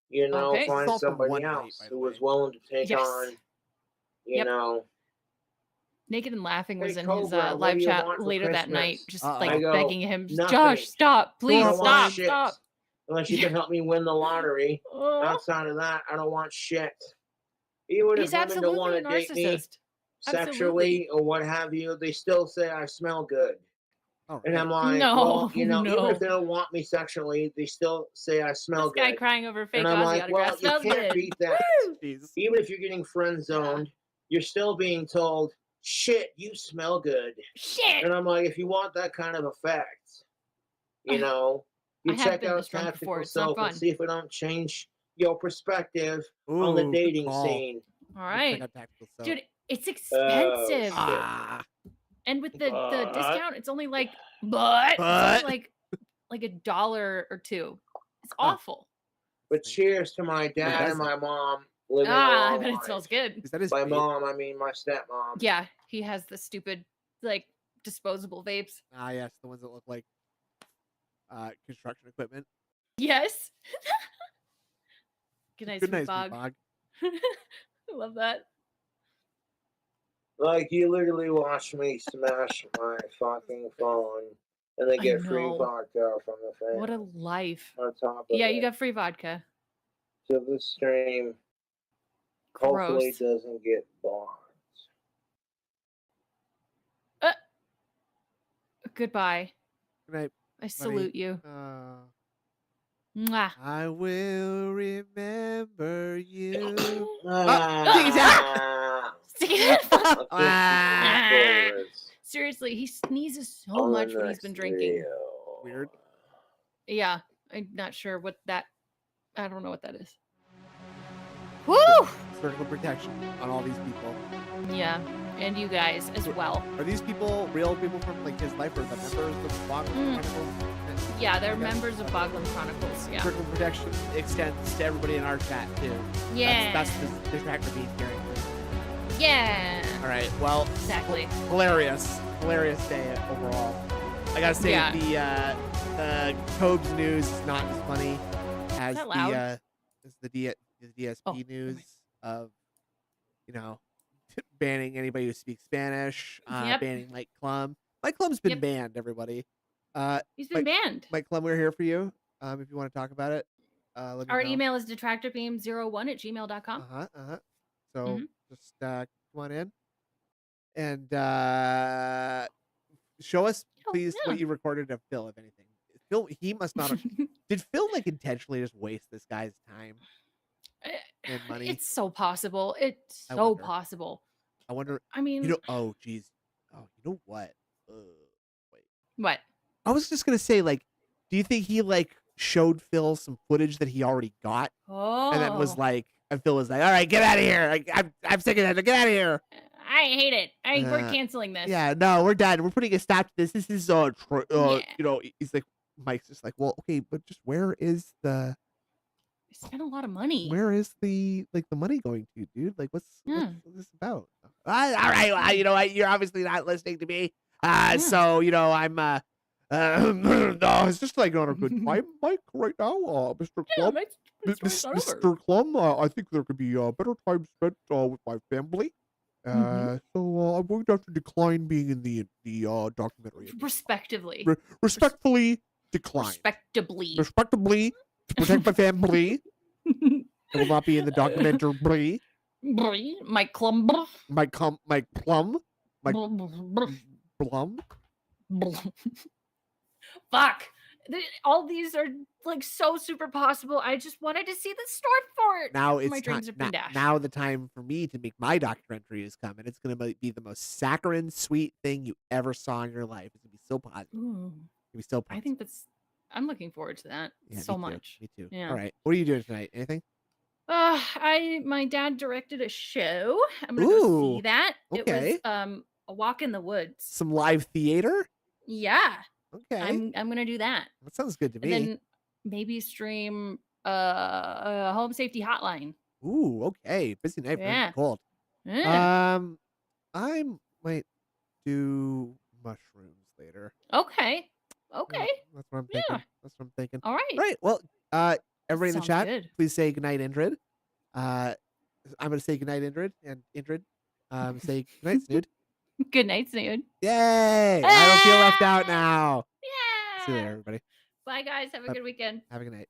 you know, Okay. This is find all from somebody one night, else by the who was way. willing to take Yes. on, you Yep. know. Naked and Laughing was Hey, in his Cobra, what live do you chat want for later that night, Christmas? just Uh-oh. like I go, begging him, just, nothing. Josh, stop, I please, don't want stop, shit. stop. Unless you can help me win the lottery. Oh, Outside of that, I don't want shit. Even he's if women don't want absolutely a to date me narcissist. sexually or what have you, they still say I smell good. All And I'm right. like, No, well, you know, even no. if they don't want me sexually, they still say I smell This guy good. crying over fake And I'm Ozzy like, well, autographs you smells can't good. beat that. Woo! Jeez. Even if you're getting friend zoned, you're still being told, shit, you smell good. Shit. And I'm like, if you want that kind of effect, you know, you I have check been out this drunk before. Tactical It's not Soap and fun. see if it don't change your perspective on the Ooh, good dating call. scene. All Check right. out Tactical Soap. Dude, it's expensive. Ah. And with the But- discount, it's only like, it's only like $1 or $2. It's awful. But cheers to my dad does and it? my mom living a I long bet it life. smells good. Is that his By vape? mom, I mean my stepmom. Yeah, he has the stupid, like, disposable vapes. Ah, yes, the ones that look like construction equipment. Yes. Good night, Good sweet night, bog. Bog. I love that. Like, you literally watch me smash my fucking phone and then I get free know. vodka from the fan. What a life. on top of Yeah, it. you got free vodka. So this stream hopefully Gross. doesn't get blocked. Goodbye. Good night. I salute you. Mwah. I will remember you. Ah, Stick it in. I think Ah. this is Seriously, he sneezes so on the much when he's next been drinking. video. Weird. Yeah, I'm not sure what that. I don't know what that is. Woo! Circle protection on all these people. Yeah, and you guys as well. Are these people real people from like his life or the members of the BoglimChronicles? Yeah, they're Okay. members of BoglimChronicles. Yeah. Circle protection extends to everybody in our chat too. Yeah. That's the Detractor Beam hearing. Yeah. All right. Well, Exactly. hilarious day overall. I gotta say Yeah. the Cobes news is not as funny as that loud? the DSP Oh, news of banning anybody who speaks Spanish, Yep. banning Mike Klum. Mike Klum's been Yep. banned, everybody. He's been banned. Mike Klum, we're here for you. If you want to talk about it, let me Our know. email is detractorbeam01@gmail.com. So Mhm. just come on in and show us, please, yeah. what you recorded of Phil, if anything. Phil, he must not have. Did Phil like intentionally just waste this guy's time and money? It's so possible. It's I so wonder. possible. I wonder. I mean, Oh, geez. Oh, you know what? Wait. what? I was just gonna say, like, do you think he like showed Phil some footage that he already got, Oh. and then was like, and Phil was like, "All right, get out of here! I'm sick of that. Get out of here!" I hate it. We're Uh, canceling this. Yeah, no, we're done. We're putting a stop to this. This is Yeah. he's like, Mike's just like, well, okay, but just where is the We spent a lot of money. money going to, dude? Like, what's Yeah. this about? All right. Well, you know what? You're obviously not listening to me. So I'm no, it's just like on a good time, Mike. Right now, Mr. Clum, Mr. Clum. I think there could be better time spent with my family. So I'm going to have to decline being in the documentary. Respectively decline. Respectably to protect my family. I will not be in the documentary. Mike Plum. Fuck. All these are like so super possible. I just wanted to see the start for it. Now it's my dreams have been dashed. Now the time for me to make my documentary is coming. It's going to be the most saccharine, sweet thing you ever saw in your life. It's going to be so positive. It's going to be so positive. I think I'm looking forward to that so much. Me too. Yeah. All right. What are you doing tonight? Anything? My dad directed a show. I'm gonna go see that. Okay. It was a walk in the woods. Some live theater? Yeah. Okay. I'm gonna do that. That sounds good to me. And then maybe stream a home safety hotline. Ooh, okay. Busy night. Yeah. Cold. Yeah. I might do mushrooms later. Okay. That's what I'm thinking. Yeah. That's what I'm thinking. All right. All right. Well, everybody in the Sounds chat, good. please say goodnight, Indrid. I'm gonna say goodnight, Indrid, and Indrid, say goodnight, Snood. Good night, Snood. Yay! I don't feel left out now. Yeah. See you later, everybody. Bye, guys. Have a good weekend. Have a good night.